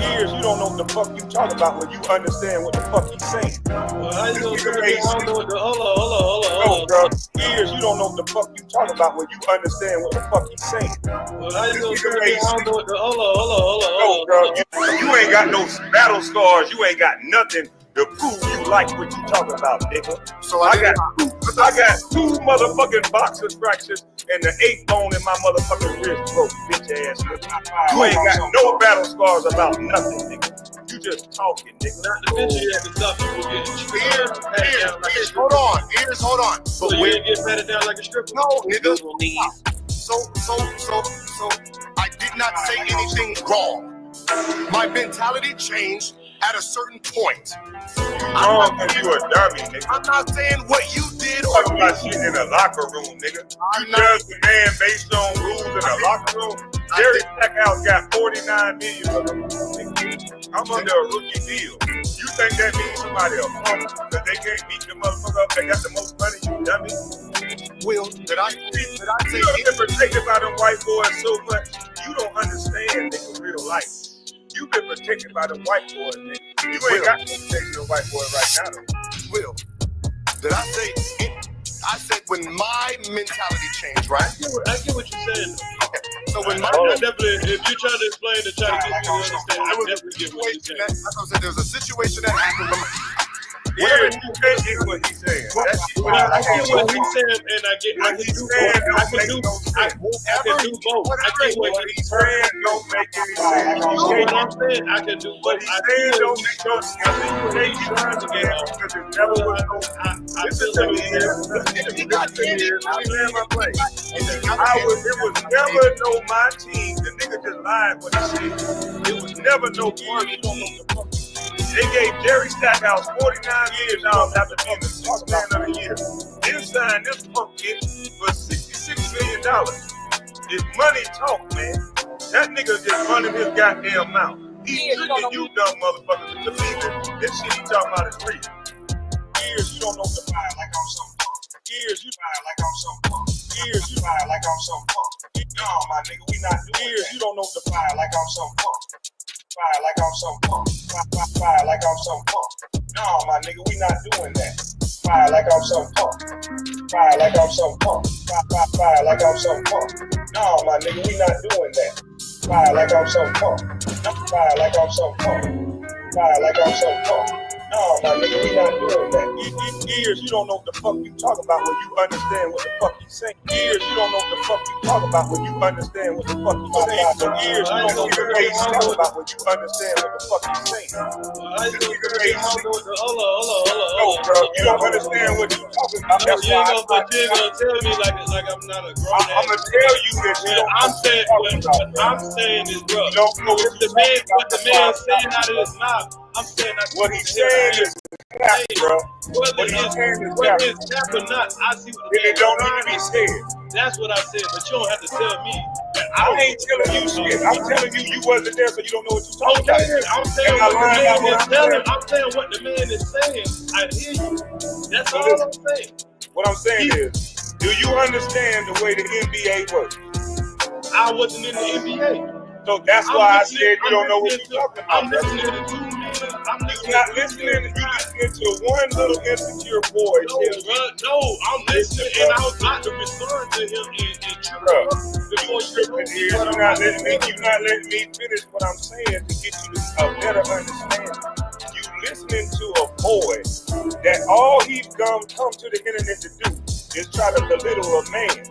Years, you don't know what the fuck you talk about when you understand what the fuck he's saying. Well, how you gonna tell me I don't know what the hold on. Bro. Years, you don't know what the fuck you talk about when you understand what the fuck he's saying. Well, how you gonna tell me I don't know what the hold on. Bro, you ain't got no battle scars. You ain't got nothing to prove you like what you talking about, nigga. So I got two motherfucking boxer fractures and the 8th bone in my motherfucking wrist broke, bitch ass nigga. You ain't got no battle scars about nothing, nigga. You just talking, nigga. Not the bitch you had to stop you from getting Ears, hold on. So you ain't get patted down like a stripper? No, nigga. So I did not say anything wrong. My mentality changed at a certain point. Wrong because you a dummy, nigga. I'm not saying what you did or talking about shit in the locker room, nigga. You judge the man based on rules in the locker room. Jerry Stackhouse got 49 million of them. I'm under a rookie deal. You think that means somebody a punk because they can't beat the motherfucker up? They got the most money, you dummy. Will, did I say you been protected by them white boys so much, you don't understand nigga real life. You been protected by the white boys, nigga. You ain't got no protection of white boys right now, though. Will, did I say it? I said when my mentality changed, right? I get what you're saying. Okay. So when my I definitely, if you're trying to explain to try to get me to understand, I definitely get what you're saying. I said there was a situation that happened with Yeah, you can't get what he's saying. That's I get what he's saying, and I can do both. I get what he's saying. Don't make any sense. What I'm saying, I can do what both. he's saying. Don't make no sense. You can't trying to get out because it never was no. Listen to me here. Listen to me here. I land my plane. It was never no my team. The nigga just lied when he said it was never no one. You don't know the fuck. They gave Jerry Stackhouse 49 years now after being the sixth man of the year. Then signed this punk kid for $66 million. It's money talk, man. That nigga just running his goddamn mouth. He's tricking you dumb motherfuckers into believing this shit he talking about is real. Years you don't know the fire like I'm some punk. Years you fire like I'm some punk. Years you fire like I'm some punk. No, my nigga, we not doing years you don't know the fire like I'm some punk. Fire like I'm some punk. Fire like I'm some punk. No, my nigga, we not doing that. Fire like I'm some punk. Fire like I'm some punk. Fire like I'm some punk. No, my nigga, we not doing that. Fire like I'm some punk. Fire like I'm some punk. Fire like I'm some punk. No, my nigga, we not doing that. Years you don't know what the fuck you talk about when you understand what the fuck he's saying. Years you don't know what the fuck you talk about when you understand what the fuck he's saying. So years you don't know what the fuck you talk about when you understand what the fuck he's saying. Hold on. No, bro, you don't understand what you're talking about. That's you ain't gonna tell me like I'm not a grown man. I'm gonna tell you that you don't I'm saying is, bro, what the man saying out of his mouth, I'm saying what he's saying is cap, bro. Whether it's cap or not, I see what it don't need to be said. That's what I said, but you don't have to tell me. I ain't telling you shit. I'm telling you you wasn't there, so you don't know what you're talking about. I'm saying what the man is telling. I'm saying what the man is saying. I hear you. That's all I'm saying. What I'm saying is, do you understand the way the NBA works? I wasn't in the NBA. So that's why I said you don't know what you're talking about. I'm listening to 2 men. You're not listening. You're listening to one little insecure boy. No, I'm listening, and I was about to respond to him in true. Before you're not letting me finish what I'm saying to get you a better understanding. You listening to a boy that all he's come to the internet to do is try to belittle a man.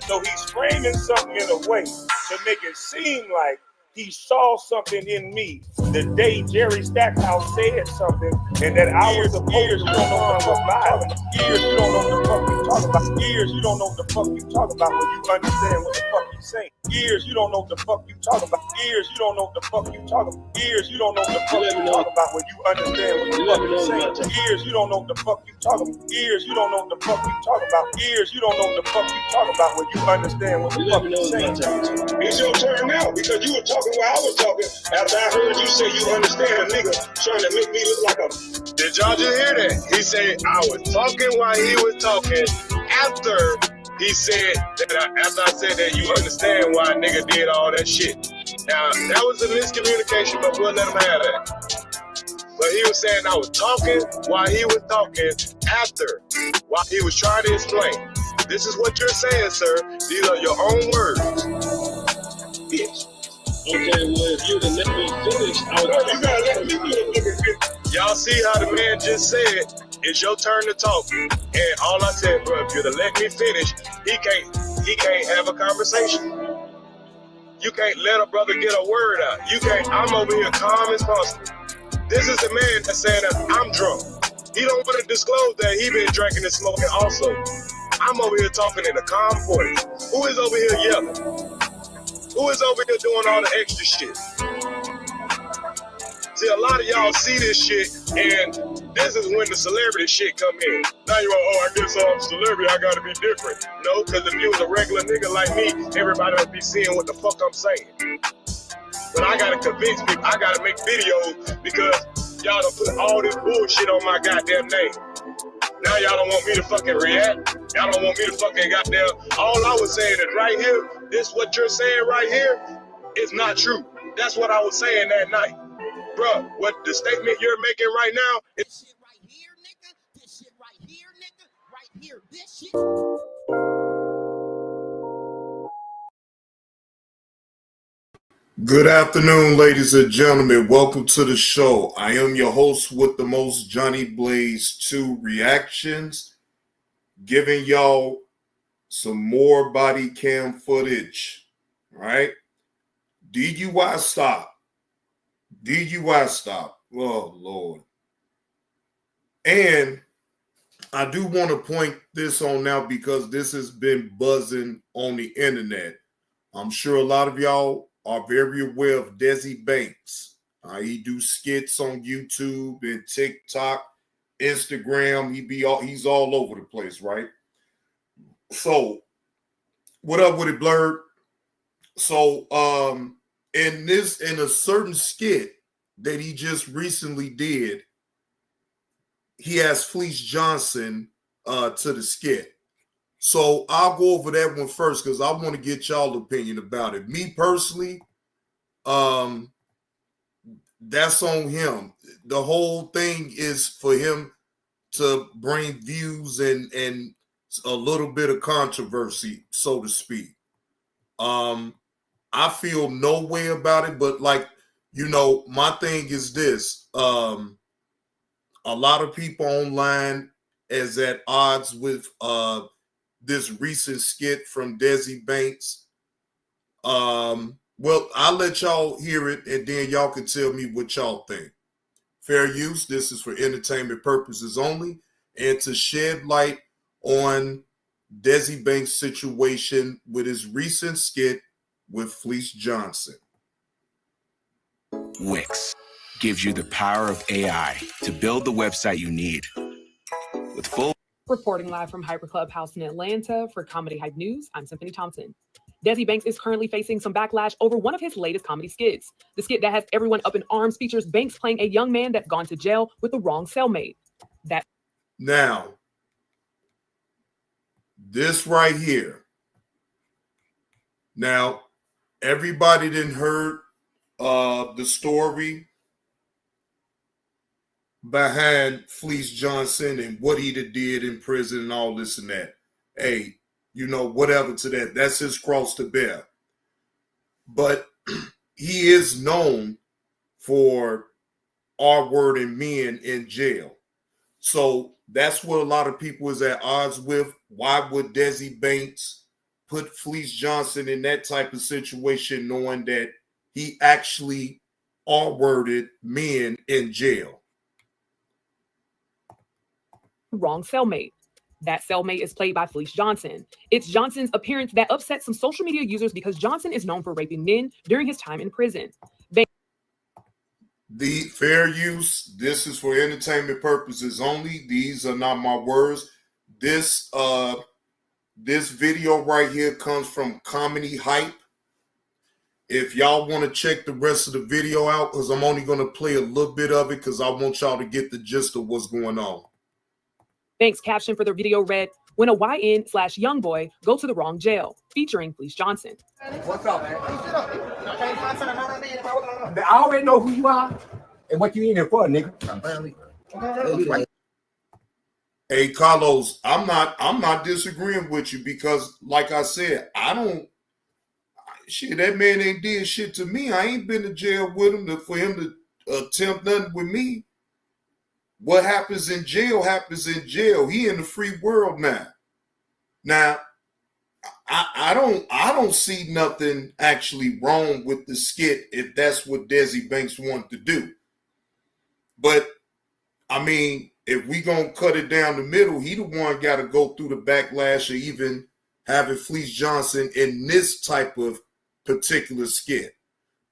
So he's framing something in a way to make it seem like he saw something in me the day Jerry Stackhouse said something and that I was supposed to run with violence. Years you don't know what the fuck you talk about. Years you don't know what the fuck you talk about when you understand what the fuck he's saying. Years you don't know what the fuck you talk about. Years you don't know what the fuck you talk about. Years you don't know what the fuck you talk about when you understand what the fuck he's saying. Years you don't know what the fuck you talk about. Years you don't know what the fuck you talk about. Years you don't know what the fuck you talk about when you understand what the fuck he's saying. It's your turn now because you were talking while I was talking after I heard you say you understand a nigga trying to make me look like a. Did y'all just hear that? He said I was talking while he was talking after he said that after I said that you understand why a nigga did all that shit. Now, that was a miscommunication, but we'll let him have that. But he was saying I was talking while he was talking after, while he was trying to explain. This is what you're saying, sir. These are your own words. Bitch. Okay, well, if you'd have let me finish, I would You gotta let me finish. Y'all see how the man just said, it's your turn to talk. And all I said, bro, if you'd have let me finish, he can't have a conversation. You can't let a brother get a word out. You can't, I'm over here calm as possible. This is the man that's saying that I'm drunk. He don't want to disclose that he been drinking and smoking also. I'm over here talking in a calm voice. Who is over here yelling? Who is over here doing all the extra shit? See, a lot of y'all see this shit, and this is when the celebrity shit come in. Now you're like, oh, I guess I'm a celebrity, I gotta be different. No, because if you was a regular nigga like me, everybody would be seeing what the fuck I'm saying. But I gotta convince people, I gotta make videos because y'all done put all this bullshit on my goddamn name. Now y'all don't want me to fucking react. Y'all don't want me to fucking goddamn. All I was saying is right here, this what you're saying right here is not true. That's what I was saying that night. Bruh, what the statement you're making right now is This shit right here, nigga. This shit right here, nigga. Right here. This shit. Good afternoon, ladies and gentlemen. Welcome to the show. I am your host with the most, Johnny Blaze 2 reactions, giving y'all some more body cam footage, right? DUI stop. DUI stop. Oh, Lord. And I do want to point this on now because this has been buzzing on the internet. I'm sure a lot of y'all are very aware of Desi Banks. He do skits on YouTube and TikTok, Instagram. He's all over the place, right? So, what up with it, Blurred? So, in a certain skit that he just recently did, he has Fleece Johnson to the skit. So I'll go over that one first because I want to get y'all's opinion about it. Me personally, that's on him. The whole thing is for him to bring views and a little bit of controversy, so to speak. I feel no way about it, but my thing is this. A lot of people online is at odds with this recent skit from Desi Banks. Well, I'll let y'all hear it, and then y'all can tell me what y'all think. Fair use. This is for entertainment purposes only, and to shed light on Desi Banks' situation with his recent skit with Fleece Johnson. Wix gives you the power of AI to build the website you need. With full Reporting live from Hyper Clubhouse in Atlanta for Comedy Hype News, I'm Symphony Thompson. Desi Banks is currently facing some backlash over one of his latest comedy skits. The skit that has everyone up in arms features Banks playing a young man that's gone to jail with the wrong cellmate. Now, this right here. Now, everybody didn't heard the story behind Fleece Johnson and what he did in prison and all this and that. Hey, whatever to that. That's his cross to bear. But he is known for R-wording men in jail. So that's what a lot of people is at odds with. Why would Desi Banks put Fleece Johnson in that type of situation knowing that he actually R-worded men in jail? Wrong cellmate. That cellmate is played by Fleece Johnson. It's Johnson's appearance that upset some social media users because Johnson is known for raping men during his time in prison. The fair use, this is for entertainment purposes only. These are not my words. This video right here comes from Comedy Hype. If y'all want to check the rest of the video out, because I'm only going to play a little bit of it because I want y'all to get the gist of what's going on. Banks' caption for the video read, When a YN/young boy go to the wrong jail, featuring Fleece Johnson. What's up, man? I already know who you are and what you in here for, nigga. Hey, Carlos, I'm not disagreeing with you because, like I said, that man ain't did shit to me. I ain't been to jail with him for him to attempt nothing with me. What happens in jail happens in jail. He in the free world now. Now, I don't see nothing actually wrong with the skit if that's what Desi Banks wanted to do. But I mean, if we gonna cut it down the middle, he the one got to go through the backlash of even having Fleece Johnson in this type of particular skit.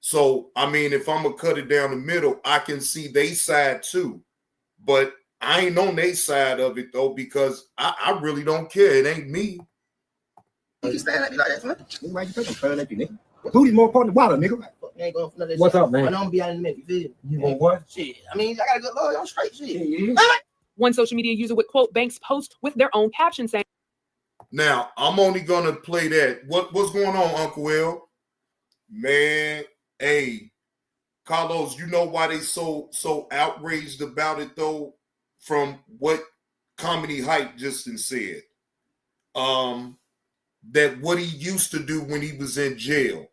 So, I mean, if I'm gonna cut it down the middle, I can see they side too. But I ain't on their side of it though, because I really don't care. It ain't me. You stand at me like that, man. Why you think I'm turning at you, nigga? Booty's more important than water, nigga. What's up, man? I know I'm be out in the minute, you feel me? You want what? Shit. I mean, I got a good lawyer. I'm straight shit. Yeah. One social media user would quote Banks' post with their own caption saying, Now, I'm only gonna play that. What's going on, Uncle L? Man, hey, Carlos, you know why they so outraged about it though? From what Comedy Hype just said, that what he used to do when he was in jail.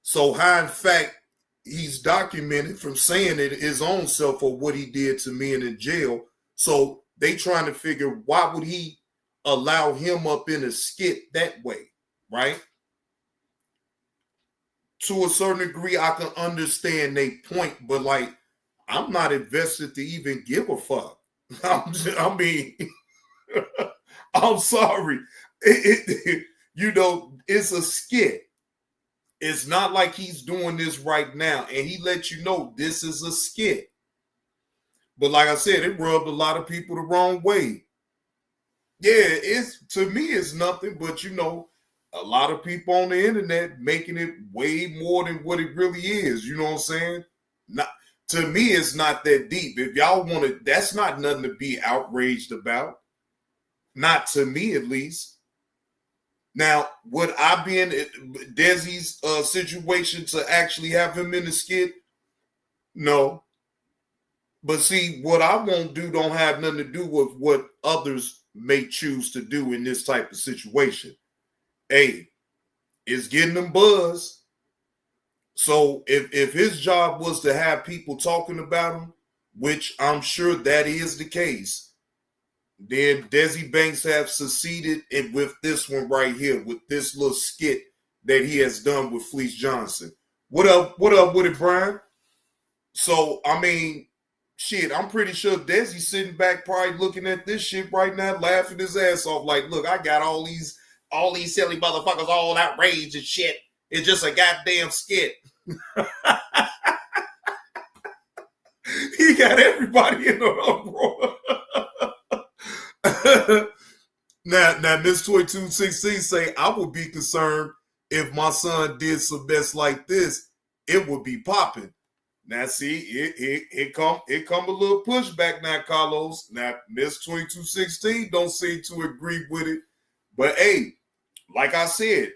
So how in fact he's documented from saying it his own self or what he did to me in jail. So they trying to figure why would he allow him up in a skit that way, right? To a certain degree, I can understand their point, but like, I'm not invested to even give a fuck. I mean, I'm sorry. You know, it's a skit. It's not like he's doing this right now, and he let you know this is a skit. But like I said, it rubbed a lot of people the wrong way. Yeah, to me, it's nothing, but you know, a lot of people on the internet making it way more than what it really is. You know what I'm saying? To me, it's not that deep. If y'all want to, that's not nothing to be outraged about. Not to me, at least. Now, would I be in Desi's situation to actually have him in the skit? No. But see, what I won't do don't have nothing to do with what others may choose to do in this type of situation. Hey, it's getting them buzz. So if his job was to have people talking about him, which I'm sure that is the case, then Desi Banks have succeeded with this one right here, with this little skit that he has done with Fleece Johnson. What up with it, Brian? So, I mean, shit, I'm pretty sure Desi's sitting back probably looking at this shit right now, laughing his ass off like, look, I got all these silly motherfuckers all outraged and shit. It's just a goddamn skit. He got everybody in the uproar. Now, Miss 2216 say, I would be concerned if my son did some mess like this, it would be popping. Now, see, it come a little pushback now, Carlos. Now, Miss 2216 don't seem to agree with it. But hey, like I said,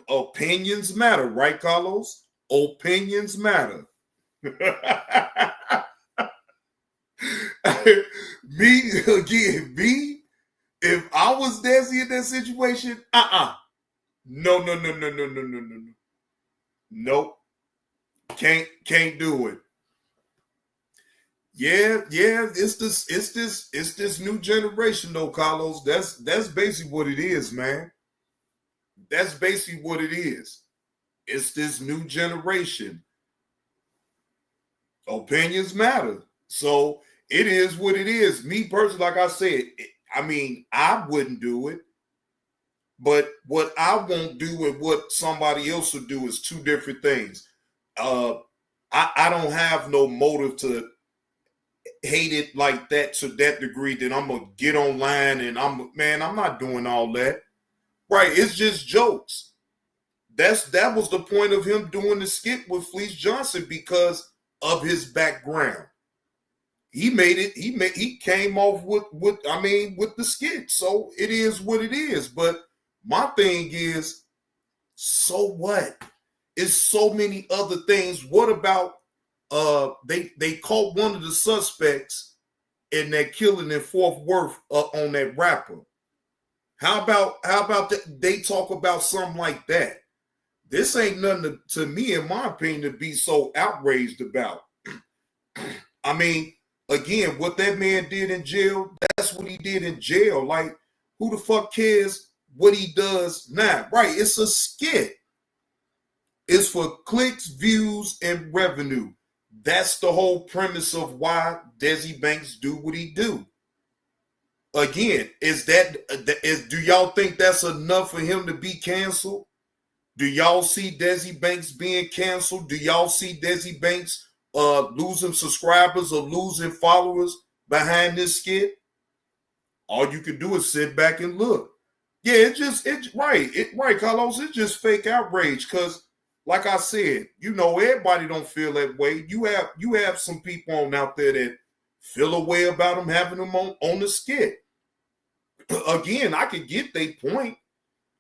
opinions matter, right, Carlos? Opinions matter. Me, if I was Desi in that situation, no. Nope. Can't do it. Yeah, it's this new generation though, Carlos. That's basically what it is, man. That's basically what it is. It's this new generation. Opinions matter. So it is what it is. Me personally, like I said, I mean, I wouldn't do it. But what I won't do and what somebody else will do is two different things. I don't have no motive to hate it like that to that degree that I'm gonna get online and I'm not doing all that. Right? It's just jokes. That was the point of him doing the skit with Fleece Johnson because of his background. He came off with the skit. So it is what it is. But my thing is, so what? It's so many other things. What about they caught one of the suspects in that killing in Fort Worth on that rapper? How about that? They talk about something like that. This ain't nothing to me, in my opinion, to be so outraged about. I mean, again, what that man did in jail, that's what he did in jail. Like, who the fuck cares what he does now? Right, it's a skit. It's for clicks, views, and revenue. That's the whole premise of why Desi Banks do what he do. Again, do y'all think that's enough for him to be canceled? Do y'all see Desi Banks being canceled? Do y'all see Desi Banks losing subscribers or losing followers behind this skit? All you can do is sit back and look. Yeah, right, Carlos. It's just fake outrage because, like I said, everybody don't feel that way. You have some people on out there that feel a way about them having them on the skit. Again, I could get their point,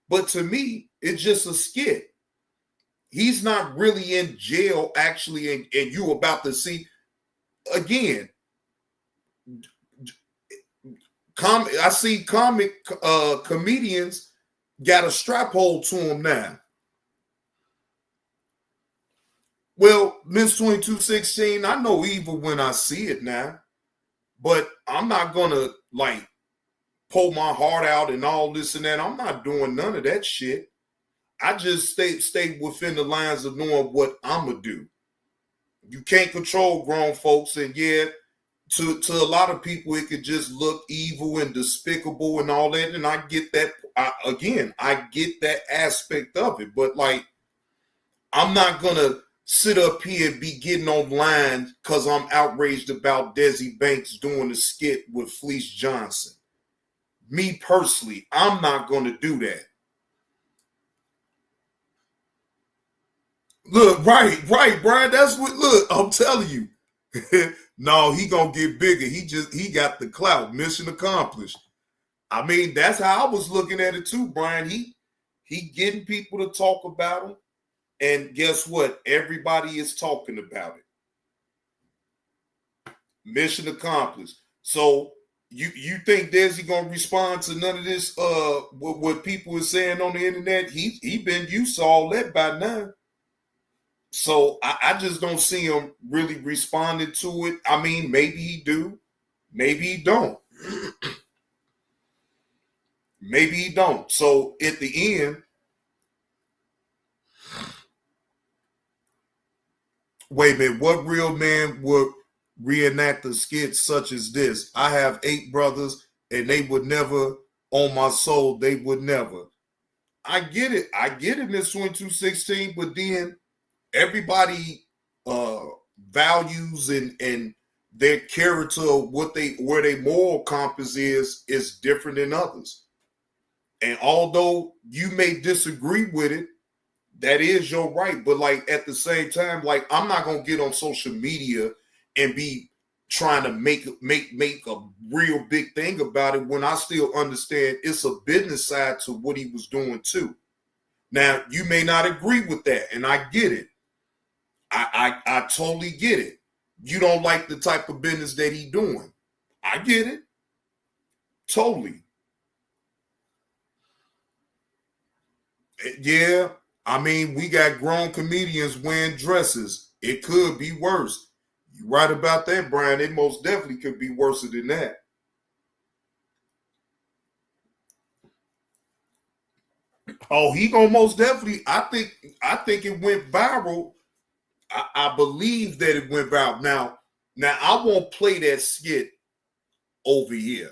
but to me, it's just a skit. He's not really in jail, actually, and you about to see, again, I see comic comedians got a strap hold to him now. Well, Miss 2216, I know evil when I see it now, but I'm not gonna pull my heart out and all this and that. I'm not doing none of that shit. I just stay within the lines of knowing what I'm gonna do. You can't control grown folks, and yeah, to a lot of people, it could just look evil and despicable and all that. And I get that. I get that aspect of it, but I'm not gonna sit up here and be getting online because I'm outraged about Desi Banks doing a skit with Fleece Johnson. Me personally, I'm not going to do that. Look, right, Brian. That's what. Look, I'm telling you. No, he gonna get bigger. He got the clout. Mission accomplished. I mean, that's how I was looking at it too, Brian. He getting people to talk about him, and guess what? Everybody is talking about it. Mission accomplished. So. You think Desi gonna respond to none of this? What people are saying on the internet? He been used to all that by now. So I just don't see him really responding to it. I mean, maybe he do, maybe he don't. Maybe he don't. So at the end, wait a minute. What real man would reenact a skit such as this? I have 8 brothers and they would never, on my soul, they would never. I get it, Miss 2216, but then everybody values and their character, where their moral compass is different than others. And although you may disagree with it, that is your right. But at the same time, I'm not gonna get on social media and be trying to make a real big thing about it when I still understand it's a business side to what he was doing too. Now, you may not agree with that, and I get it. I totally get it. You don't like the type of business that he doing. I get it. Totally. Yeah, I mean, we got grown comedians wearing dresses. It could be worse. You're right about that, Brian. It most definitely could be worse than that. Oh, he gonna most definitely. I think it went viral. I believe that it went viral. Now I won't play that skit over here.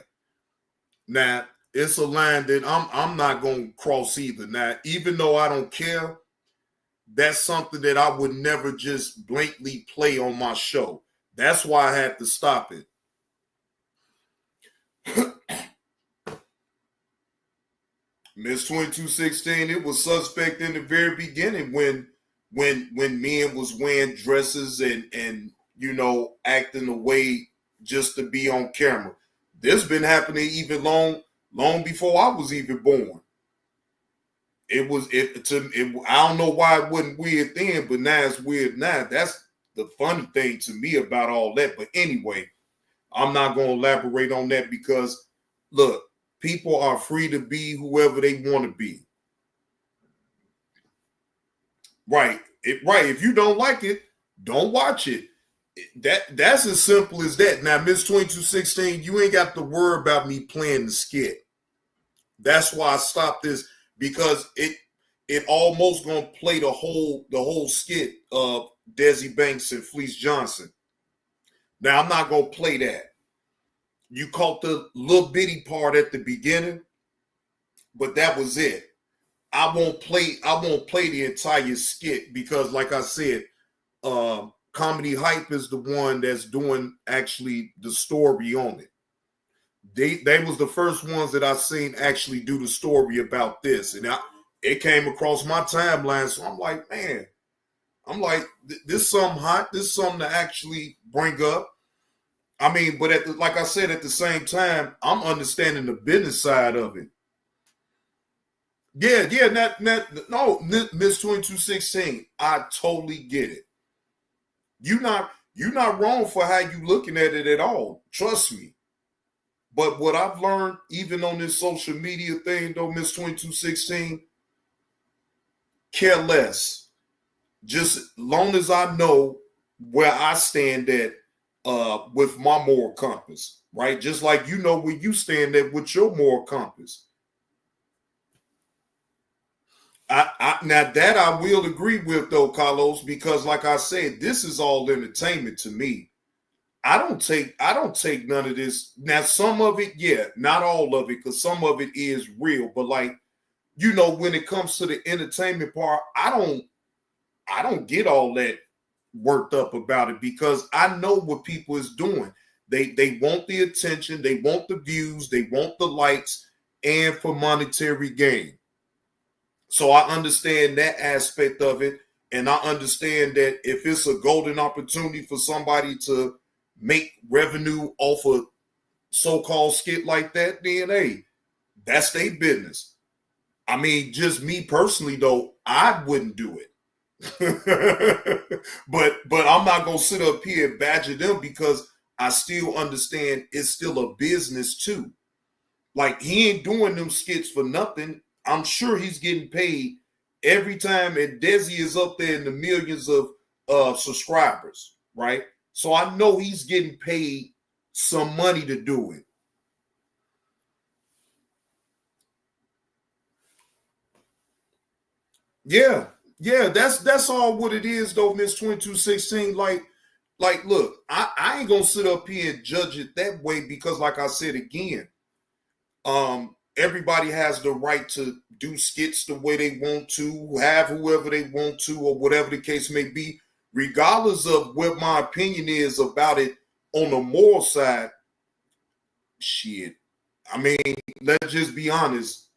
Now it's a line that I'm not gonna cross either. Now, even though I don't care, that's something that I would never just blatantly play on my show. That's why I had to stop it. Miss 2216, it was suspect in the very beginning when men was wearing dresses and acting the way just to be on camera. This been happening even long before I was even born. I don't know why it wasn't weird then, but now it's weird now. That's the funny thing to me about all that. But anyway, I'm not going to elaborate on that because, look, people are free to be whoever they want to be. Right. If you don't like it, don't watch it. That's as simple as that. Now, Miss 2216, you ain't got to worry about me playing the skit. That's why I stopped this, because it almost gonna play the whole skit of Desi Banks and Fleece Johnson. Now, I'm not gonna play that. You caught the little bitty part at the beginning, but that was it. I won't play the entire skit because, like I said, Comedy Hype is the one that's doing actually the story on it. They was the first ones that I seen actually do the story about this, and it came across my timeline. So I'm like, man, this something hot. This something to actually bring up. I mean, but like I said, at the same time, I'm understanding the business side of it. Yeah, no, Miss 2216, I totally get it. You're not wrong for how you looking at it at all. Trust me. But what I've learned, even on this social media thing, though, Miss 2216, care less. Just long as I know where I stand at with my moral compass, right? Just like you know where you stand at with your moral compass. Now that I will agree with, though, Carlos, because like I said, this is all entertainment to me. I don't take none of this. Now, some of it, yeah, not all of it, because some of it is real. But like, you know, when it comes to the entertainment part, I don't get all that worked up about it, because I know what people is doing. They want the attention, they want the views, they want the likes, and for monetary gain. So I understand that aspect of it, and I understand that if it's a golden opportunity for somebody to make revenue off a so-called skit like that, then hey, that's their business. I mean, just me personally, though, I wouldn't do it. but I'm not gonna sit up here and badger them, because I still understand it's still a business too. Like, he ain't doing them skits for nothing. I'm sure he's getting paid every time, and Desi is up there in the millions of subscribers, right? So I know he's getting paid some money to do it. Yeah, that's all what it is, though, Miss 2216. Like, look, I ain't gonna sit up here and judge it that way, because, like I said again, everybody has the right to do skits the way they want to, have whoever they want to, or whatever the case may be, regardless of what my opinion is about it on the moral side. Shit, I mean, let's just be honest.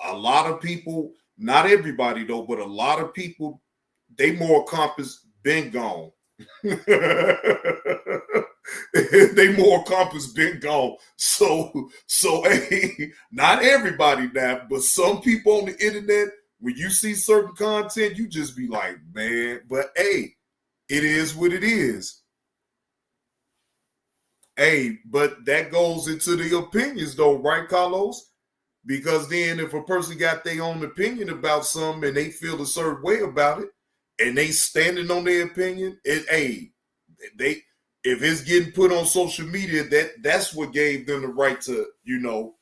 A lot of people, not everybody though, but a lot of people, they moral compass been gone. They moral compass been gone. So hey, not everybody now, but some people on the internet, when you see certain content, you just be like, man, but hey, it is what it is. Hey, but that goes into the opinions though, right, Carlos? Because then if a person got their own opinion about something and they feel a certain way about it, and they standing on their opinion, if it's getting put on social media, that's what gave them the right to, you know,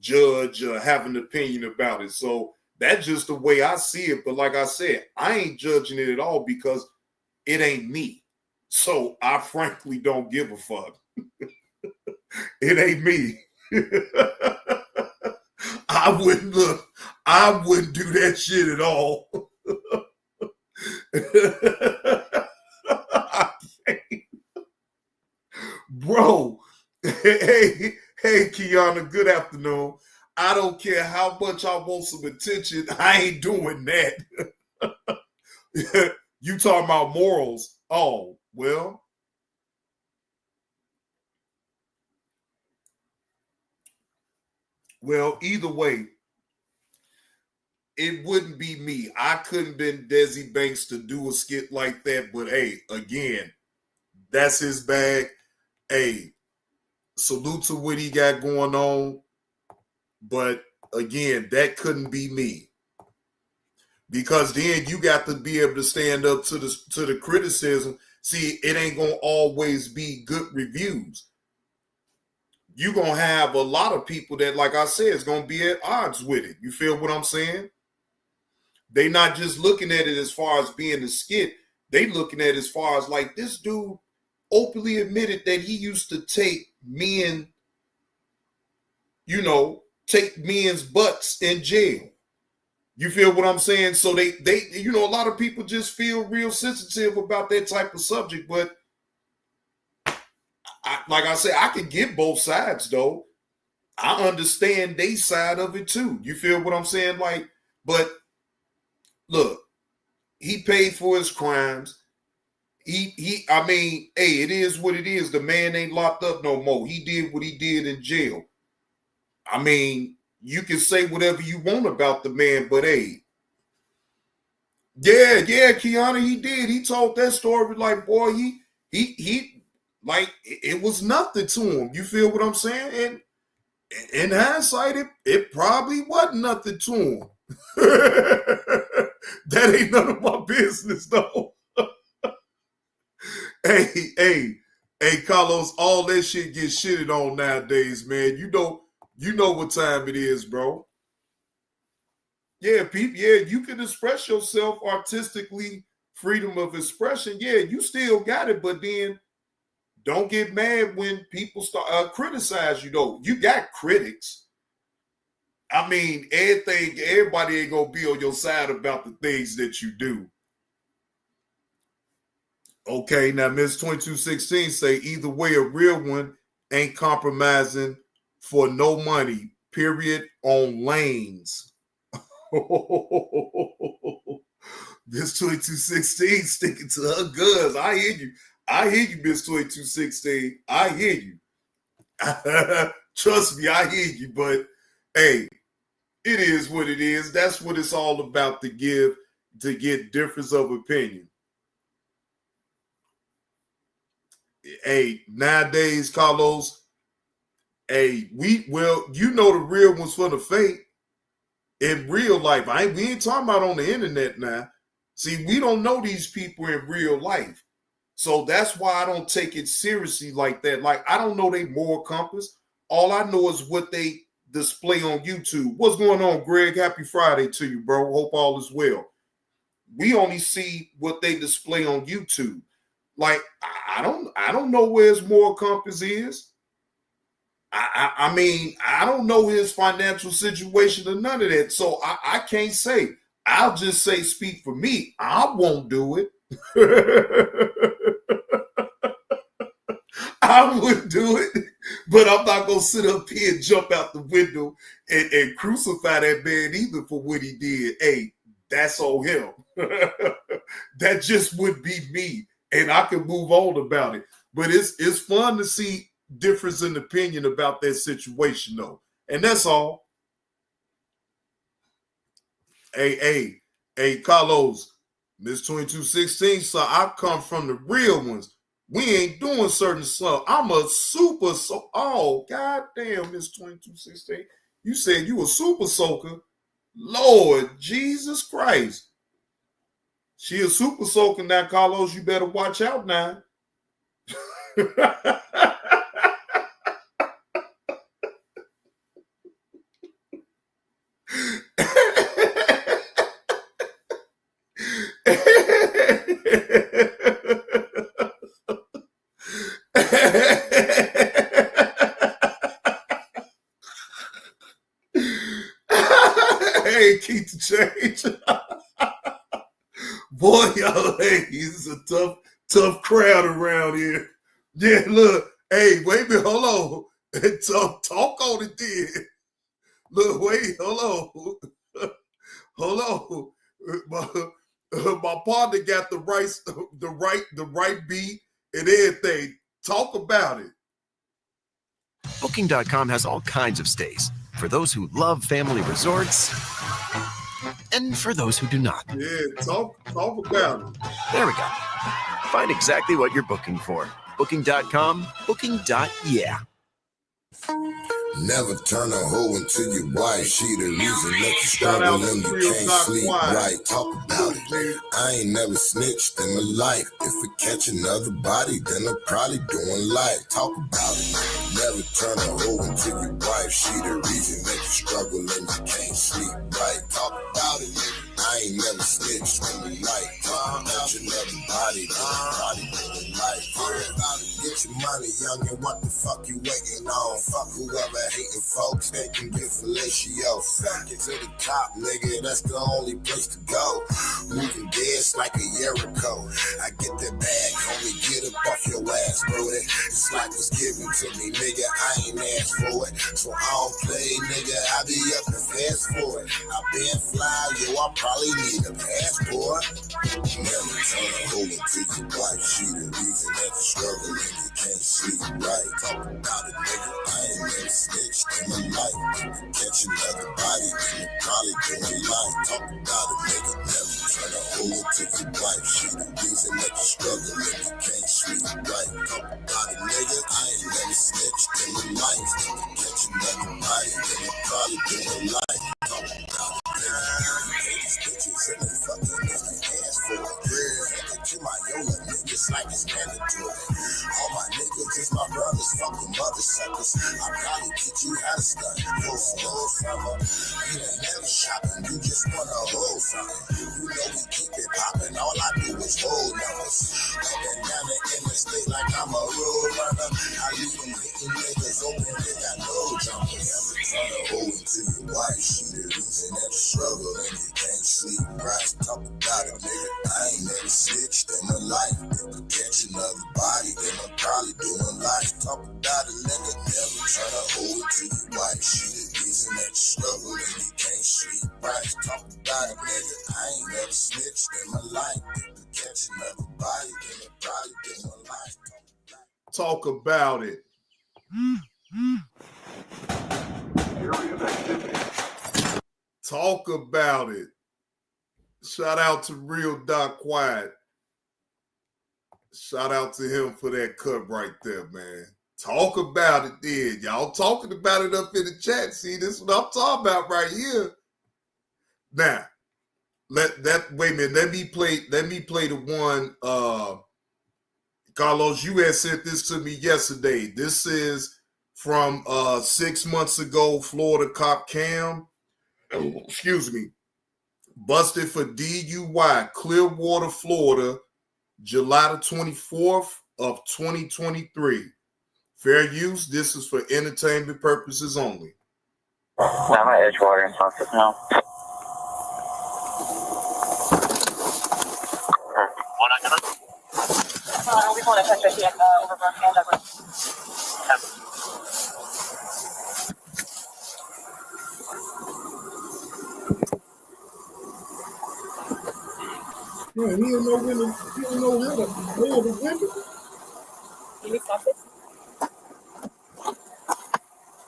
judge, have an opinion about it. So that's just the way I see it. But like I said, I ain't judging it at all, because it ain't me. So I frankly don't give a fuck. It ain't me. I wouldn't do that shit at all. Bro, hey, Kiana, good afternoon. I don't care how much I want some attention, I ain't doing that. You talking about morals? Oh, well, Well, either way, it wouldn't be me. I couldn't been Desi Banks to do a skit like that. But hey, again, that's his bag. Hey, salute to what he got going on. But again, that couldn't be me. Because then you got to be able to stand up to the criticism. See, it ain't gonna always be good reviews. You're gonna have a lot of people that, like I said, is gonna be at odds with it. You feel what I'm saying? They not just looking at it as far as being a skit. They looking at it as far as like this dude openly admitted that he used to take men, take men's butts in jail. You feel what I'm saying? So they a lot of people just feel real sensitive about that type of subject. But like I said, I can get both sides though. I understand they side of it too. You feel what I'm saying? Like, but look, he paid for his crimes. Hey, it is what it is. The man ain't locked up no more. He did what he did in jail. I mean, you can say whatever you want about the man, but hey, yeah, Kiana, he did. He told that story like, boy, he like it was nothing to him. You feel what I'm saying? And in hindsight, it probably wasn't nothing to him. That ain't none of my business, though. Hey, Carlos, all that shit gets shitted on nowadays, man. You know what time it is, bro. Yeah, you can express yourself artistically, freedom of expression. Yeah, you still got it, but then don't get mad when people start criticize you, though. You got critics. I mean, everybody ain't gonna be on your side about the things that you do. Okay, now Miss 2216 say either way, a real one ain't compromising for no money, period, on lanes. Miss 2216 sticking to her guns. I hear you, Miss 2216. I hear you. Trust me, I hear you, but hey, it is what it is. That's what it's all about, to get difference of opinion. Hey, nowadays, Carlos, hey, the real ones for the fake in real life. We ain't talking about on the internet now. See, we don't know these people in real life. So that's why I don't take it seriously like that. Like, I don't know their moral compass. All I know is what they display on YouTube. What's going on, Greg? Happy Friday to you, bro. Hope all is well. We only see what they display on YouTube. Like, I don't know where his moral compass is. I mean, I don't know his financial situation or none of that. So I can't say. I'll just say, speak for me. I won't do it. I wouldn't do it. But I'm not going to sit up here and jump out the window and crucify that man either for what he did. Hey, that's on him. That just would be me. And I can move on about it. But it's fun to see difference in opinion about that situation, though. And that's all. Hey, Carlos, Miss 2216, so I come from the real ones. We ain't doing certain stuff. I'm a super oh, goddamn, Miss 2216. You said you a super soaker. Lord Jesus Christ. She a super soaker now, Carlos. You better watch out now. Hey, keep the change. Boy, y'all, hey, it's a tough crowd around here. Yeah, look, hey, wait a minute, hold on. Talk on it then. Look, wait, hold on. My partner got the right beat and everything. Talk about it. Booking.com has all kinds of stays. for those who love family resorts and for those who do not. Yeah, talk about it. There we go. Find exactly what you're booking for. Booking.com, booking.yeah. Never turn a hoe into your wife. She the reason that you struggle and you can't sleep right. Talk about it. I ain't never snitched in my life. If we catch another body, then I'm probably doing life. Talk about it. Never turn a hoe into your wife. She the reason that you struggle and you can't sleep right. Talk about it. I ain't never snitched in my life. Catch another body, then I'm probably doing life. Get your money, youngin', what the fuck you waiting on? Fuck whoever hating folks, they can get fellatio. Fuck it to the top, nigga, that's the only place to go. Moving gas like a Jericho. I get that bag, homie, get up off your ass, bro. It's like it's given to me, nigga, I ain't asked for it. So I don't play, nigga, I be up and fast for it. I been fly, yo, I probably need a passport. Never turn a hoe into your wife, she the reason that you struggle and you can't sleep right. Talk about it, nigga, I ain't never snitched in my life. Catch another body, then you probably doing life. Talk about it, nigga, never turn a hoe into your wife, she the reason that you struggle and you can't sleep right. Talk about it, nigga, I ain't never snitched in my life. Catch another body, then you probably doing life. Talk about it, nigga, these bitches and they fucking if you ask for it. To my yola niggas like it's mandatory. All my niggas is my brothers, fucking mother suckers. I probably teach you how to stunt. Go slow summer. You ain't never shopping, you just wanna hold something. You know we keep it popping, all I do is hold numbers. Up and down the interstate like I'm a road runner. I leave them hitting niggas open, they got no jumpers. Never turn a hoe into your wife, she the reason that you struggle and you can't sleep right. Talk about it, nigga, I ain't never snitched in my life. If I catch another body, then I'm probably doing life. Talk about it, nigga, never turn a hoe into your wife. She the reason that you struggle and you can't sleep right. Talk about it, nigga, I ain't never snitched in my life. If I catch another body, then I'm probably doing life. Talk about it. Talk about it. Shout out to Real Doc Quiet. Shout out to him for that cut right there, man. Talk about it then. Y'all talking about it up in the chat. See, this is what I'm talking about right here. Now, wait a minute. Let me play the one. Carlos, you had sent this to me yesterday. This is from 6 months ago, Florida cop Cam. Excuse me. Busted for DUI, Clearwater, Florida, July the 24th of 2023. Fair use. This is for entertainment purposes only. I'm at Edgewater in Texas now. We want to touch right here over Brockman Douglas. Yeah, he didn't know how to roll the window. Can you stop this?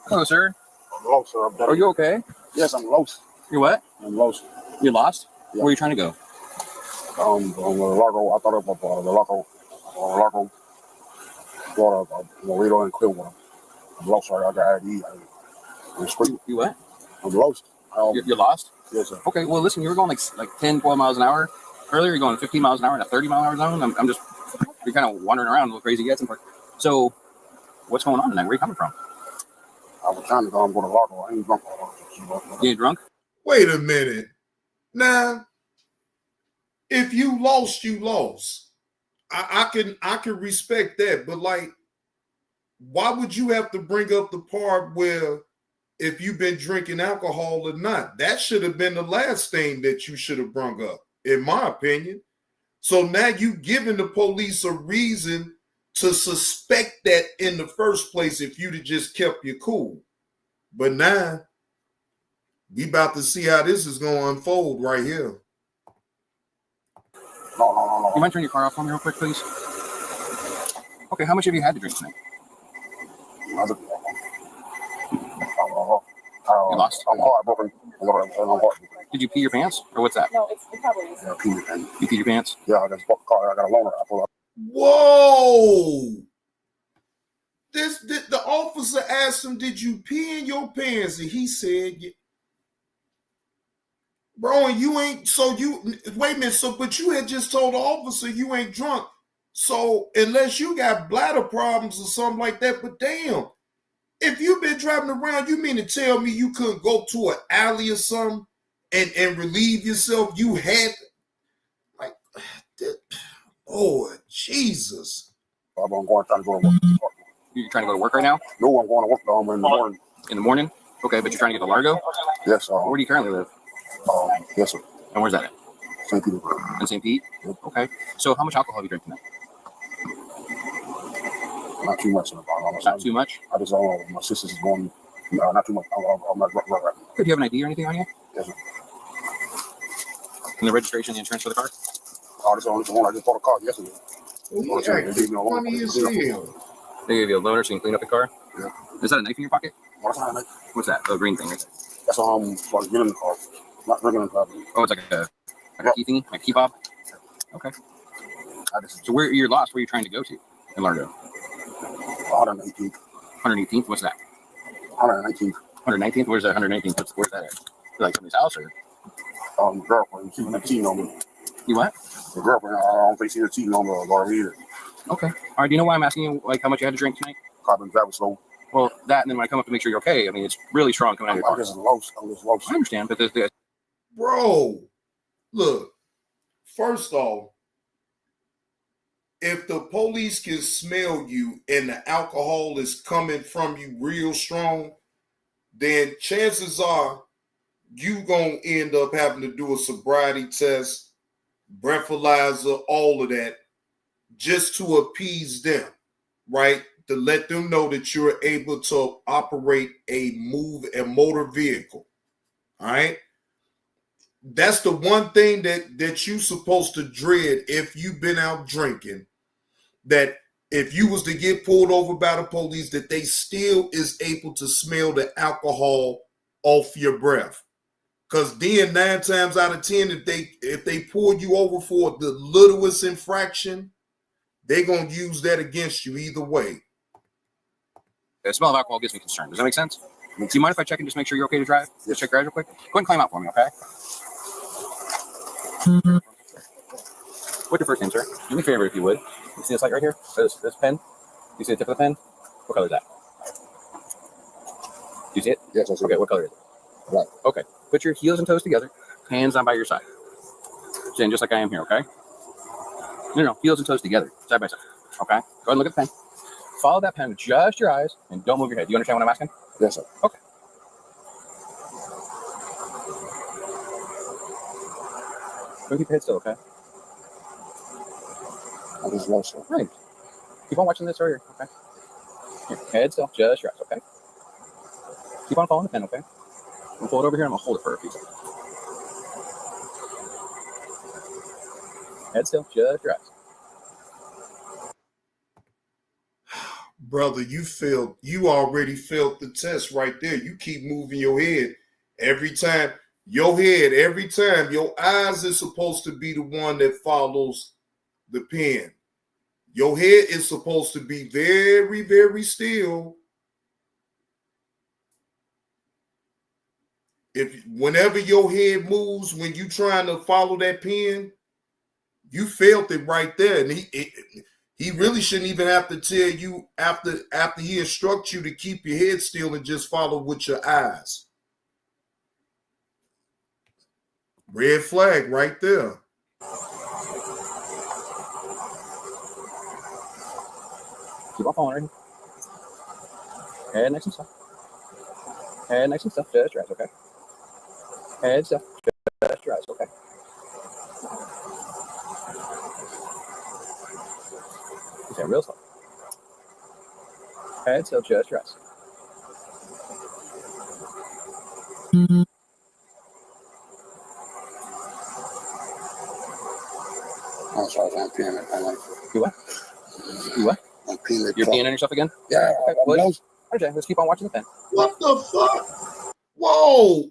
Hello, sir. I'm lost, sir. Are you okay? Yes, I'm lost. You're what? I'm lost. You're lost? Yeah. Where are you trying to go? On the Lago. I thought it was the Lago. Florida, Laredo and Clearwater. I'm lost, sir. I got ID. You what? I'm lost. You're lost? Yes, sir. Okay, well, listen, you were going like 10, 12 miles an hour. Earlier, you're going 15 miles an hour in a 30-mile-an-hour zone. I'm just, you're kind of wandering around with crazy gets. So, what's going on tonight? Where are you coming from? I was trying to go. I'm going to Lago. I ain't drunk. You ain't drunk? Wait a minute. Now, if you lost, you lost. I can respect that, but like, why would you have to bring up the part where if you've been drinking alcohol or not? That should have been the last thing that you should have brought up, in my opinion. So now you giving the police a reason to suspect that in the first place if you'd have just kept your cool. But now we about to see how this is going to unfold right here. No. You mind turning your car off for me real quick, please? Okay, how much have you had to drink tonight? You lost. I'm heartbroken. I'm heartbroken. Did you pee your pants, or what's that? No, it probably is. Yeah, pee your pants. You peed your pants? Yeah, I just bought the car. I got a loaner. I pull up. Whoa! The officer asked him, "Did you pee in your pants?" And he said, yeah. "Bro, and you ain't." So you wait a minute. So, but you had just told the officer you ain't drunk. So unless you got bladder problems or something like that, but damn, if you've been driving around, you mean to tell me you couldn't go to an alley or something and relieve yourself? You had like, oh Jesus! I'm going trying to go to work. You're trying to go to work right now? No, I'm going to work in the morning. In the morning? Okay, but you're trying to get to Largo? Yes, sir. Where do you currently live? Yes, sir. And where's that at? St. Peter. In St. Pete? Yep. Okay. So how much alcohol have you drank tonight? Not too much. Not too much? I just my sister's going. Not too much. I'm not right. Do you have an ID or anything on you? Yes, sir. And the registration, the insurance for the car? Oh, this is the one I just bought a car yesterday. Funny as hell. They gave you a loaner so you can clean up the car? Yeah. Is that a knife in your pocket? What's that? Oh, green thing, right? That's so I was getting in the car. Not regular car. Oh, it's like a key thingy? Like a key fob? Okay. So where you're lost, where are you trying to go to in Largo? 118th. 118th? What's that? 119th. 119th? Where's that 119th? Where's that at? Like somebody's house or? Girlfriend. She was cheating on me. You what? The girlfriend. I don't think she was cheating on me or either. Okay. All right. Do you know why I'm asking you like how much you had to drink tonight? I've been driving slow. Well, that and then when I come up to make sure you're okay, I mean it's really strong coming out of your car. I'm just low. I understand, but there's Bro, look. First off, if the police can smell you and the alcohol is coming from you real strong, then chances are you gonna end up having to do a sobriety test, breathalyzer, all of that, just to appease them, right? To let them know that you're able to operate a motor vehicle. All right. That's the one thing that you're supposed to dread if you've been out drinking, that if you was to get pulled over by the police, that they still is able to smell the alcohol off your breath. Because then 9 times out of 10, if they pull you over for the littlest infraction, they're going to use that against you either way. The smell of alcohol gives me concern. Does that make sense? Do you mind if I check and just make sure you're okay to drive? Just check your eyes real quick. Go ahead and climb out for me, okay? What's your first name, sir? Do me a favor if you would. You see this light right here? This pen? You see the tip of the pen? What color is that? Do you see it? Yes, I see it. Okay, what color is it? Black. Okay. Put your heels and toes together. Hands down by your side. Stand just like I am here, okay? No. Heels and toes together. Side by side. Okay? Go ahead and look at the pen. Follow that pen with just your eyes and don't move your head. Do you understand what I'm asking? Yes, sir. Okay. Don't keep your head still, okay? I just lost it. Right. Keep on watching this right here, okay? Here, head still, just your eyes, okay? Keep on following the pen, okay? I'm gonna pull it over here and I'm gonna hold it for a few seconds. Head still, just your eyes. Brother, you already felt the test right there. You keep moving your head every time. Your eyes is supposed to be the one that follows the pen. Your head is supposed to be very, very still. Whenever your head moves, when you trying to follow that pen, you felt it right there. And he really shouldn't even have to tell you after he instructs you to keep your head still and just follow with your eyes. Red flag right there. Keep on following right here. Head nice and soft. Head nice and soft. Just your eyes, okay? Head soft. Just your eyes, okay? Okay, real slow. Head still, just your eyes. I'm sorry, I'm peeing it. You what? You what? I'm peeing it. You're peeing on yourself again? Yeah. Okay, let's keep on watching the pen. What the fuck? Whoa,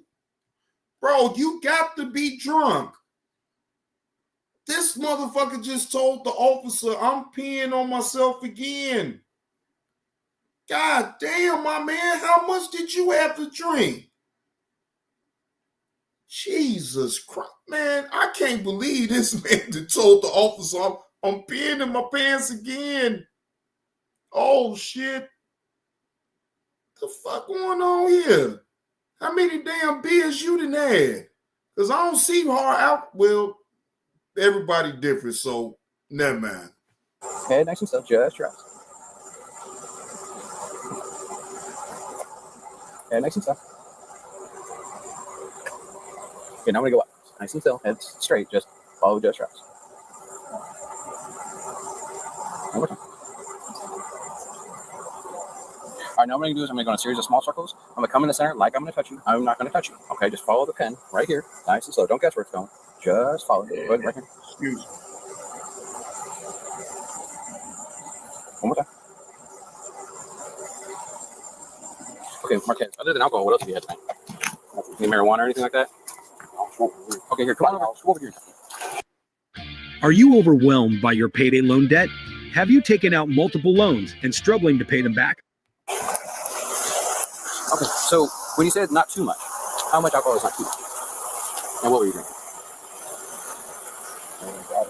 bro, you got to be drunk. This motherfucker just told the officer, I'm peeing on myself again. God damn, my man, how much did you have to drink? Jesus Christ, man, I can't believe this man that told the officer, I'm peeing in my pants again. Oh, shit. The fuck going on here? How many damn beers you done had? Because I don't see hard out. Well, everybody different, so never mind. Head nice and still, just your eyes. Head nice and still. Okay, now I'm going to go up. Nice and still, head straight, just follow just your eyes. One more time. All right, now what I'm going to do is I'm going to go in a series of small circles. I'm going to come in the center like I'm going to touch you. I'm not going to touch you. Okay, just follow the pen right here. Nice and slow. Don't guess where it's going. Just follow it. Go ahead, right here. Excuse me. One more time. Okay, Marquez, other than alcohol, what else have you had tonight? Any marijuana or anything like that? Okay, here, come on over here. Are you overwhelmed by your payday loan debt? Have you taken out multiple loans and struggling to pay them back? Okay, so when you said not too much, how much alcohol is not too much? And what were you drinking?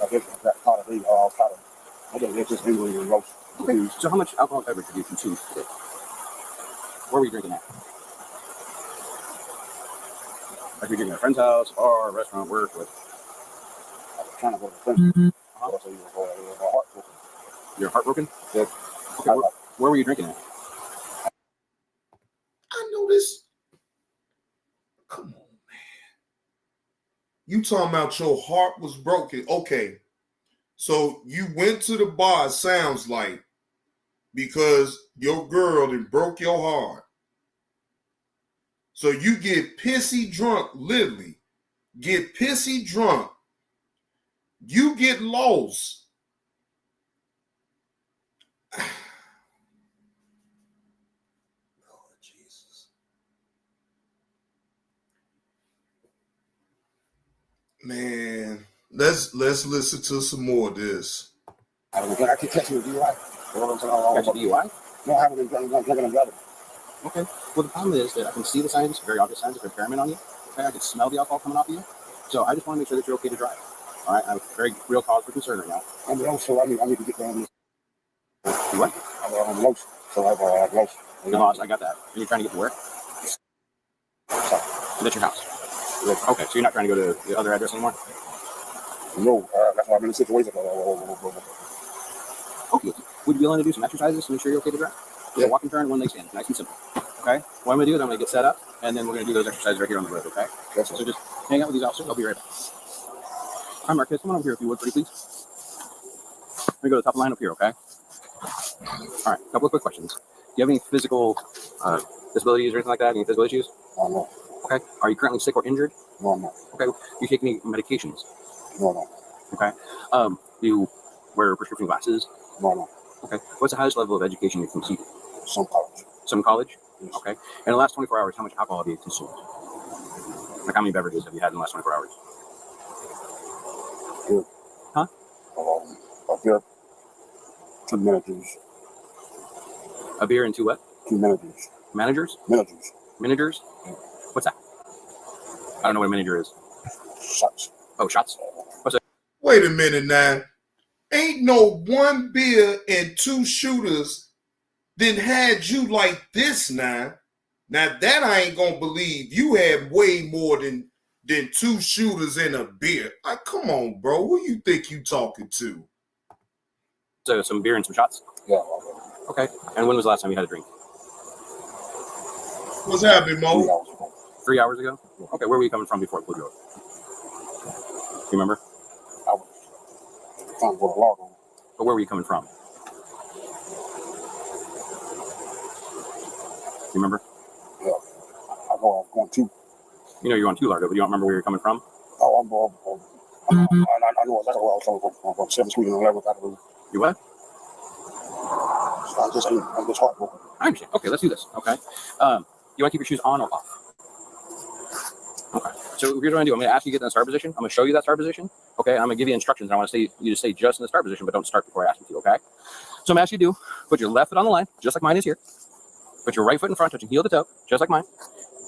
I guess that's part of the I guess just English and roast. Okay, so how much alcohol beverage did you consume today? Where were you drinking at? Like you're drinking at a friend's house, bar, restaurant, work, with? I was trying to go to the friend's house. Heartbroken. You're heartbroken? Yeah. Okay, where were you drinking at? I know this. Come on, man. You talking about your heart was broken. Okay. So you went to the bar, it sounds like, because your girl done broke your heart. So you get pissy drunk, literally. Get pissy drunk. You get lost. Lord Jesus. Man, let's listen to some more of this. I keep catching a DUI. Catch a DUI? No, I haven't been drinking and driving. Okay. Well, the problem is that I can see the signs, very obvious signs of impairment on you. Okay, I can smell the alcohol coming off of you. So I just want to make sure that you're okay to drive. All right, I have a very real cause for concern right now. I'm also, I need to get down this. You what? I'm lost, so I've lost. You're lost, I got that. And you're trying to get to where? That's your house. Yes. Okay, so you're not trying to go to the other address anymore? No, that's why I'm in the situation. Okay. Would you be willing to do some exercises to make sure you're okay to drive? Yeah. Walk and turn, one leg stand, nice and simple. Okay? What I'm going to do is I'm going to get set up, and then we're going to do those exercises right here on the road, okay? Yes, so just hang out with these officers. I'll be right back. All right, Marcus, come on over here if you would, pretty please. Let me go to the top of the line up here, okay? All right, a couple of quick questions. Do you have any physical disabilities or anything like that? Any physical issues? No. Okay. Are you currently sick or injured? No, I'm not. Okay. Do you take any medications? No. Okay. Do you wear prescription glasses? No. Okay. What's the highest level of education you've completed? Some college. Some college? Yes. Okay. In the last 24 hours, how much alcohol have you consumed? Like how many beverages have you had in the last 24 hours? Good. Huh? A beer. 2 managers. A beer and 2 what? 2 managers. Managers? Managers. Managers? Yeah. What's that? I don't know what a manager is. Shots. Oh, shots. What's that? Wait a minute now. Ain't no one beer and 2 shooters then had you like this now. Now that I ain't gonna believe. You had way more than 2 shooters and a beer. Like, come on, bro. Who you think you talking to? So some beer and some shots? Yeah. Okay. And when was the last time you had a drink? What's happening, Mo? 3 hours ago? Okay, where were you coming from before Blue Road? You remember? I was trying to go to law school. But where were you coming from? You remember? Yeah. I was going to. You know you're on 2 Largo, but you don't remember where you're coming from? Oh, I know exactly where I was coming from 7th Street and 11th. You what? I'm just heartbroken. I understand. Okay, let's do this. Okay. You want to keep your shoes on or off? So here's what I'm going to do. I'm going to ask you to get in the start position. I'm going to show you that start position. Okay. I'm going to give you instructions. I want to say you to stay just in the start position, but don't start before I ask you to. Okay. So I'm going to ask you to do, put your left foot on the line, just like mine is here. Put your right foot in front, touching heel to toe, just like mine.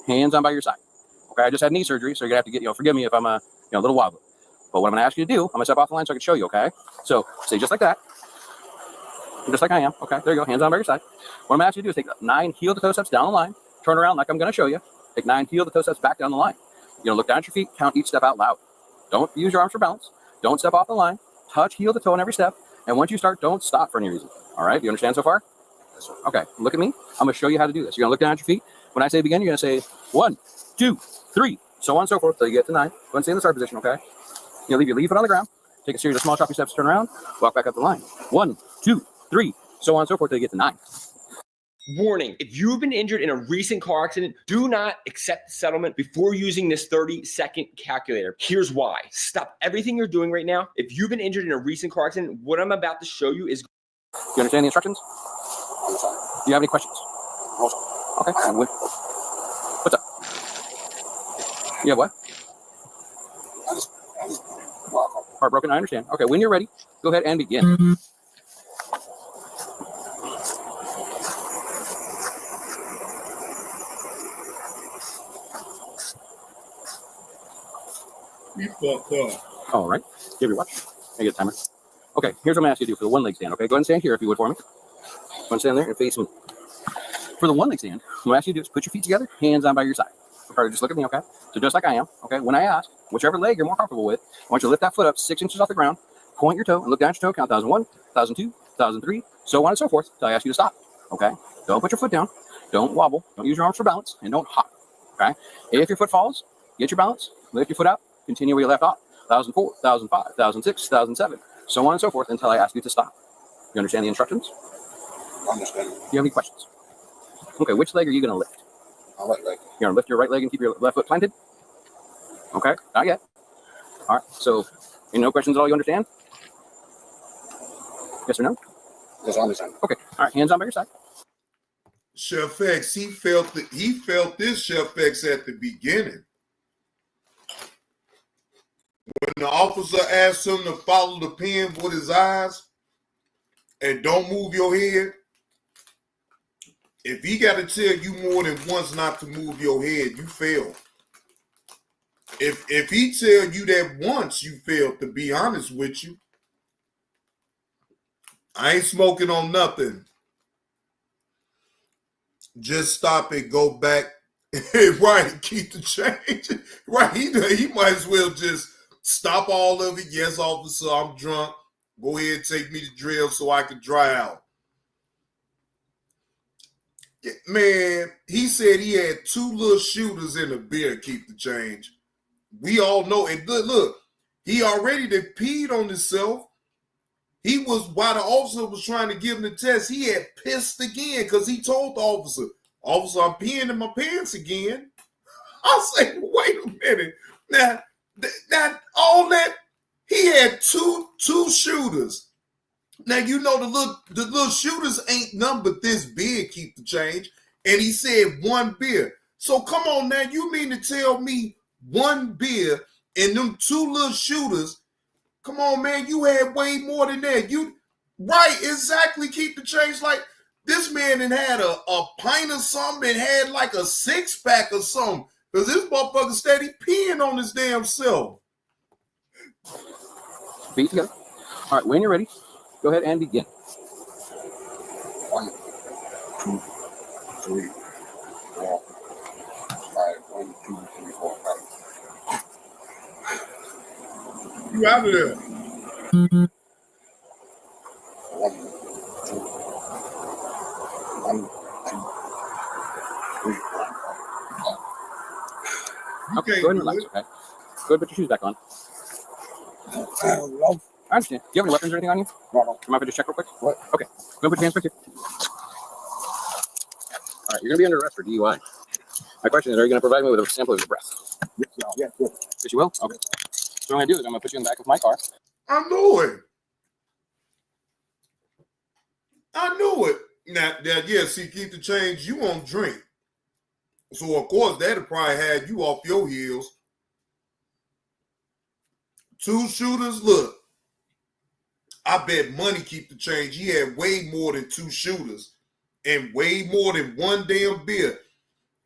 Hands on by your side. Okay. I just had knee surgery, so you're going to have to get, forgive me if I'm a little wobbly. But what I'm going to ask you to do, I'm going to step off the line so I can show you. Okay. So stay just like that. Just like I am. Okay. There you go. Hands on by your side. What I'm going to ask you to do is take 9 heel to toe steps down the line, turn around like I'm going to show you. Take 9 heel to toe steps back down the line. Look down at your feet, count each step out loud. Don't use your arms for balance. Don't step off the line. Touch heel to toe on every step. And once you start, don't stop for any reason. All right? You understand so far? Yes, sir. Okay. Look at me. I'm going to show you how to do this. You're going to look down at your feet. When I say begin, you're going to say 1, 2, 3, so on and so forth till you get to 9. Go ahead and stay in the start position, okay? You'll leave your lead foot on the ground. Take a series of small choppy steps, turn around, walk back up the line. 1, 2, 3, so on and so forth till you get to 9. Warning, if you've been injured in a recent car accident, do not accept settlement before using this 30-second calculator. Here's why. Stop everything you're doing right now. If you've been injured in a recent car accident, what I'm about to show you is... You understand the instructions? Do you have any questions? Okay. What's up? You have what? Heartbroken, I understand. Okay, when you're ready, go ahead and begin. You fucked up. All right. Give your watch. I get a timer. Okay, here's what I'm going to ask you to do for the one leg stand. Okay, go ahead and stand here if you would for me. Go ahead and stand there and face me. For the one leg stand, what I'm going to ask you to do is put your feet together, hands on by your side. Okay, just look at me, okay? So just like I am, okay? When I ask, whichever leg you're more comfortable with, I want you to lift that foot up 6 inches off the ground, point your toe, and look down at your toe, count 1,001, 1,002, 1,003, so on and so forth, until I ask you to stop, okay? Don't put your foot down, don't wobble, don't use your arms for balance, and don't hop, okay? If your foot falls, get your balance, lift your foot out, continue where you left off, 1,004, 1,005, 1,006, 1,007, so on and so forth, until I ask you to stop. You understand the instructions? I understand. Do you have any questions? Okay, which leg are you going to lift? My right leg. You're going to lift your right leg and keep your left foot planted? Okay, not yet. All right, so no questions at all, you understand? Yes or no? Yes, I understand. Okay, all right, hands on by your side. Chef X, he felt this, Chef X, at the beginning. When the officer asked him to follow the pen with his eyes and don't move your head, if he got to tell you more than once not to move your head, you failed. If he tell you that once, you failed, to be honest with you. I ain't smoking on nothing. Just stop it, go back. Right, keep the change. Right, he might as well just stop all of it. Yes, officer, I'm drunk. Go ahead and take me to drill so I can dry out. Man, he said he had 2 little shooters in a beer, keep the change. We all know. And look, he already done peed on himself. He was, while the officer was trying to give him the test, he had pissed again because he told the officer, "Officer, I'm peeing in my pants again." I say, wait a minute. Now all that, he had two shooters. Now, you know the little shooters ain't none but this big, keep the change. And he said 1 beer. So come on now, you mean to tell me 1 beer and them 2 little shooters, come on, man, you had way more than that. You right, exactly, keep the change. Like, this man had a pint or something and had like a 6-pack or something. Because this motherfucker steady peeing on his damn self. Feet together. All right, when you're ready, go ahead and begin. 1, 2, 3, 4, 5. 1, 2, 3, 4, 5. You out of there. 1, 2, 1, 2, 3, 4, 5. Okay, go ahead and relax, okay? Go ahead and put your shoes back on. I understand. Do you have any weapons or anything on you? No. Come on, just check real quick. What? Okay. Go put your hands back here. All right, you're going to be under arrest for DUI. My question is, are you going to provide me with a sample of your breath? Yes, Yes, you will? Okay. So what I'm going to do is I'm going to put you in the back of my car. I knew it. Now, yeah, see, keep the change. You won't drink. So, of course, that'll probably have you off your heels. 2 shooters. Look, I bet money keep the change. He had way more than 2 shooters and way more than 1 damn beer.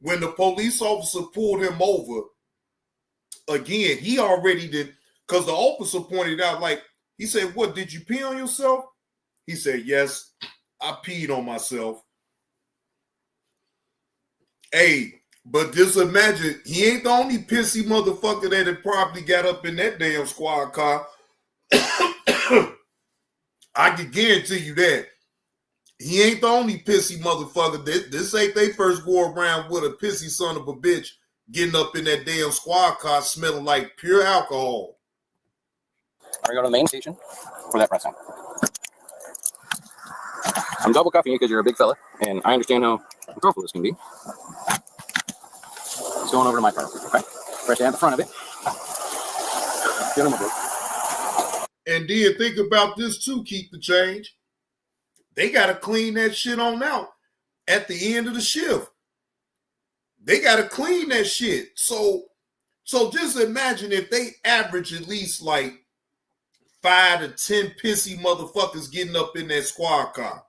When the police officer pulled him over, again, he already did, because the officer pointed out, like, he said, what, did you pee on yourself? He said, yes, I peed on myself. Hey, but just imagine, he ain't the only pissy motherfucker that had probably got up in that damn squad car. I can guarantee you that. He ain't the only pissy motherfucker. This ain't they first go around with a pissy son of a bitch getting up in that damn squad car smelling like pure alcohol. We're going to go to the main station for that press on. I'm double cuffing you because you're a big fella, and I understand how powerful this can be. It's going over to my car, okay? Press down the front of it. Get him a break. And then think about this too, keep the change. They got to clean that shit on out at the end of the shift. They got to clean that shit. So just imagine if they average at least like 5 to 10 pissy motherfuckers getting up in that squad car.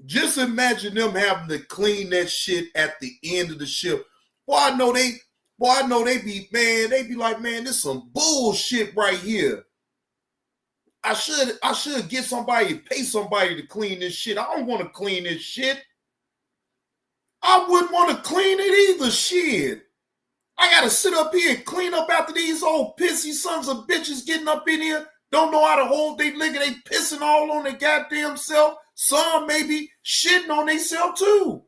Just imagine them having to clean that shit at the end of the shift. I know they be like, man, this is some bullshit right here. I should get somebody, pay somebody to clean this shit. I don't want to clean this shit. I wouldn't want to clean it either, shit. I got to sit up here and clean up after these old pissy sons of bitches getting up in here. Don't know how to hold their liquor. They pissing all on their goddamn self. Some maybe shitting on themselves too.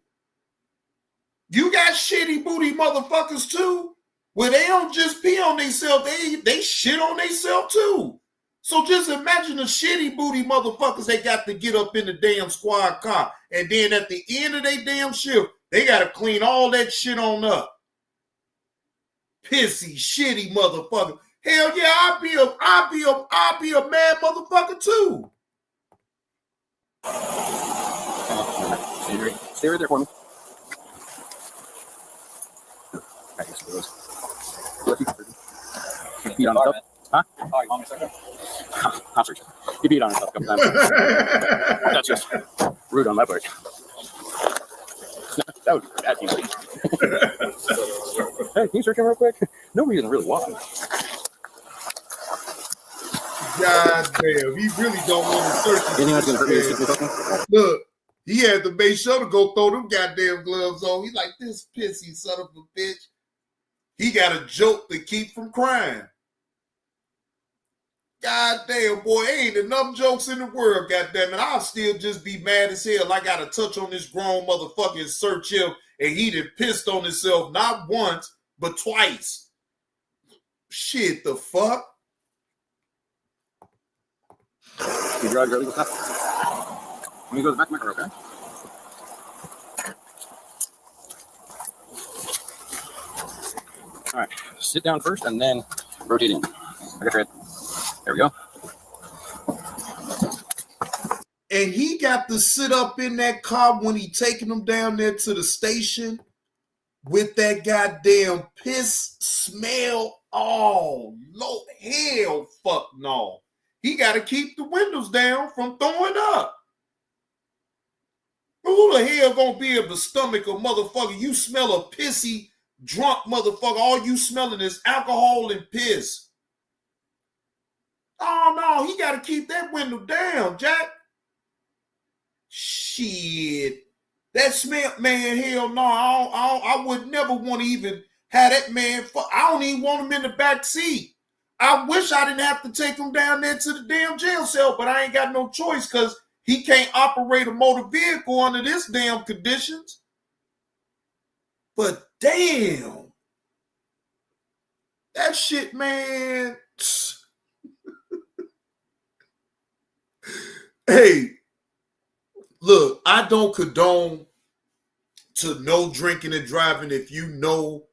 You got shitty booty motherfuckers too, where they don't just pee on themselves, they shit on themselves too. So just imagine the shitty booty motherfuckers they got to get up in the damn squad car, and then at the end of their damn shift, they got to clean all that shit on up. Pissy, shitty motherfucker. Hell yeah, I'll be a mad motherfucker too. Stay right there for me. You beat on yourself? Huh? Oh, you want me to start? I'm sorry. You beat on yourself a couple times. That's just rude on my part. That would be bad. Hey, can you search him real quick? No reason really why. God damn, he really don't want to search. Look, he had to make sure to go throw them goddamn gloves on. He's like, this pissy son of a bitch. He got a joke to keep from crying. God damn, boy, ain't enough jokes in the world, goddamn it. I'll still just be mad as hell. I got to touch on this grown motherfucker and search him, and he done pissed on himself not once, but twice. Shit, the fuck? You drive your illegal stuff. Let me go to the back of my car, okay? All right, sit down first and then rotate in. I got your head. There we go. And he got to sit up in that car when he taking them down there to the station with that goddamn piss smell. Oh, no, hell, fuck no. He got to keep the windows down from throwing up. Who the hell gonna be able to stomach a motherfucker? You smell a pissy, drunk motherfucker. All you smelling is alcohol and piss. Oh, no, he got to keep that window down, Jack. Shit. That smell, man, hell no. I would never want to even have that man. I don't even want him in the back seat. I wish I didn't have to take him down there to the damn jail cell, but I ain't got no choice because he can't operate a motor vehicle under this damn conditions. But damn. That shit, man. Hey, look, I don't condone to no drinking and driving if you know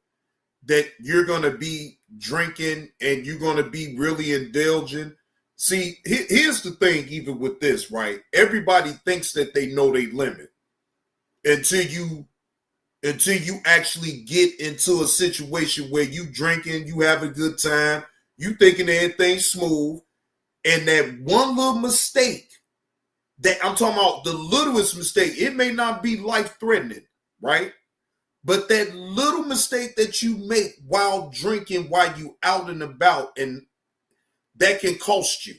that you're going to be drinking and you're going to be really indulging. See, here's the thing, even with this, right? Everybody thinks that they know their limit until you actually get into a situation where you drinking, you have a good time, You thinking everything's smooth, and that one little mistake, that I'm talking about the littlest mistake, it may not be life-threatening, right? But that little mistake that you make while drinking, while you out and about, and that can cost you.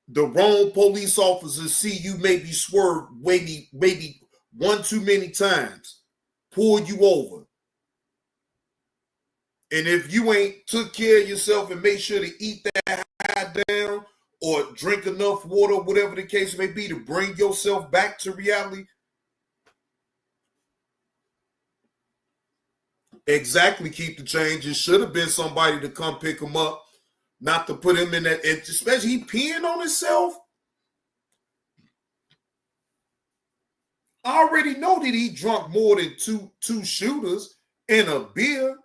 The wrong police officers see you maybe swerve, maybe one too many times, pull you over. And if you ain't took care of yourself and make sure to eat that high down or drink enough water, whatever the case may be, to bring yourself back to reality, exactly, keep the change. It should have been somebody to come pick him up, not to put him in that, especially he peeing on himself. I already know that he drunk more than two shooters and a beer.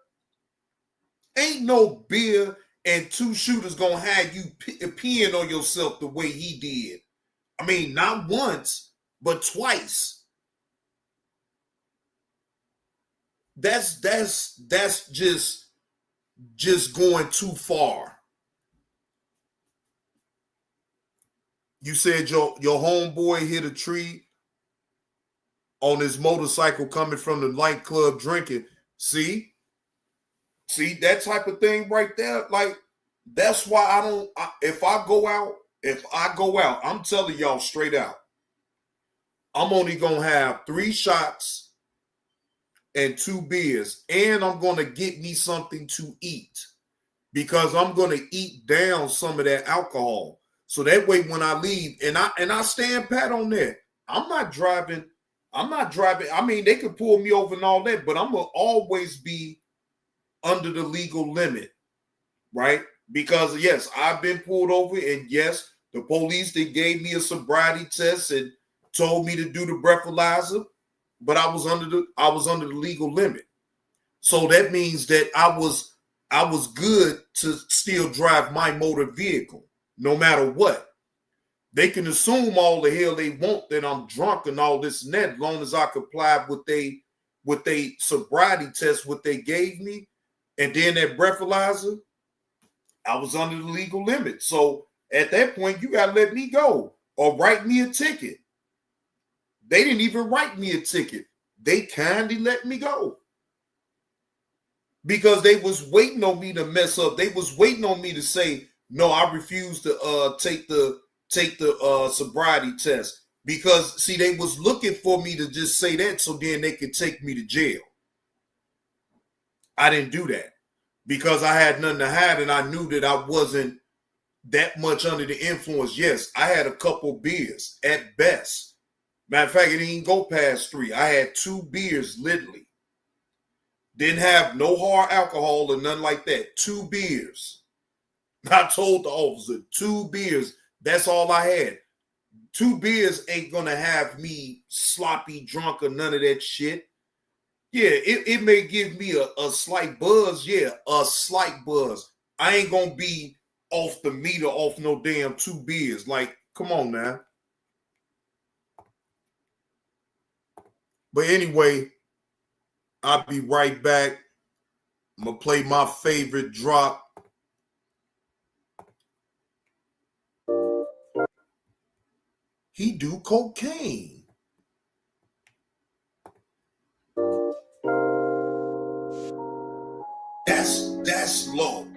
Ain't no beer and 2 shooters gonna have you peeing on yourself the way he did. I mean, not once, but twice. That's just going too far. You said your homeboy hit a tree on his motorcycle coming from the nightclub drinking. See that type of thing right there. Like, that's why if I go out, I'm telling y'all straight out, I'm only gonna have 3 shots and 2 beers, and I'm gonna get me something to eat, because I'm gonna eat down some of that alcohol. So that way when I leave, and I stand pat on that. I'm not driving. I mean, they could pull me over and all that, but I'm gonna always be under the legal limit, right? Because yes, I've been pulled over, and yes, the police, they gave me a sobriety test and told me to do the breathalyzer, but I was under the legal limit. So that means that I was good to still drive my motor vehicle, no matter what. They can assume all the hell they want that I'm drunk and all this and that, as long as I comply with they sobriety test, what they gave me, and then that breathalyzer, I was under the legal limit. So at that point, you gotta let me go or write me a ticket. They didn't even write me a ticket. They kindly let me go, because they was waiting on me to mess up. They was waiting on me to say, no, I refuse to take the sobriety test, because see, they was looking for me to just say that so then they could take me to jail. I didn't do that because I had nothing to hide, and I knew that I wasn't that much under the influence. Yes, I had a couple beers at best. Matter of fact, it didn't go past 3. I had 2 beers, literally. Didn't have no hard alcohol or nothing like that. 2 beers. I told the officer, 2 beers. That's all I had. 2 beers ain't gonna have me sloppy drunk or none of that shit. Yeah, it may give me a slight buzz. Yeah, a slight buzz. I ain't gonna be off the meter off no damn 2 beers. Like, come on now. But anyway, I'll be right back. I'm gonna play my favorite drop. He do cocaine. That's low.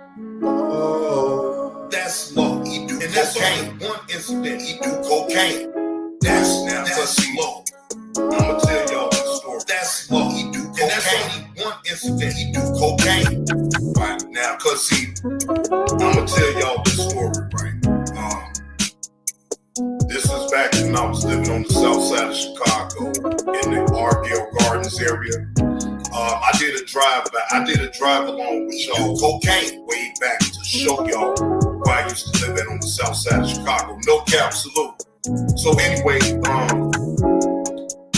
Oh, that's low. He do, and that's only one incident. He do cocaine. That's low. I'ma tell y'all the story. That's low. He do cocaine. And that's only one incident. He do cocaine. Right now, cause see, I'ma tell y'all the story. Right. This is back when I was living on the south side of Chicago in the Argyle Gardens area. I did a drive along with y'all cocaine way back to show y'all where I used to live on the south side of Chicago. No cap, salute. So anyway,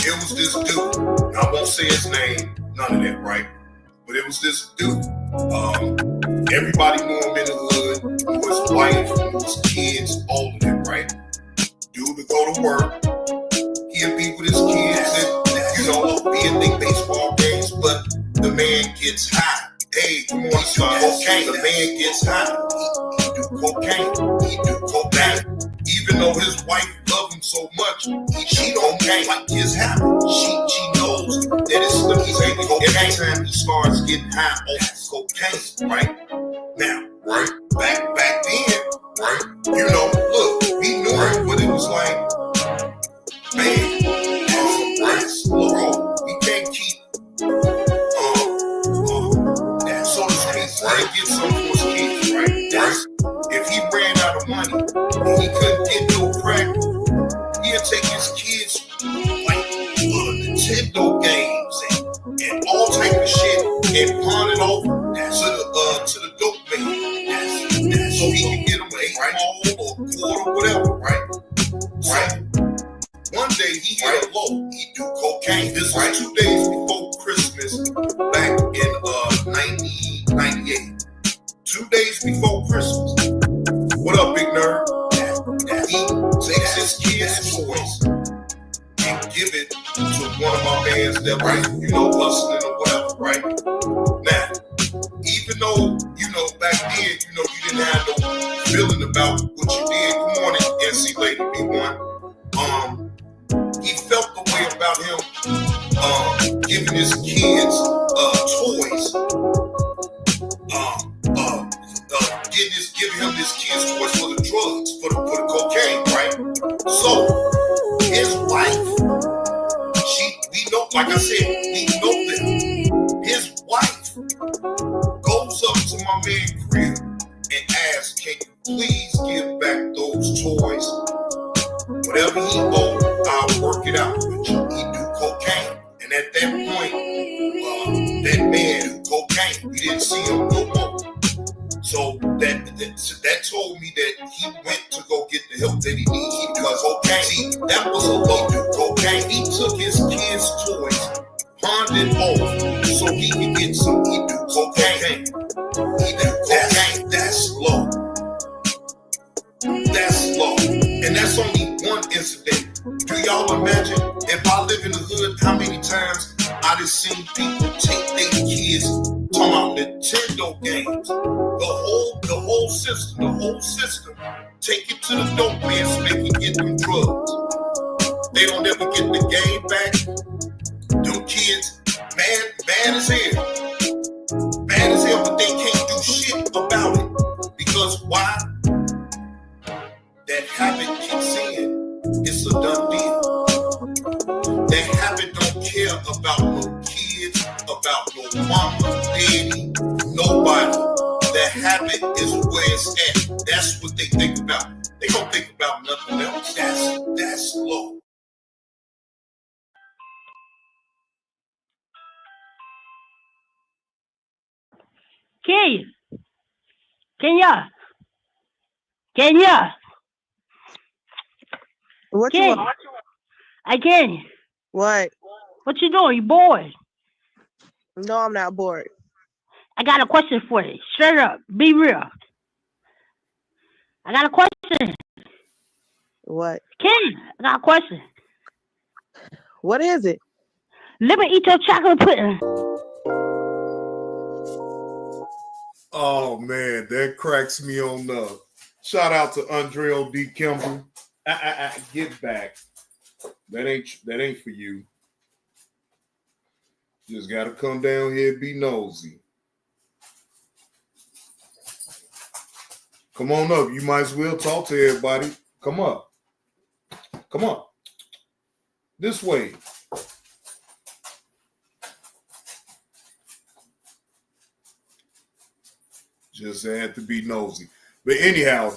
it was this dude. I won't say his name, none of that, right? But it was this dude. Everybody knew him in the hood. Knew his wife, knew his kids, all of that, right? Dude would go to work. He'd be with his kids and, be at the baseball games, but the man gets high. Hey, come on, son. Cocaine. The man gets high. He do cocaine. He do cocaine. Even though his wife loves him so much, she don't like his habit. She knows that it's slipping cocaine. Every time he starts getting high off cocaine, right? Now, right? Back then, right? You know, look, we knew it, but it was like, man, right? Bro, we can't keep that sort of space, right? Get some for his kids, right? That's, if he ran out of money and he couldn't get no crack, he'll take his kids like Nintendo games and all type of shit and pawn it off to the dope man. That's so he can get him an 8 ball or quarter, whatever, right? So one day he hit a low. He do cocaine. This was 2 days before Christmas, back in 1998. 2 days before Christmas. What up, big nerd? He takes his kids' toys and give it to one of my bands that was, you know, hustling or whatever, right? Now, even though, you know, back then, you know, you didn't have no feeling about what you did. Good morning, NC Lady B1. He felt the way about him giving his kids toys. Giving him his kids toys for the drugs, for the cocaine, right? So his wife, we know, like I said, we know that his wife goes up to my man's crib and asks, can you please give back those toys? Whatever he owed, I'll work it out with you. He do cocaine. And at that point, that man do cocaine. We didn't see him no more. So that told me that he went to go get the help that he needed because cocaine. See, that was a low do cocaine. He took his kids' toys, pawned it off, so he could get some. He do cocaine. He do cocaine. That's low. That's low. And that's only one incident. Do y'all imagine if I live in the hood, how many times I done seen people take their kids, talking about Nintendo games, the whole system, take it to the dope man so they can get them drugs. They don't ever get the game back. Them kids, mad as hell, but they can't do shit about it. Because why? That habit kicks in. It's a done deal. That habit don't care about no kids, about no mama, daddy, nobody. That habit is where it's at. That's what they think about. They don't think about nothing else. That's low. Kenya. What you want? I can. What? What you doing? You bored? No, I'm not bored. I got a question for you. Straight up. Be real. I got a question. What? Ken, I got a question. What is it? Let me eat your chocolate pudding. Oh man, that cracks me on up. Shout out to Andreo D. Kimball. Get back. That ain't for you. Just gotta come down here and be nosy. Come on up. You might as well talk to everybody. Come up. Come on. This way. Just had to be nosy. But anyhow,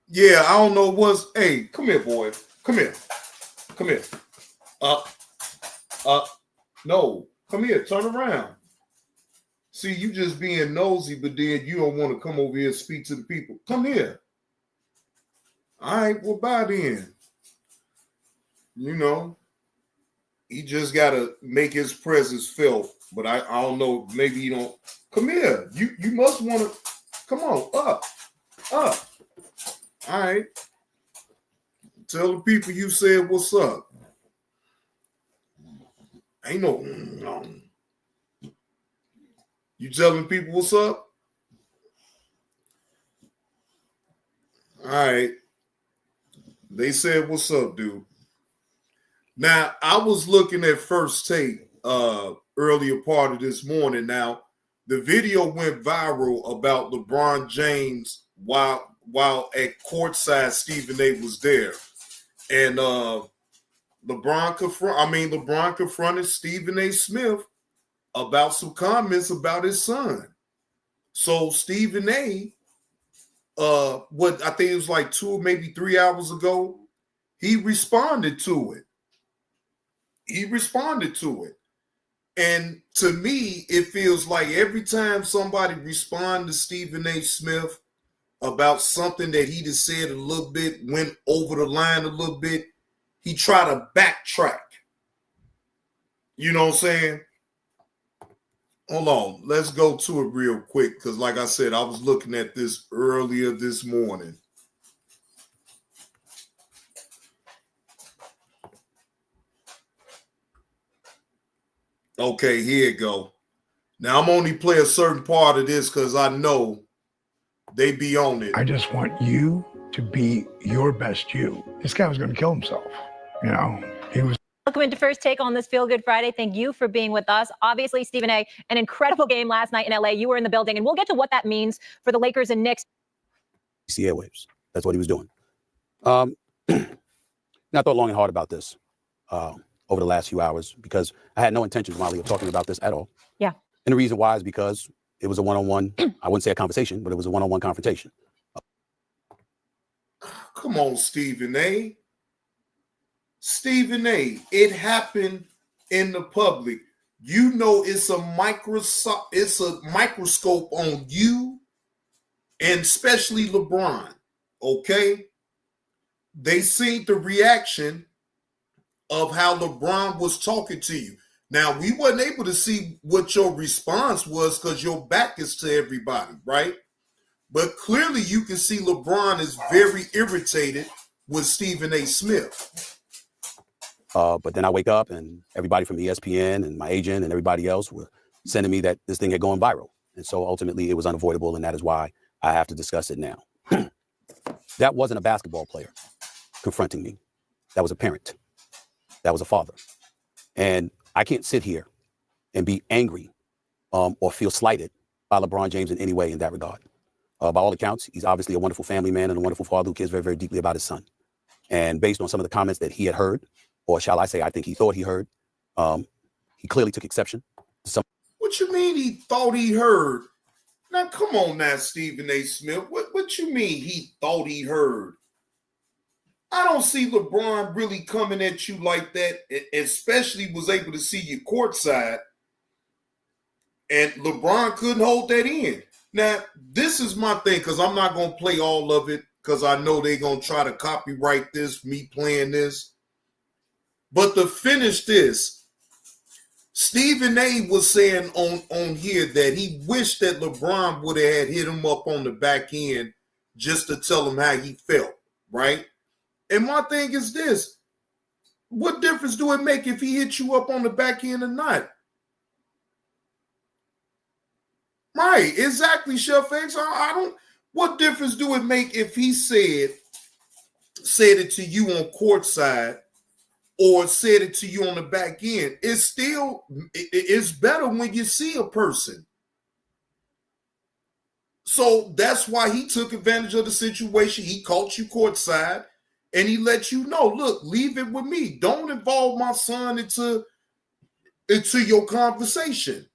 yeah, I don't know what's. Hey, come here, boy. Come here. No, come here. Turn around. See, you just being nosy, but then you don't want to come over here and speak to the people. Come here. All right, well, bye then. You know, he just got to make his presence felt. But I don't know, maybe you don't. Come here. You must want to. Come on, up. All right. Tell the people you said what's up. Ain't no. You telling people what's up? All right. They said what's up, dude. Now, I was looking at First Take earlier part of this morning. Now, the video went viral about LeBron James while at courtside Stephen A was there. And LeBron confronted Stephen A. Smith about some comments about his son. So Stephen A., what I think it was like 2 or maybe 3 hours ago, he responded to it. And to me, it feels like every time somebody responds to Stephen A. Smith about something that he just said a little bit, went over the line a little bit, he tried to backtrack. You know what I'm saying? Hold on. Let's go to it real quick because, like I said, I was looking at this earlier this morning. Okay, here you go. Now, I'm only play a certain part of this because I know they be on it. I just want you to be your best you. This guy was going to kill himself. You know, he was. Welcome into First Take on this Feel Good Friday. Thank you for being with us. Obviously, Stephen A., an incredible game last night in LA. You were in the building, and we'll get to what that means for the Lakers and Knicks. airwaves. That's what he was doing. I thought long and hard about this over the last few hours because I had no intention, Molly, of talking about this at all. Yeah. And the reason why is because it was a one-on-one, I wouldn't say a conversation, but it was a one-on-one confrontation. Come on, Stephen A. Stephen A., it happened in the public. You know it's a microscope on you and especially LeBron, okay? They seen the reaction of how LeBron was talking to you. Now, we weren't able to see what your response was because your back is to everybody, right? But clearly you can see LeBron is very irritated with Stephen A. Smith. But then I wake up and everybody from ESPN and my agent and everybody else were sending me that this thing had gone viral. And so ultimately it was unavoidable, and that is why I have to discuss it now. That wasn't a basketball player confronting me. That was a parent. That was a father. And I can't sit here and be angry or feel slighted by LeBron James in any way in that regard. By all accounts, he's obviously a wonderful family man and a wonderful father who cares very, very deeply about his son. And based on some of the comments that he had heard, or shall I say, I think he thought he heard, he clearly took exception to some. What you mean he thought he heard? Now, come on now, Stephen A. Smith. What you mean he thought he heard? I don't see LeBron really coming at you like that, especially was able to see you courtside. And LeBron couldn't hold that in. Now, this is my thing, because I'm not going to play all of it, because I know they're going to try to copyright this, me playing this. But to finish this, Stephen A. was saying on here that he wished that LeBron would have had hit him up on the back end just to tell him how he felt, right? And my thing is this. What difference do it make if he hit you up on the back end or not? Right, exactly, Chef X. I don't. What difference do it make if he said it to you on courtside or said it to you on the back end? It's better when you see a person. So that's why he took advantage of the situation. He caught you courtside and he let you know, look, leave it with me. Don't involve my son into your conversation.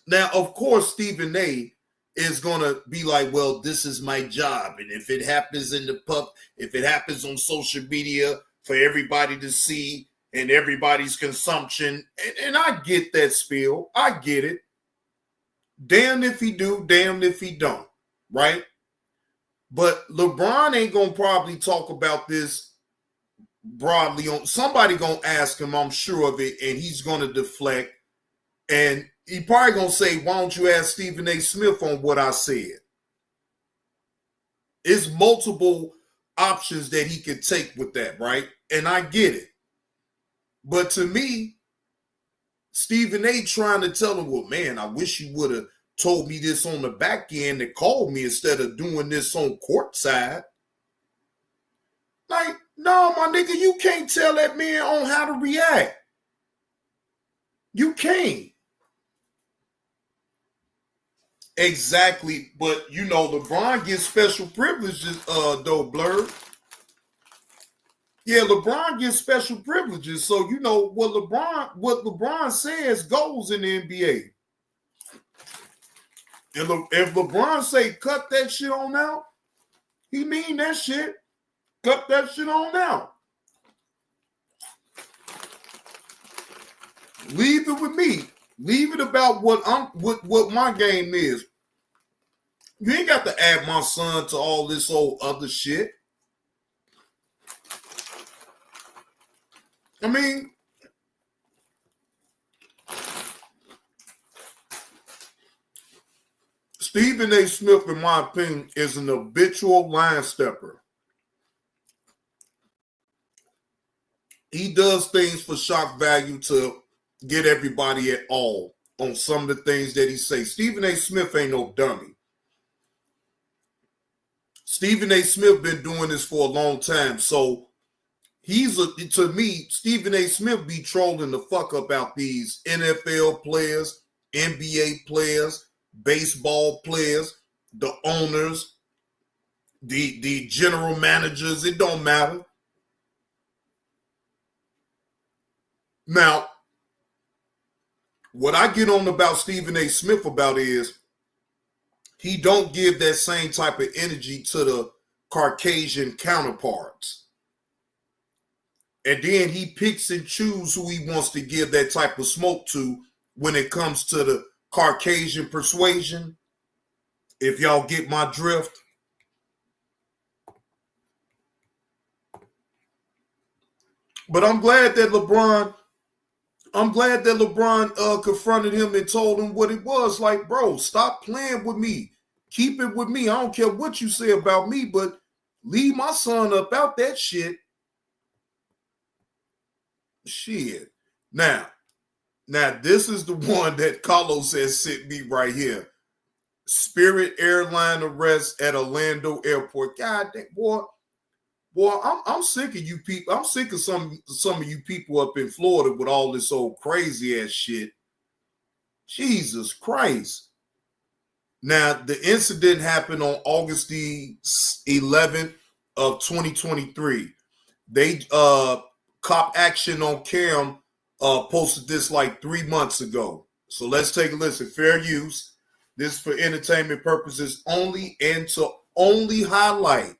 Now, of course, Stephen A. is going to be like, well, this is my job. And if it happens in the pub, if it happens on social media for everybody to see and everybody's consumption, and I get that spiel. I get it. Damn if he do, damn if he don't, right? But LeBron ain't gonna probably talk about this broadly. On somebody gonna ask him, I'm sure of it, and he's gonna deflect. And he probably gonna say, why don't you ask Stephen A. Smith on what I said? It's multiple options that he can take with that, right? And I get it. But to me, Stephen A. trying to tell him, well, man, I wish you would have told me this on the back end and called me instead of doing this on court side. Like, no, my nigga, you can't tell that man on how to react. You can't. Exactly. But, you know, LeBron gets special privileges, though, Blur. Yeah, LeBron gets special privileges. So, you know, what LeBron says goes in the NBA. If LeBron say cut that shit on out, he mean that shit. Cut that shit on out. Leave it with me. Leave it about what my game is. You ain't got to add my son to all this old other shit. I mean, Stephen A. Smith, in my opinion, is an habitual line stepper. He does things for shock value to get everybody at all on some of the things that he says. Stephen A. Smith ain't no dummy. Stephen A. Smith been doing this for a long time, so to me, Stephen A. Smith be trolling the fuck about these NFL players, NBA players, baseball players, the owners, the general managers. It don't matter. Now, what I get on about Stephen A. Smith about is he don't give that same type of energy to the Caucasian counterparts. And then he picks and chooses who he wants to give that type of smoke to when it comes to the Caucasian persuasion. If y'all get my drift. But I'm glad that LeBron confronted him and told him what it was. Like, bro, stop playing with me. Keep it with me. I don't care what you say about me, but leave my son up out that shit. Shit. Now, this is the one that Carlos has sent me right here. Spirit airline arrest at Orlando Airport. God damn, boy, I'm sick of you people. I'm sick of some of you people up in Florida with all this old crazy ass shit. Jesus Christ. Now, the incident happened on August the 11th of 2023. They Cop Action on Cam posted this like 3 months ago. So let's take a listen. Fair use. This is for entertainment purposes only and to only highlight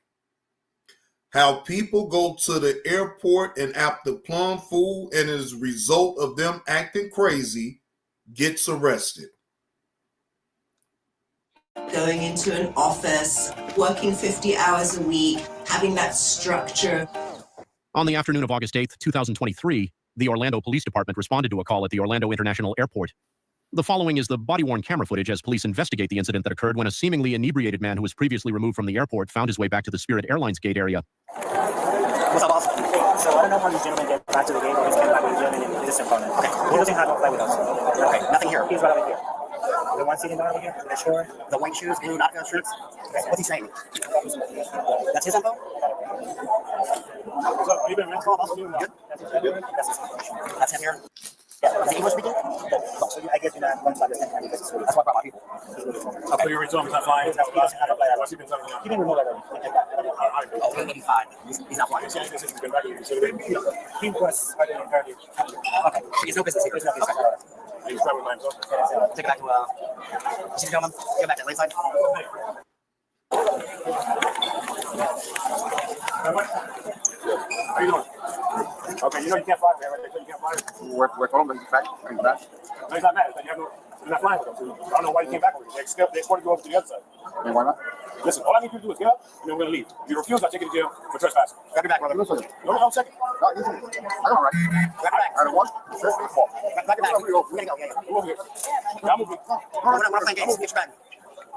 how people go to the airport and after plum fool and as a result of them acting crazy, gets arrested. Going into an office, working 50 hours a week, having that structure. On the afternoon of August 8th, 2023, the Orlando Police Department responded to a call at the Orlando International Airport. The following is the body-worn camera footage as police investigate the incident that occurred when a seemingly inebriated man who was previously removed from the airport found his way back to the Spirit Airlines gate area. What's up, boss? So I don't know how these gentlemen get back to the gate or he's getting back with the gentleman in this component. Okay. He doesn't have no flight with us. Okay, nothing here. He's right over here. The one sitting down over here, the shore, the white shoes, blue knockout shirts. Okay, what's he saying? That's his info? So, you been good? That's him here. Yeah, is he English speaking? So I guess you're not one side of the same. That's why I brought my people. Okay. So you already told him he's not flying? He doesn't have a flight. What's he been telling you? He didn't remove that already. Oh, he'll be fine. He's not flying. He was apparently. Okay. He has no business here. He's probably by himself. Take it back to, she's gentlemen. Get back to the lane side. How you doing? Okay, you know you can't fly there, right? You can't fly. We're home, but he's back. No, he's not mad. You have no. You're not flying with them. So I don't know why you came back over here. They escorted you over to the other side. And why not? Listen, all I need you to do is get up, and then we're going to leave. If you refuse, I'll take you to jail for trespassing. Got me back, brother. Listen. No, hold on a second. No, I don't know, right? Got me back. All right, one, two, three, four. Got me back. We're going to go. Yeah. Move here. Yeah, move here. We're not playing games. Get your bag.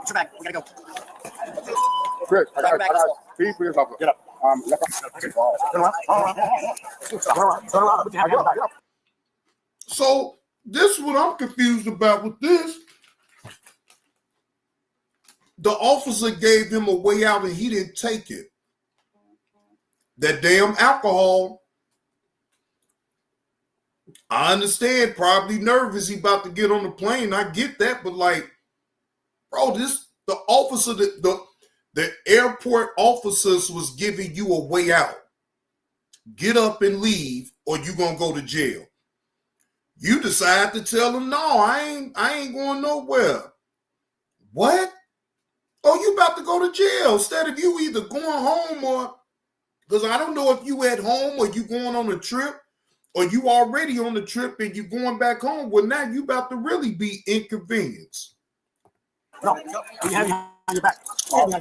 Get your bag. We got to go. Good. I got it. Please, for yourself. Get up. So this is what I'm confused about with this. The officer gave him a way out and he didn't take it. That damn alcohol. I understand, probably nervous. He about to get on the plane. I get that, but like, bro, the officer, the airport officers was giving you a way out. Get up and leave, or you gonna go to jail. You decide to tell them, no, I ain't going nowhere. What? Oh, you about to go to jail instead of you either going home or, because I don't know if you at home or you going on a trip or you already on the trip and you going back home. Well, now you about to really be inconvenienced. No, you have your back. Oh, you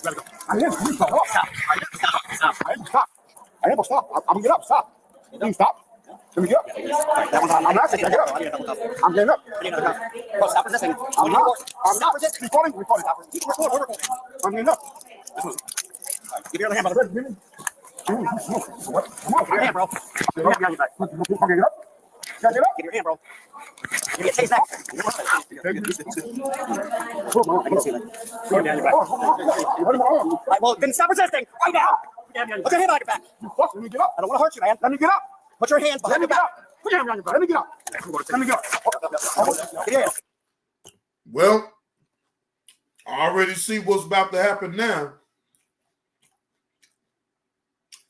gotta go. I didn't stop. I didn't stop. I didn't stop. I'm gonna get up. Stop. Please stop. Let me get up. I'm not saying get up. I'm getting up. Well, stop resisting. I'm not resisting. Recording. I'm getting up. Give your hand, brother. Come on, give your hand, bro. Give your hand, bro. Get up. Give your hand, bro. Give me a taste next. I can see that. All right, well, then stop resisting right now. Put your hand behind your back. Let me get up. I don't want to hurt you, man. Let me get up. Put your hands behind your back. Put your hand behind your back. Let me get up. Let me get up. Yeah. Well, I already see what's about to happen now.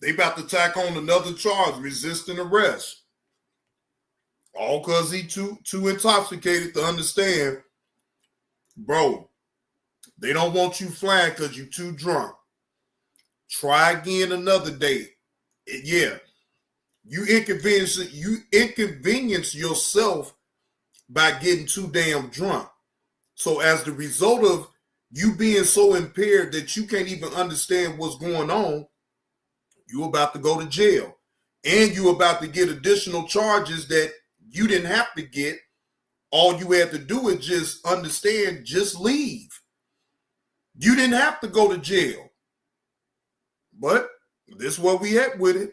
They about to tack on another charge, resisting arrest. All because he too intoxicated to understand, bro, they don't want you flying because you too drunk. Try again another day. Yeah. You inconvenience yourself by getting too damn drunk. So as the result of you being so impaired that you can't even understand what's going on, you about to go to jail. And you about to get additional charges that you didn't have to get. All you had to do is just understand, just leave. You didn't have to go to jail. But this is where we at with it.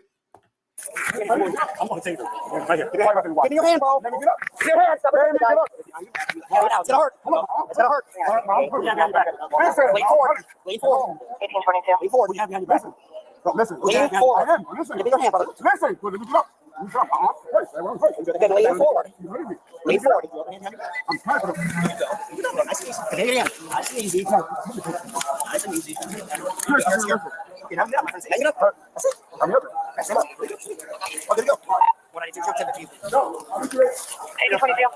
I'm going to take it. Right here. Give me your hand, bro. Let me get up. Give your hand. Stop it. Let me get up. It's going to hurt. It's going to hurt. Lean forward. Lean forward. 1822. Lean forward. Listen. Lean forward. Listen. Give me your hand, brother. Listen. Let me get up. Lean forward. Lean forward. I'm trying to. Nice and easy. Give me your hand. Nice and easy. Nice and easy. Get up, my friend. Get up. That's it. I'm here. That's it. Okay, go. What I need to do, send it to you. No, I'm good. Hey, no funny deal.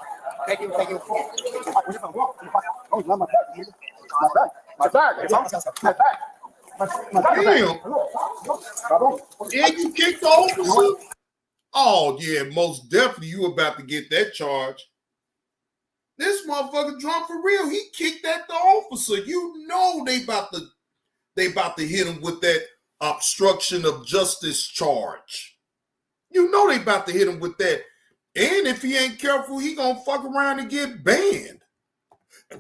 Thank you. Where's your phone? Oh, not my bag. My bag. It's almost my bag. Damn. And you kicked the officer? Oh, yeah, most definitely you about to get that charge. This motherfucker drunk for real. He kicked at the officer. You know they about to hit him with that obstruction of justice charge. You know they about to hit him with that. And if he ain't careful, he gonna fuck around and get banned. You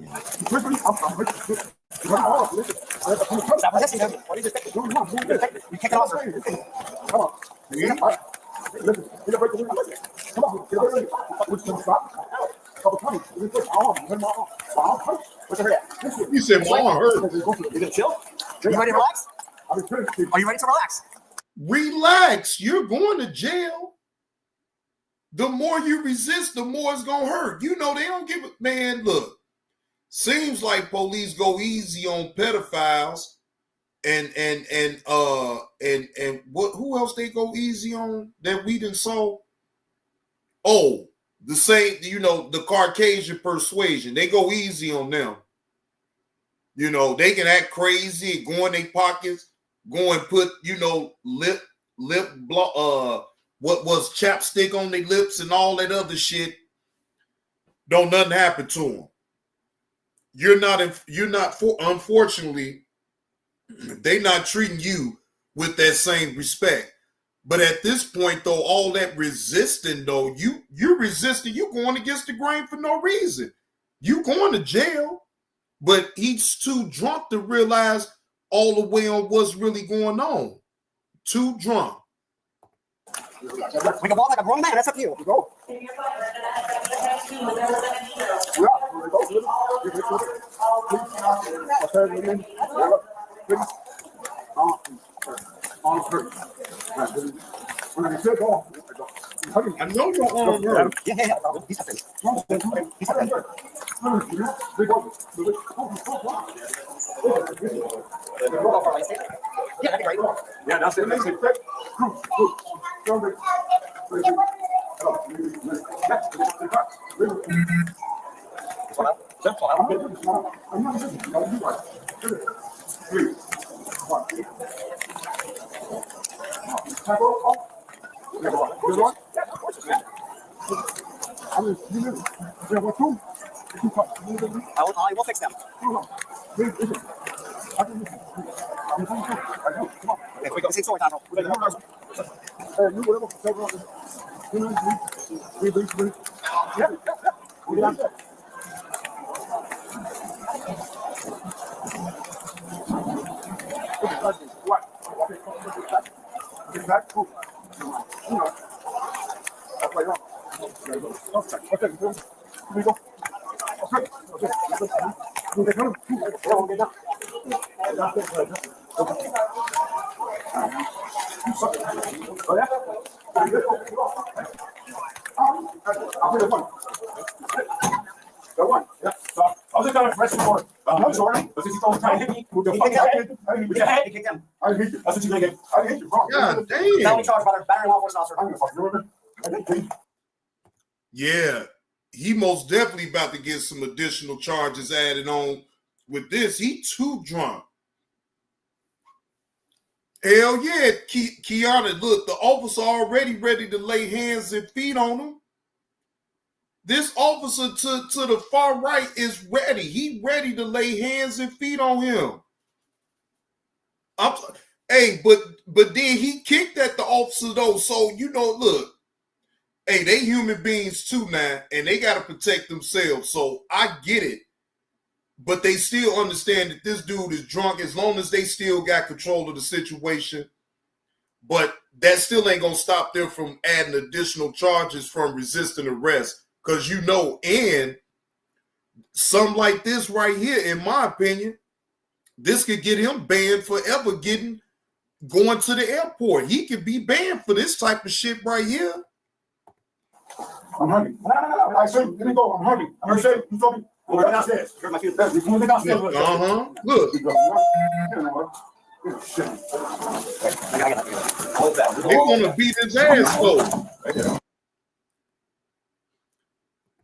said my arm hurt. You gonna chill? Are you ready to relax? Are you ready to relax? Relax. You're going to jail. The more you resist, the more it's gonna hurt. You know they don't give a man. Look, seems like police go easy on pedophiles, and what? Who else they go easy on that we done saw? Oh, the same. You know, the Caucasian persuasion. They go easy on them. You know, they can act crazy, go in their pockets, go and put, lip what was chapstick on their lips and all that other shit. don't nothing happen to him. You're not unfortunately, they not treating you with that same respect. But at this point, though, all that resisting, though, you're resisting, you're going against the grain for no reason. You going to jail, but he's too drunk to realize all the way on what's really going on. Too drunk. We can walk like a grown man. That's up to you. Go. I know your arm hurt. Yeah. Yeah, that's it. I will fix them. Okay, we go. Same story, Taco. I was going to press for I'm sorry. But since you told me to hit me with your fucking head, with your head, you kicked him. I hate you. That's what you're going to get. I hate you. God damn. Felony charge, brother. Battery law enforcement officer. I'm going to fuck you. Yeah, he most definitely about to get some additional charges added on with this. He too drunk. Hell yeah, Kiana, look, the officer already ready to lay hands and feet on him. This officer to the far right is ready. He ready to lay hands and feet on him. But then he kicked at the officer though. So, you know, look, hey, they human beings too now, and they got to protect themselves. So I get it. But they still understand that this dude is drunk as long as they still got control of the situation. But that still ain't going to stop them from adding additional charges from resisting arrest. Because, you know, and something like this right here, in my opinion, this could get him banned forever going to the airport. He could be banned for this type of shit right here. I'm hungry. No. I said, let me go. I'm hungry. I'm hungry. You told me. Go downstairs. Uh-huh. Look. They want to beat his ass, though.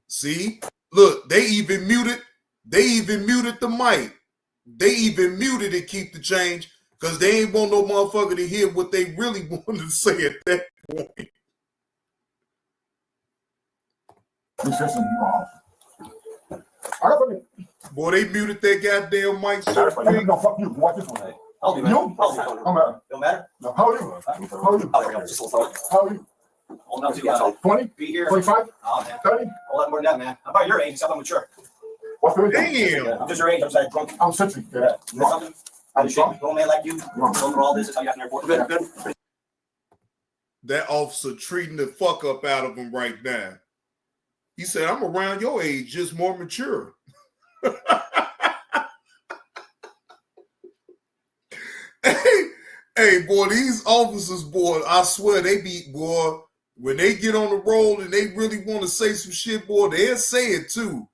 See? Look, they even muted the mic. They even muted it, keep the change, because they ain't want no motherfucker to hear what they really wanted to say at that point. Boy, they muted that goddamn mic. No, fuck you. Watch this one. I'll do that. Don't matter. No, how are you? How are you? How are you? Well, not too bad. 20? Be here. 25? Oh, man. 30? A lot more than that, man. I'm about your age, except I'm mature. What's the Damn. I'm just your age. I'm just like drunk. I'm 60. Yeah. You know something? I'm a grown man like you. Over all this is how you have to report. Good. That officer treating the fuck up out of him right now. He said, I'm around your age, just more mature. Hey, boy, these officers, boy, I swear they be, boy, when they get on the roll and they really want to say some shit, boy, they'll say it too.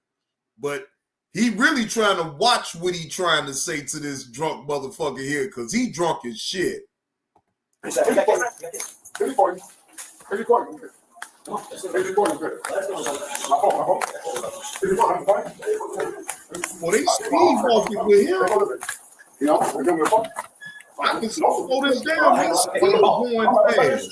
But he really trying to watch what he trying to say to this drunk motherfucker here, because he drunk as shit. Well, they speed walking with him. I can slow this down. He's still going fast.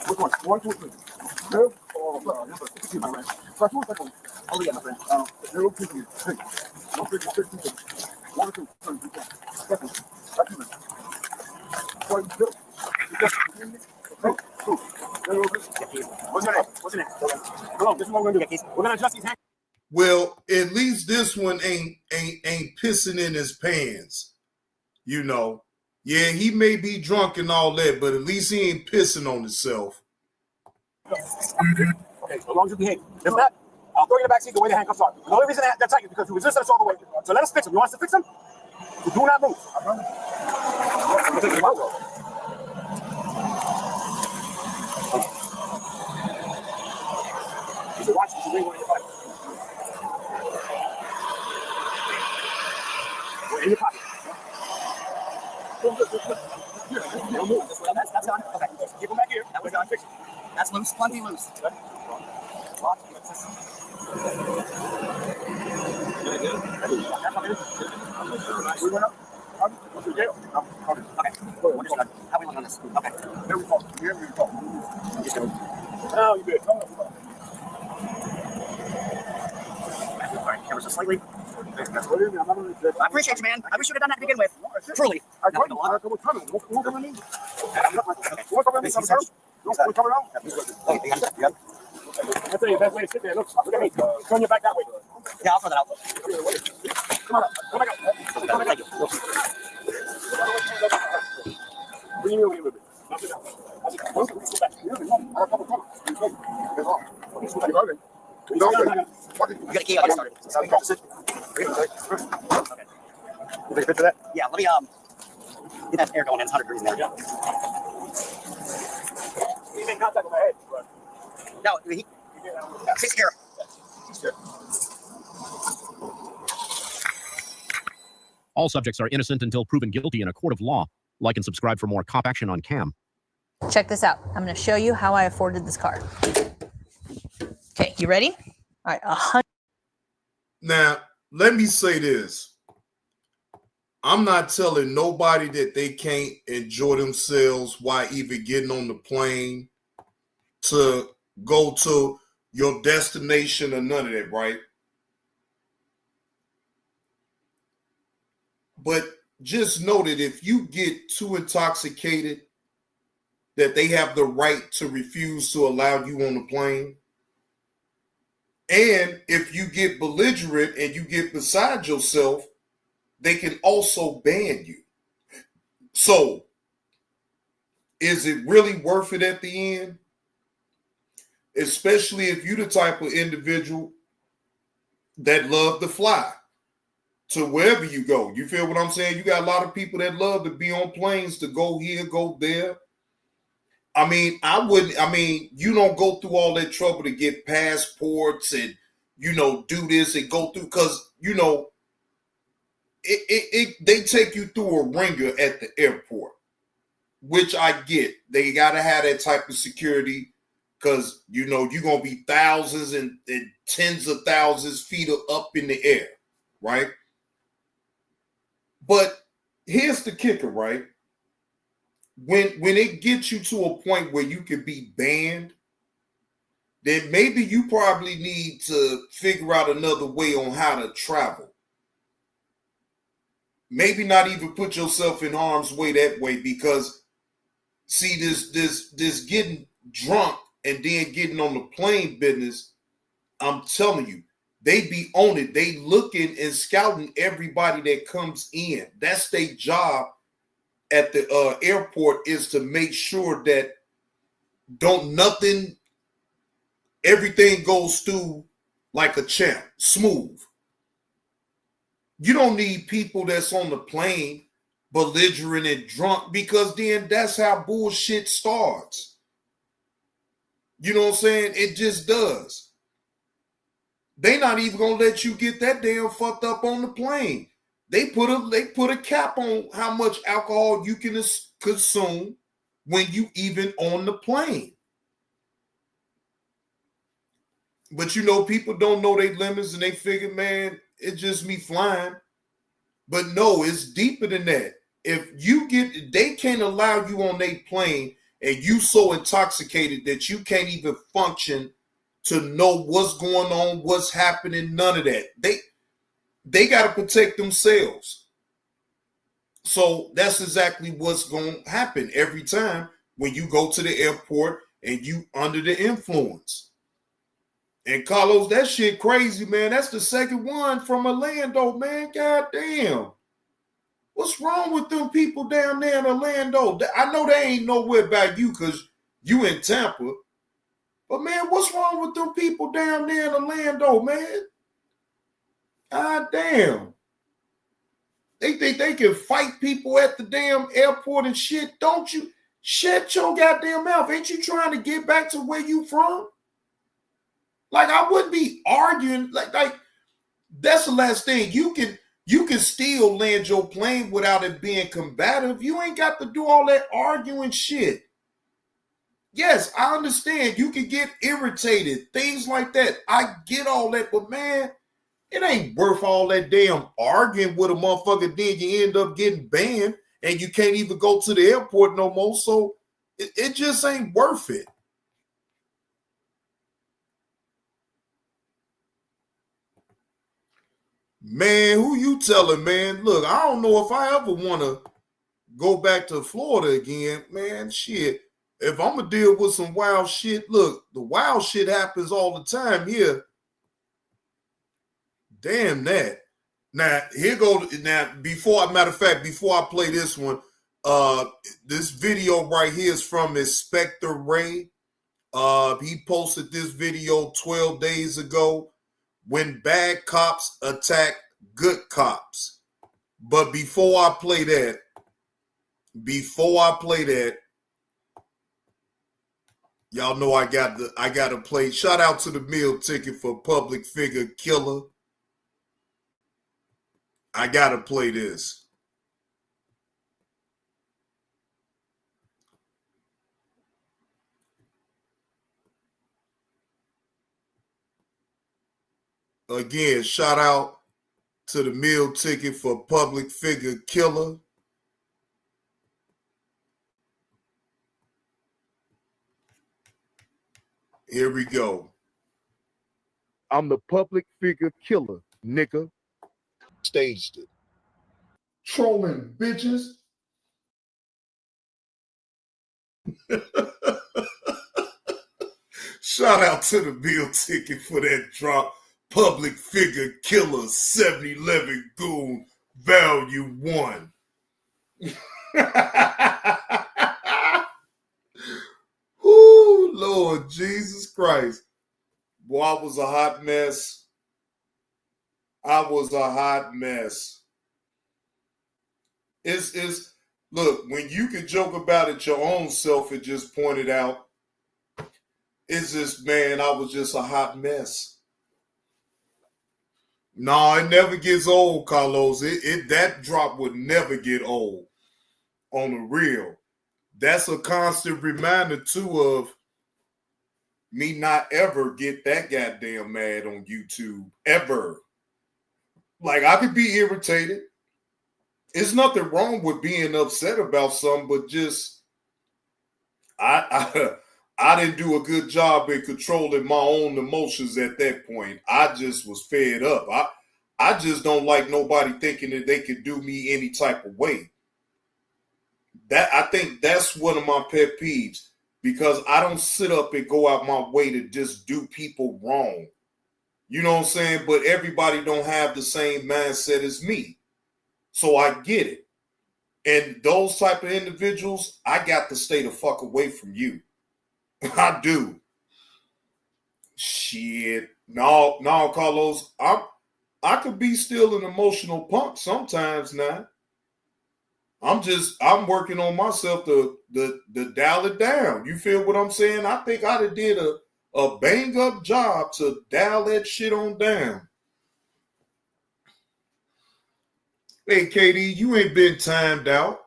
Which one? 1, 2, 3. No? Oh, yes, sir. My man. First one, second one. Oh, yeah, my friend. 0, 2, 3. 1, 3, 1, 3, 2, 3. 1, 2, 3, 4. Second. That's it. 1, 2. What's your name? What's your name? Hold on, this is what we're gonna do. We're gonna adjust these hands. Well, at least this one ain't pissing in his pants. You know. Yeah, he may be drunk and all that, but at least he ain't pissing on himself. Okay, so long as you behave. If not, I'll throw you in the back seat the way the handcuffs are. The only reason they're tight is because you resist us all the way. So let us fix them. You want us to fix them? So do not move. You should watch. You should bring one in your pocket. In your pocket. That's done. Okay. Keep them back here. That was done. Fix it. That's loose. Plenty loose. Now you're good. Alright, cameras just slightly. I appreciate you, man. I wish you would have done that to begin with. Truly. I'll tell you the best way to sit there. Look at me. Turn your back that way. Yeah, I'll throw that out. Come on up. Come back up. Thank you. Bring me a little bit. Knock it out. You got a key, I'll get started. Okay. You take a picture of that? Yeah, let me get that air going in. It's 100 degrees in there. Yeah. You make contact with my head. No, he takes care of it. All subjects are innocent until proven guilty in a court of law. Like and subscribe for more cop action on Cam. Check this out. I'm going to show you how I afforded this car. Okay, you ready? All right, 100. Now, let me say this. I'm not telling nobody that they can't enjoy themselves while even getting on the plane to go to your destination or none of that, right? But just know that if you get too intoxicated, that they have the right to refuse to allow you on the plane. And if you get belligerent and you get beside yourself, they can also ban you. So, is it really worth it at the end? Especially if you're the type of individual that love to fly to wherever you go. You feel what I'm saying? You got a lot of people that love to be on planes, to go here, go there. I mean, you don't go through all that trouble to get passports and, do this and go through, because, they take you through a ringer at the airport, which I get. They got to have that type of security because, you're going to be thousands and tens of thousands feet up in the air, right? But here's the kicker, right? When it gets you to a point where you can be banned, then maybe you probably need to figure out another way on how to travel. Maybe not even put yourself in harm's way that way, because see, this getting drunk and then getting on the plane business, I'm telling you, they be on it. They looking and scouting everybody that comes in. That's their job at the airport, is to make sure that everything goes through like a champ, smooth. You don't need people that's on the plane belligerent and drunk, because then that's how bullshit starts. You know what I'm saying? It just does. They not even gonna let you get that damn fucked up on the plane. They put a cap on how much alcohol you can consume when you even on the plane. But people don't know their limits, and they figure, man, it's just me flying. But no, it's deeper than that. If you get, they can't allow you on their plane and you so intoxicated that you can't even function to know what's going on, what's happening, none of that. They got to protect themselves. So that's exactly what's going to happen every time when you go to the airport and you under the influence. And Carlos, that shit crazy, man. That's the second one from Orlando, man. God damn. What's wrong with them people down there in Orlando? I know they ain't nowhere about you because you in Tampa. But, man, what's wrong with them people down there in Orlando, man? God damn. They think they can fight people at the damn airport and shit. Don't you? Shut your goddamn mouth. Ain't you trying to get back to where you from? Like, I wouldn't be arguing. Like that's the last thing. You can still land your plane without it being combative. You ain't got to do all that arguing shit. Yes, I understand. You can get irritated, things like that. I get all that, but man, it ain't worth all that damn arguing with a motherfucker. Then you end up getting banned and you can't even go to the airport no more. So it just ain't worth it. Man, who you telling, man? Look, I don't know if I ever want to go back to Florida again, man. Shit. If I'm going to deal with some wild shit, look, the wild shit happens all the time here. Damn that. Now, here go. Now, matter of fact, before I play this one, this video right here is from Inspector Ray. He posted this video 12 days ago. When bad cops attack good cops. But before I play that, y'all know I got to play. Shout out to the meal ticket for public figure killer. I got to play this. Again, shout out to the meal ticket for public figure killer. Here we go. I'm the public figure killer, nigga. Staged it. Trolling bitches. Shout out to the meal ticket for that drop. Public figure killer 7-Eleven Goon Value 1. Ooh, Lord Jesus Christ. Boy, I was a hot mess. It's look, when you can joke about it your own self and just point it out, it's just, man, I was just a hot mess. No, it never gets old, Carlos. That drop would never get old on the real. That's a constant reminder, too, of me not ever get that goddamn mad on YouTube, ever. Like, I could be irritated. There's nothing wrong with being upset about something, but just, I didn't do a good job in controlling my own emotions at that point. I just was fed up. I just don't like nobody thinking that they could do me any type of way. I think that's one of my pet peeves, because I don't sit up and go out my way to just do people wrong. You know what I'm saying? But everybody don't have the same mindset as me. So I get it. And those type of individuals, I got to stay the fuck away from you. I do. Shit. No, Carlos. I could be still an emotional punk sometimes now. I'm working on myself to dial it down. You feel what I'm saying? I think I did a bang up job to dial that shit on down. Hey, KD, you ain't been timed out.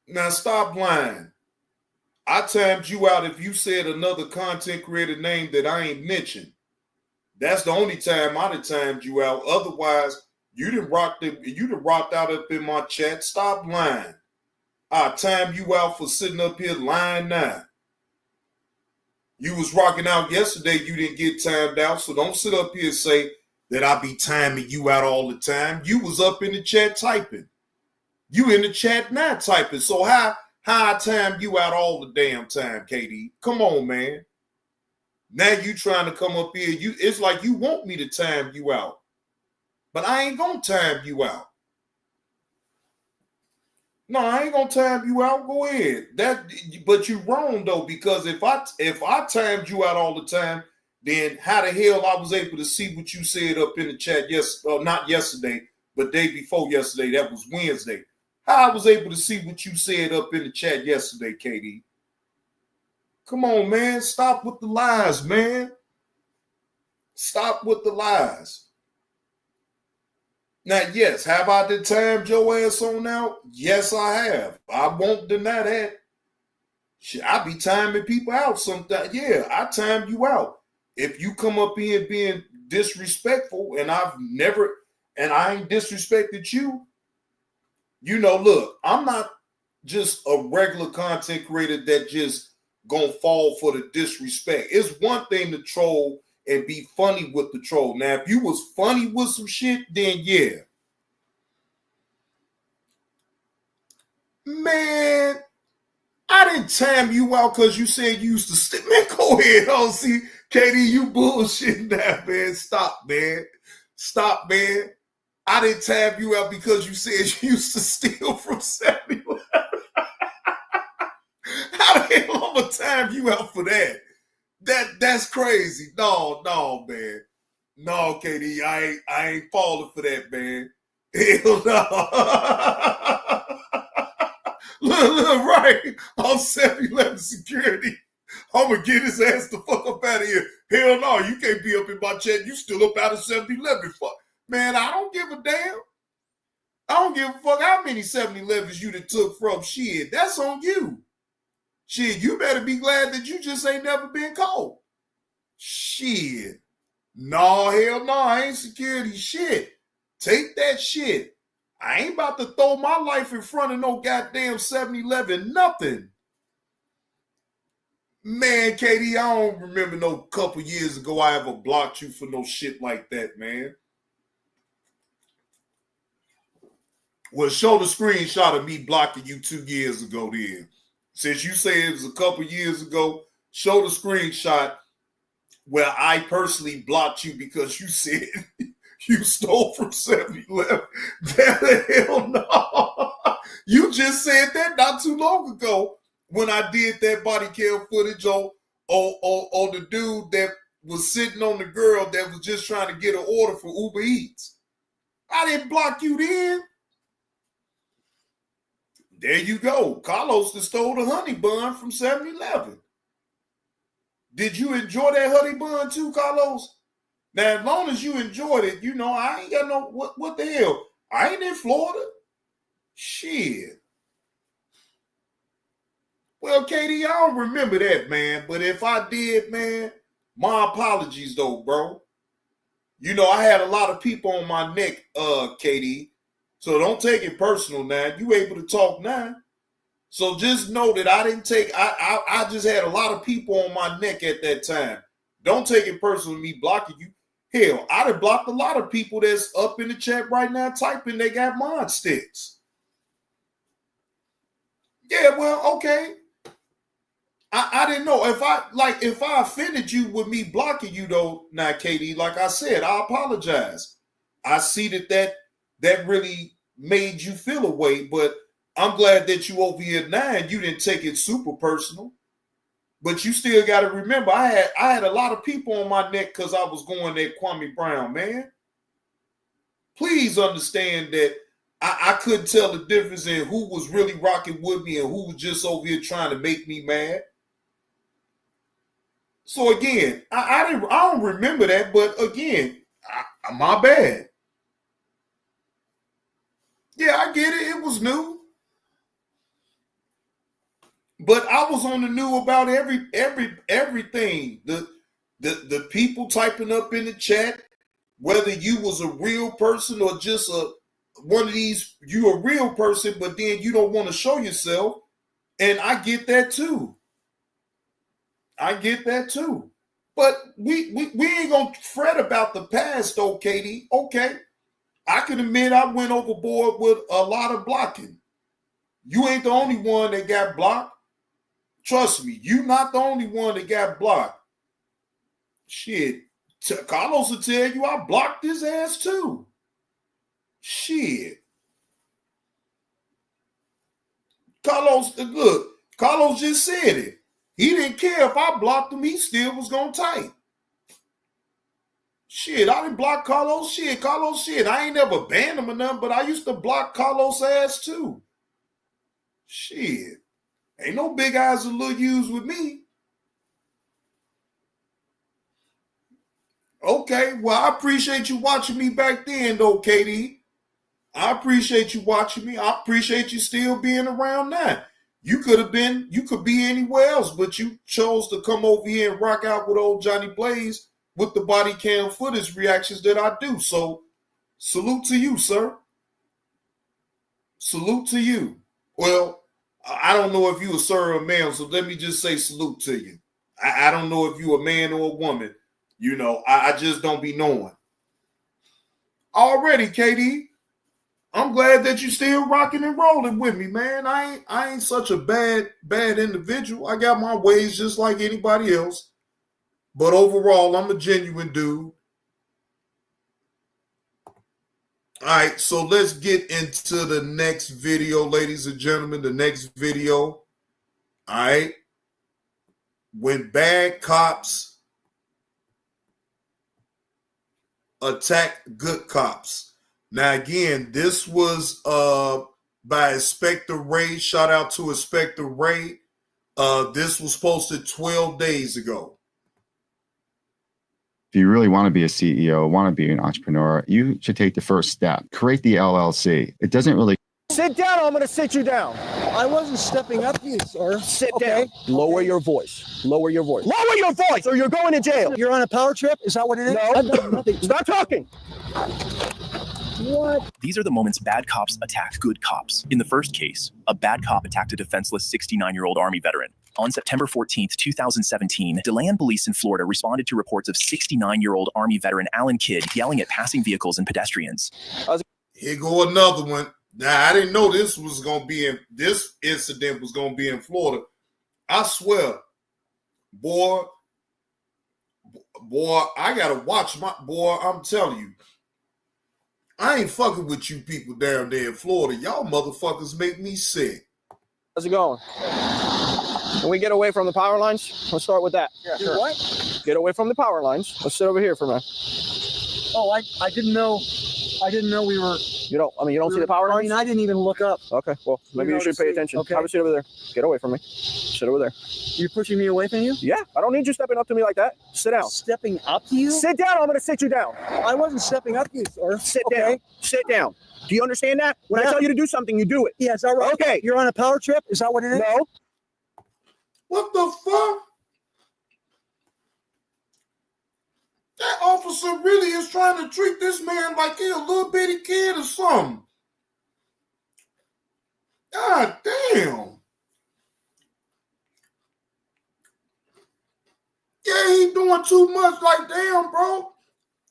Now stop lying. I timed you out if you said another content creator name that I ain't mentioned. That's the only time I'd have timed you out. Otherwise, You done rocked out up in my chat. Stop lying. I timed you out for sitting up here lying now. You was rocking out yesterday. You didn't get timed out. So don't sit up here and say that I be timing you out all the time. You was up in the chat typing. You in the chat now typing. So how I timed you out all the damn time, KD? Come on, man. Now you trying to come up here. It's like you want me to time you out. But I ain't gonna time you out. No, I ain't gonna time you out. Go ahead. But you wrong though, because if I timed you out all the time, then how the hell I was able to see what you said up in the chat? Not yesterday, but day before yesterday. That was Wednesday. How I was able to see what you said up in the chat yesterday, KD? Come on, man. Stop with the lies, man. Stop with the lies. Now, yes, have I timed your ass on out? Yes, I have. I won't deny that. Shit, I be timing people out sometimes. Yeah, I timed you out. If you come up here being disrespectful, and I ain't disrespected you, look, I'm not just a regular content creator that just gonna fall for the disrespect. It's one thing to troll and be funny with the troll. Now, if you was funny with some shit, then yeah. Man, I didn't time you out because you said you used to stick. Man, go ahead. Oh, see, KD, you bullshitting that, man. Stop, man. Stop, man. I didn't time you out because you said you used to steal from 7-Eleven. How the hell I'm going to time you out for that? That's crazy. No, man. No, KD, I ain't falling for that, man. Hell no. Look, right. I'm 7-Eleven security. I'm going to get his ass the fuck up out of here. Hell no, you can't be up in my chat. You still up out of 7-Eleven. Fuck. Man, I don't give a damn. I don't give a fuck how many 7-Elevens you done took from. Shit, that's on you. Shit, you better be glad that you just ain't never been caught. Shit. No, hell no, I ain't security shit. Take that shit. I ain't about to throw my life in front of no goddamn 7-Eleven, nothing. Man, KD, I don't remember no couple years ago I ever blocked you for no shit like that, man. Well, show the screenshot of me blocking you 2 years ago then. Since you say it was a couple years ago, show the screenshot where I personally blocked you because you said you stole from 7-Eleven. The hell no. You just said that not too long ago when I did that body cam footage on the dude that was sitting on the girl that was just trying to get an order for Uber Eats. I didn't block you then. There you go. Carlos just stole the honey bun from 7-Eleven. Did you enjoy that honey bun too, Carlos? Now, as long as you enjoyed it, I ain't got no, what the hell? I ain't in Florida. Shit. Well, KD, I don't remember that, man. But if I did, man, my apologies, though, bro. I had a lot of people on my neck, KD. So don't take it personal now. You able to talk now. So just know that I didn't take, I just had a lot of people on my neck at that time. Don't take it personal, me blocking you. Hell, I'd have blocked a lot of people that's up in the chat right now typing they got mod sticks. Yeah, well, okay. I didn't know. If I offended you with me blocking you though, now, KD, like I said, I apologize. I see that really made you feel a way, but I'm glad that you over here now and you didn't take it super personal. But you still got to remember, I had a lot of people on my neck because I was going at Kwame Brown, man. Please understand that I couldn't tell the difference in who was really rocking with me and who was just over here trying to make me mad. So again, I don't remember that, but again, my bad. Yeah, I get it. It was new. But I was on the new about everything. The people typing up in the chat, whether you was a real person or just one of these, you a real person, but then you don't want to show yourself. And I get that too. I get that too. But we ain't gonna fret about the past though, Katie. Okay. I can admit I went overboard with a lot of blocking. You ain't the only one that got blocked. Trust me, you not the only one that got blocked. Shit. Carlos will tell you I blocked his ass too. Shit. Carlos just said it. He didn't care if I blocked him. He still was going to type. Shit, I didn't block Carlos. Shit, I ain't never banned him or nothing, but I used to block Carlos' ass too. Shit. Ain't no big eyes and little U's with me. Okay, well, I appreciate you watching me back then, though, KD. I appreciate you watching me. I appreciate you still being around now. You could be anywhere else, but you chose to come over here and rock out with old Johnny Blaze with the body cam footage reactions that I do. So, salute to you, sir. Salute to you. Well, I don't know if you a sir or a man, so let me just say salute to you. I don't know if you a man or a woman. You know, I just don't be knowing. Already, KD, I'm glad that you still rocking and rolling with me, man. I ain't such a bad individual. I got my ways just like anybody else. But overall, I'm a genuine dude. All right, so let's get into the next video, ladies and gentlemen. The next video. All right. When bad cops attack good cops. Now, again, this was by Inspector Ray. Shout out to Inspector Ray. This was posted 12 days ago. If you really want to be a CEO, want to be an entrepreneur, you should take the first step. Create the LLC. It doesn't really... Sit down, or I'm going to sit you down. I wasn't stepping up to you, sir. Sit down. Lower your voice. Lower your voice. Lower your voice, or you're going to jail. You're on a power trip? Is that what it is? No. I've done nothing. Stop talking. What? These are the moments bad cops attack good cops. In the first case, a bad cop attacked a defenseless 69-year-old Army veteran. On September 14th, 2017, DeLand police in Florida responded to reports of 69-year-old Army veteran Alan Kidd yelling at passing vehicles and pedestrians. Here go another one. Now, I didn't know this incident was going to be in Florida. I swear, boy, I got to watch I'm telling you, I ain't fucking with you people down there in Florida. Y'all motherfuckers make me sick. How's it going? Can we get away from the power lines? Let's start with that. Yeah, sure. What? Get away from the power lines. Let's sit over here for a minute. Oh, I didn't know we were... You don't see the power lines? I didn't even look up. Okay, well, maybe you should pay attention. Okay. Have a seat over there. Get away from me. Sit over there. You're pushing me away from you? Yeah, I don't need you stepping up to me like that. Sit down. Stepping up to you? Sit down, I'm going to sit you down. I wasn't stepping up to you, sir. Sit down. Sit down. Do you understand that? When I tell you to do something, you do it. Yeah, is that right? Okay. You're on a power trip? Is that what it is? No. What the fuck? That officer really is trying to treat this man like he a little bitty kid or something. God damn. Yeah, he doing too much. Like, damn, bro.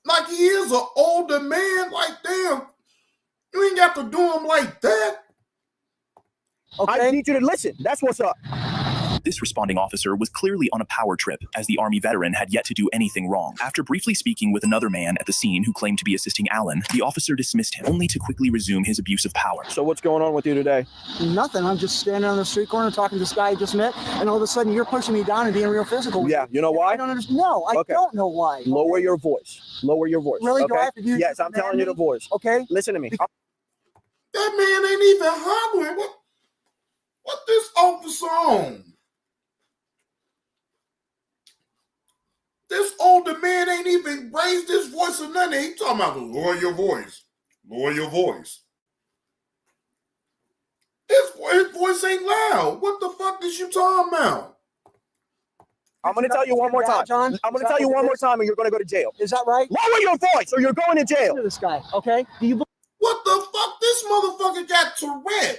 Like, he is an older man. Like, damn. You ain't got to do him like that. Okay. I need you to listen. That's what's up. This responding officer was clearly on a power trip, as the Army veteran had yet to do anything wrong. After briefly speaking with another man at the scene who claimed to be assisting Alan, the officer dismissed him, only to quickly resume his abuse of power. So what's going on with you today? Nothing. I'm just standing on the street corner talking to this guy I just met, and all of a sudden you're pushing me down and being real physical. Yeah, you know why? I don't understand. No, I don't know why. Lower your voice. Lower your voice. Really? Okay? Do I have to do Yes, I'm telling you the voice. Okay? Listen to me. That man ain't even hollering. What this officer on? This older man ain't even raised his voice or nothing. He talking about lower your voice. Lower your voice. His voice ain't loud. What the fuck is you talking about? I'm going to tell you one more time. John, I'm going to tell you one more time, and you're going to go to jail. Is that right? Lower your voice, or you're going to jail. Listen to this guy, okay? Do you? What the fuck? This motherfucker got Tourette.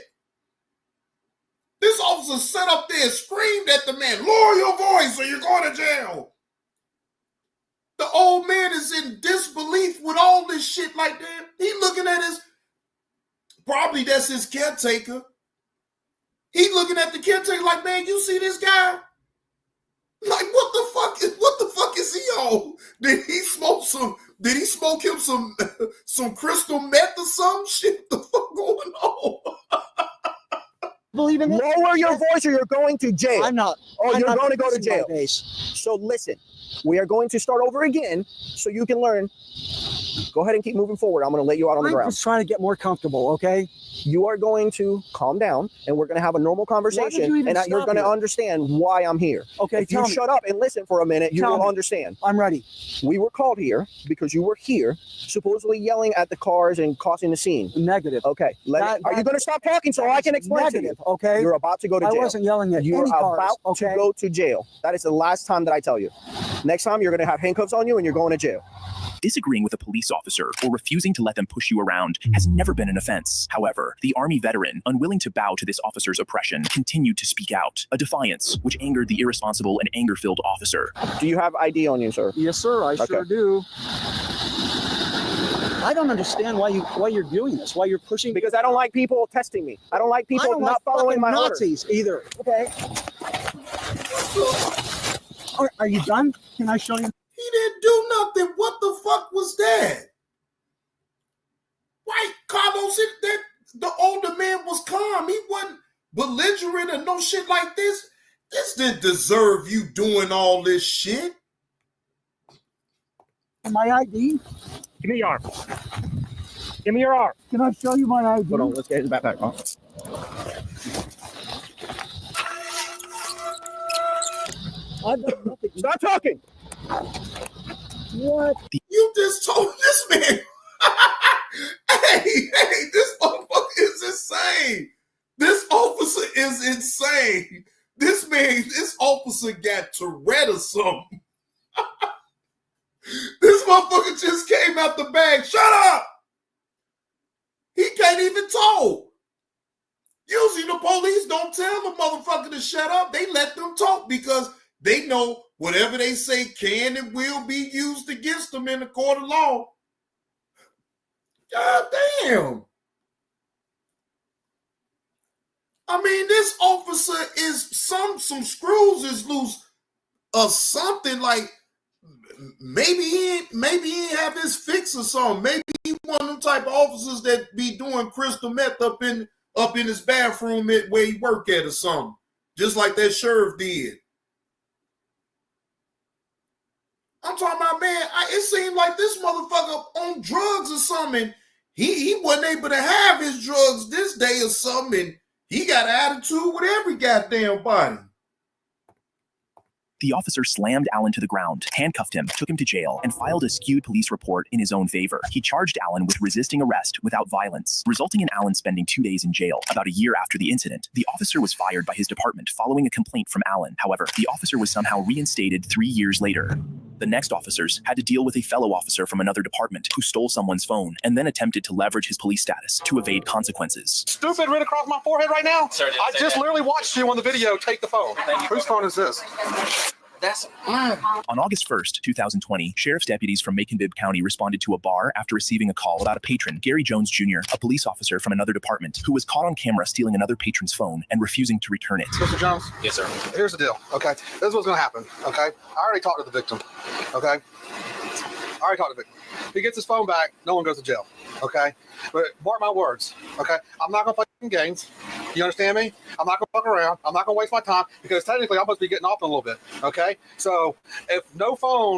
This officer sat up there and screamed at the man, lower your voice or you're going to jail. The old man is in disbelief with all this shit like that. He looking at his, probably that's his caretaker. He looking at the caretaker like, man, you see this guy? Like, what the fuck is he on? Did he smoke him some crystal meth or some shit? The fuck going on? Believe in this? Lower your voice or you're going to jail. I'm not. Oh, you're going to go to fixing my jail. base. So listen, we are going to start over again so you can learn. Go ahead and keep moving forward. I'm going to let you out on the I'm ground. just trying to get more comfortable, okay? You are going to calm down, and we're going to have a normal conversation, you even and you're stop going to here? understand why I'm here. Okay, if you tell me. shut up and listen for a minute, you Tell will me. understand. I'm ready. We were called here because you were here, supposedly yelling at the cars and causing the scene. Negative. Okay. Are you going to stop talking so I can explain to you? Negative, okay? You're about to go to jail. I wasn't yelling at You're any cars, about okay? to go to jail. That is the last time that I tell you. Next time, you're going to have handcuffs on you, and you're going to jail. Disagreeing with a police officer or refusing to let them push you around has never been an offense. However, the Army veteran, unwilling to bow to this officer's oppression, continued to speak out, a defiance which angered the irresponsible and anger-filled officer. Do you have ID on you, sir? Yes, sir. I sure do. I don't understand why you're doing this. Why you're pushing? Because I don't like people testing me. I don't like people not following my Nazis orders. either. Okay. Are you done? Can I show you? He didn't do nothing. What the fuck was that? Right, Carlos, the older man was calm. He wasn't belligerent or no shit like this. This didn't deserve you doing all this shit. My ID? Give me your arm. Give me your arm. Can I show you my ID? Hold on, let's get his backpack on. I've done nothing. Stop talking. What? You just told this man. hey, this motherfucker is insane. This officer is insane. This officer got Tourette or something. This motherfucker just came out the bag. Shut up. He can't even talk. Usually the police don't tell the motherfucker to shut up. They let them talk because they know whatever they say can and will be used against them in the court of law. God damn. I mean, this officer is some screws is loose or something. Like maybe he have his fix or something. Maybe he one of them type of officers that be doing crystal meth up in his bathroom where he work at or something. Just like that sheriff did. I'm talking about, man, it seemed like this motherfucker on drugs or something. He wasn't able to have his drugs this day or something, and he got an attitude with every goddamn body. The officer slammed Allen to the ground, handcuffed him, took him to jail, and filed a skewed police report in his own favor. He charged Allen with resisting arrest without violence, resulting in Allen spending 2 days in jail. About a year after the incident, the officer was fired by his department following a complaint from Allen. However, the officer was somehow reinstated 3 years later. The next officers had to deal with a fellow officer from another department who stole someone's phone and then attempted to leverage his police status to evade consequences. Stupid right across my forehead right now? Sir, I just literally watched you on the video take the phone. Whose phone is this? That's mine. On August 1st, 2020, sheriff's deputies from Macon-Bibb County responded to a bar after receiving a call about a patron, Gary Jones Jr., a police officer from another department, who was caught on camera stealing another patron's phone and refusing to return it. Mr. Jones? Yes, sir. Here's the deal, okay? This is what's going to happen, okay? I already talked to the victim, okay? I already talked to the victim. He gets his phone back, no one goes to jail, okay? But mark my words, okay? I'm not going to play games. You understand me? I'm not going to fuck around. I'm not going to waste my time because technically I'm supposed to be getting off in a little bit, okay? So if no phone...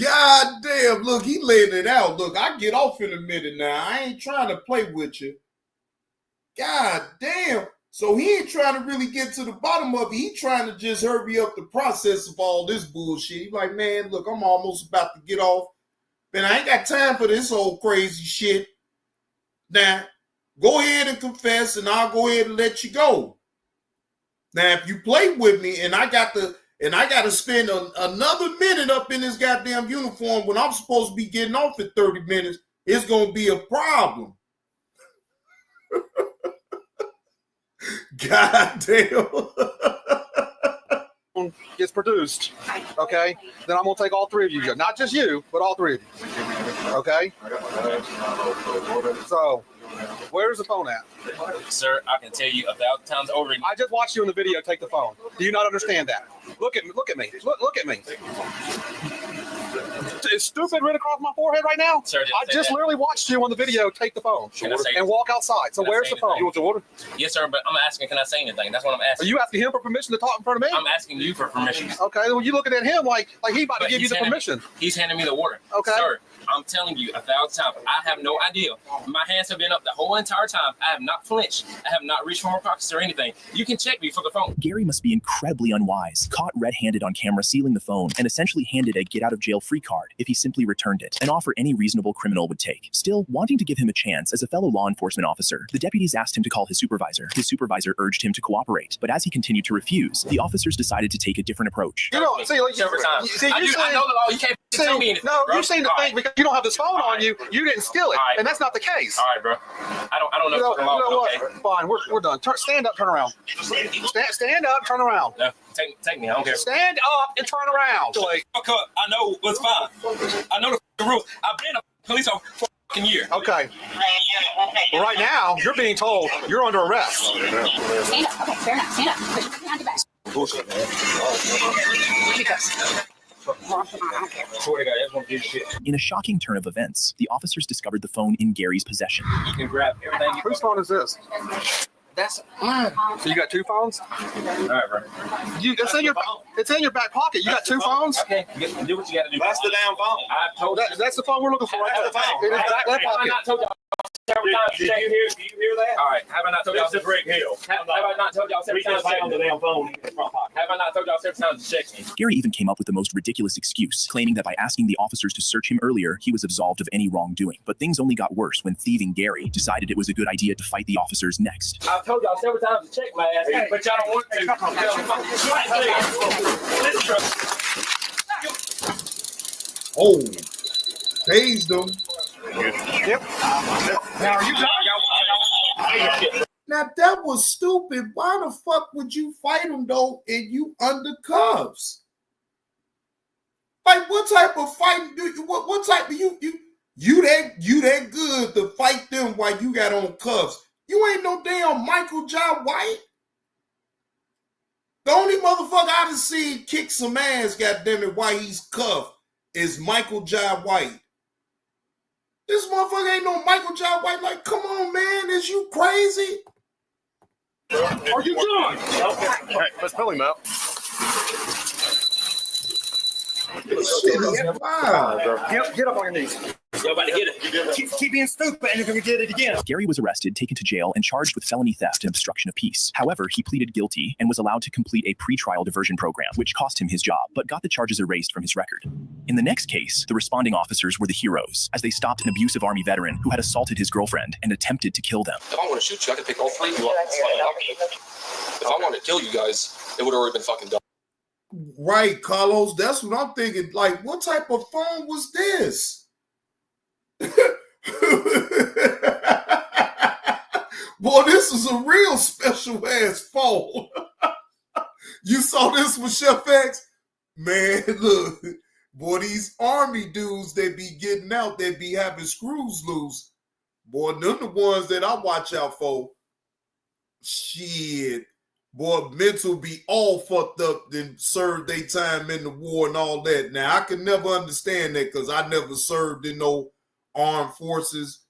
God damn, look, he laying it out. Look, I get off in a minute now. I ain't trying to play with you. God damn. So he ain't trying to really get to the bottom of it. He trying to just hurry up the process of all this bullshit. He's like, man, look, I'm almost about to get off. Man, I ain't got time for this old crazy shit. Now, go ahead and confess, and I'll go ahead and let you go. Now, if you play with me, and I got the and I got to spend another minute up in this goddamn uniform when I'm supposed to be getting off in 30 minutes, it's going to be a problem. Goddamn. Gets produced, okay, then I'm gonna take all three of you, not just you, but all three of you, okay? So, where's the phone at? Sir, I can tell you 1,000 times over. I just watched you in the video take the phone. Do you not understand that? Look at me, look at me, look at me. Is stupid written across my forehead right now? Sir, I just literally watched you on the video take the phone and walk outside. So where's the phone? You want the water? Yes, sir, but I'm asking, can I say anything? That's what I'm asking. Are you asking him for permission to talk in front of me? I'm asking you for permission. Okay, well, you looking at him like he about to give you the permission. He's handing me the water. Okay. Sir, I'm telling you 1,000 times, I have no idea. My hands have been up the whole entire time. I have not flinched. I have not reached for my pockets or anything. You can check me for the phone. Gary must be incredibly unwise, caught red-handed on camera sealing the phone, and essentially handed a get-out-of-jail-free card if he simply returned it, an offer any reasonable criminal would take. Still, wanting to give him a chance as a fellow law enforcement officer, the deputies asked him to call his supervisor. His supervisor urged him to cooperate, but as he continued to refuse, the officers decided to take a different approach. You know, see, like, I know the law. You can't tell me anything. No, bro. you seem to think because you don't have this phone on you, you didn't steal it, and that's not the case. All right, bro. I don't know. You know what? Okay. Fine, we're done. Stand up, turn around. Stand up, turn around. No, take me. I don't care. Stand up and turn around. Like, I know what's fine. I know the rules. I've been a police officer for a fucking year. Okay. Well, right now, you're being told you're under arrest. Stand up. Okay, fair enough. Stand up. Put your behind your back. Bullshit, man. In a shocking turn of events, the officers discovered the phone in Gary's possession. You can grab everything. Whose phone is this? That's mine. So you got two phones? All right, bro. It's in your back pocket. You got two phones? Okay, do what you got to do. That's the damn phone. I told you. That's the phone we're looking for right there. Phone. In his back left Have I pocket. not told y'all several times to check? Do you hear that? All right. Have I not told y'all? This is Rick Hill. Have I not told y'all several times to check? On the damn phone in his front pocket. Have I not told y'all several times to check me? Gary even came up with the most ridiculous excuse, claiming that by asking the officers to search him earlier, he was absolved of any wrongdoing. But things only got worse when thieving Gary decided it was a good idea to fight the officers next. I've told y'all several times to check my ass, but y'all don't want to. Oh, tased them. Yep. Now, are you done? Now, that was stupid. Why the fuck would you fight him, though, and you under cuffs? Like, what type of fighting do you, what type of, you that good to fight them while you got on cuffs? You ain't no damn Michael J. White. The only motherfucker I done seen kick some ass, goddammit, while he's cuffed is Michael J. White. This motherfucker ain't no Michael J. White. Like, come on, man, is you crazy? Are you done? Okay, let's pull him out. This shit is wild. Get up on your knees. You're about to get it. Keep being stupid, and you're going to get it again. Gary was arrested, taken to jail, and charged with felony theft and obstruction of peace. However, he pleaded guilty and was allowed to complete a pretrial diversion program, which cost him his job, but got the charges erased from his record. In the next case, the responding officers were the heroes, as they stopped an abusive Army veteran who had assaulted his girlfriend and attempted to kill them. If I want to shoot you, I could pick all three of you up. If I wanted to kill you guys, it would have already been fucking done. Right, Carlos. That's what I'm thinking. Like, what type of phone was this? Boy, this is a real special ass phone. You saw this with Chef X? Man, look. Boy, these Army dudes, they be getting out, they be having screws loose. Boy, them the ones that I watch out for. Shit. Boy, mental be all fucked up, then served their time in the war and all that. Now, I can never understand that because I never served in no armed forces.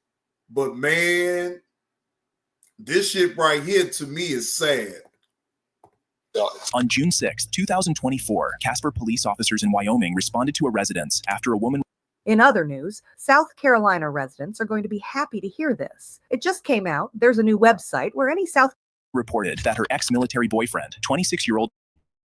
But, man, this shit right here to me is sad. On June 6, 2024, Casper police officers in Wyoming responded to a residence after a woman. In other news, South Carolina residents are going to be happy to hear this. It just came out. There's a new website where any South reported that her ex-military boyfriend, 26-year-old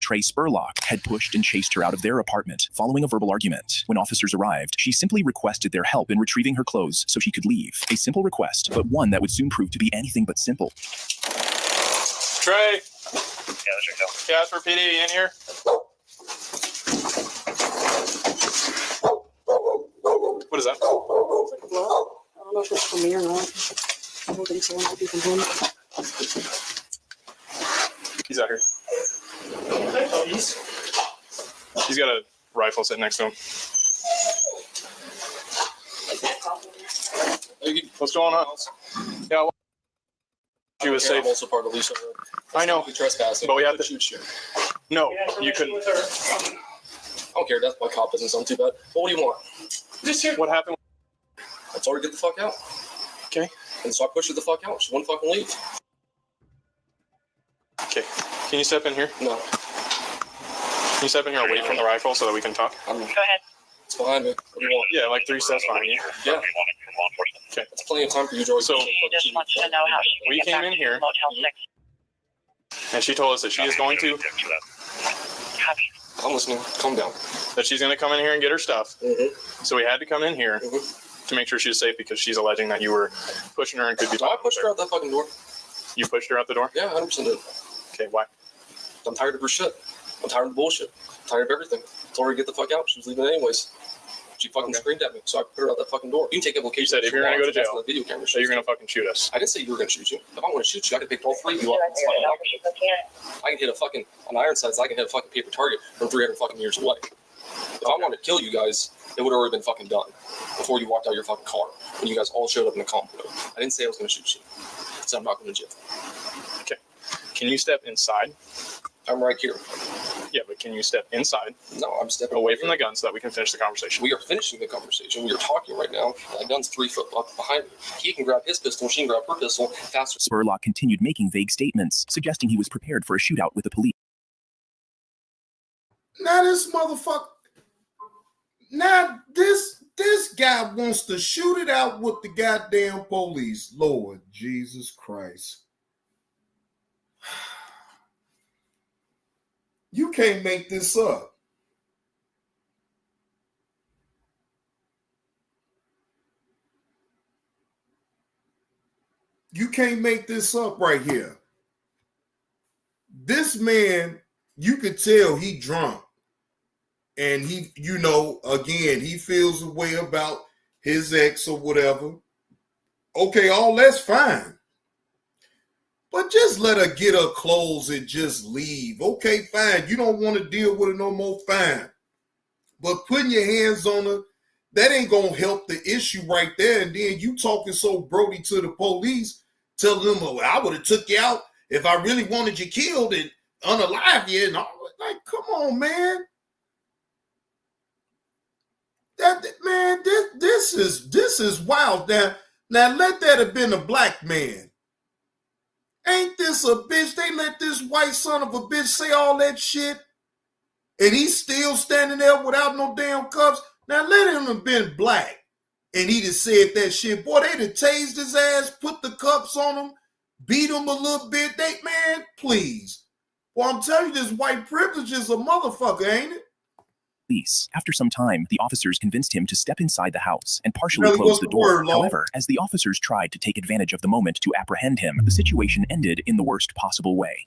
Trey Spurlock, had pushed and chased her out of their apartment following a verbal argument. When officers arrived, she simply requested their help in retrieving her clothes so she could leave. A simple request, but one that would soon prove to be anything but simple. Trey. Yeah, Casper PD in here. What is that? It's like a glove. I don't know if it's from me or not. I don't think so. It might be from him. He's out here. He's got a rifle sitting next to him. What's going on? Yeah, well, she was safe. I'm also part of the leash. I know. Trespassing. But we have to shoot you. No, you couldn't. I don't care. That's my cop business. I'm too bad. But what do you want? What happened? I told her to get the fuck out. Okay. And so I pushed her the fuck out. She wouldn't fucking leave. Okay. Can you step in here? No. Can you step in here away from the rifle so that we can talk? Go ahead. It's behind me. What do you want? Yeah, like 3 steps behind you. Yeah. Okay. That's plenty of time for you, George. So we came in here, and she told us that she is going to. I'm listening. Calm down. That she's going to come in here and get her stuff. Mm-hmm. So we had to come in here to make sure she was safe because she's alleging that you were pushing her and could be. I pushed her out that fucking door. You pushed her out the door? Yeah, 100% did. Okay, why? I'm tired of her shit. I'm tired of the bullshit. I'm tired of everything. I told her to get the fuck out. She was leaving anyways. She fucking screamed at me, so I put her out that fucking door. You can take implications. You said if you're going to go to jail, video camera so you're going to fucking shoot us. I didn't say you were going to shoot you. If I want to shoot you, I can pick all three of you up. I can hit a fucking, on Ironsides, I can hit a fucking paper target from 300 fucking years away. If I wanted to kill you guys, it would have already been fucking done before you walked out of your fucking car when you guys all showed up in the combo. I didn't say I was going to shoot you. I said I'm not going to jail. Okay. Can you step inside? I'm right here. Yeah, but can you step inside? No, I'm stepping away from the gun so that we can finish the conversation. We are finishing the conversation. We are talking right now. My gun's 3 foot behind me. He can grab his pistol. She can grab her pistol faster. Spurlock continued making vague statements, suggesting he was prepared for a shootout with the police. Now this motherfucker. Now this guy wants to shoot it out with the goddamn police. Lord Jesus Christ. You can't make this up. You can't make this up right here. This man, you could tell he drunk. And he, you know, again, he feels a way about his ex or whatever. Okay, all that's fine. But just let her get her clothes and just leave. Okay, fine. You don't want to deal with it no more, fine. But putting your hands on her, that ain't going to help the issue right there. And then you talking so Brody to the police, telling them, oh, I would have took you out if I really wanted you killed and unalive you. And all. Like, come on, man. This is wild. Now let that have been a black man. Ain't this a bitch? They let this white son of a bitch say all that shit, and he's still standing there without no damn cuffs. Now let him have been black, and he just said that shit. Boy, they'd have tased his ass, put the cuffs on him, beat him a little bit. Man, please. Well, I'm telling you, this white privilege is a motherfucker, ain't it? After some time, the officers convinced him to step inside the house and partially close the door. However, as the officers tried to take advantage of the moment to apprehend him, the situation ended in the worst possible way.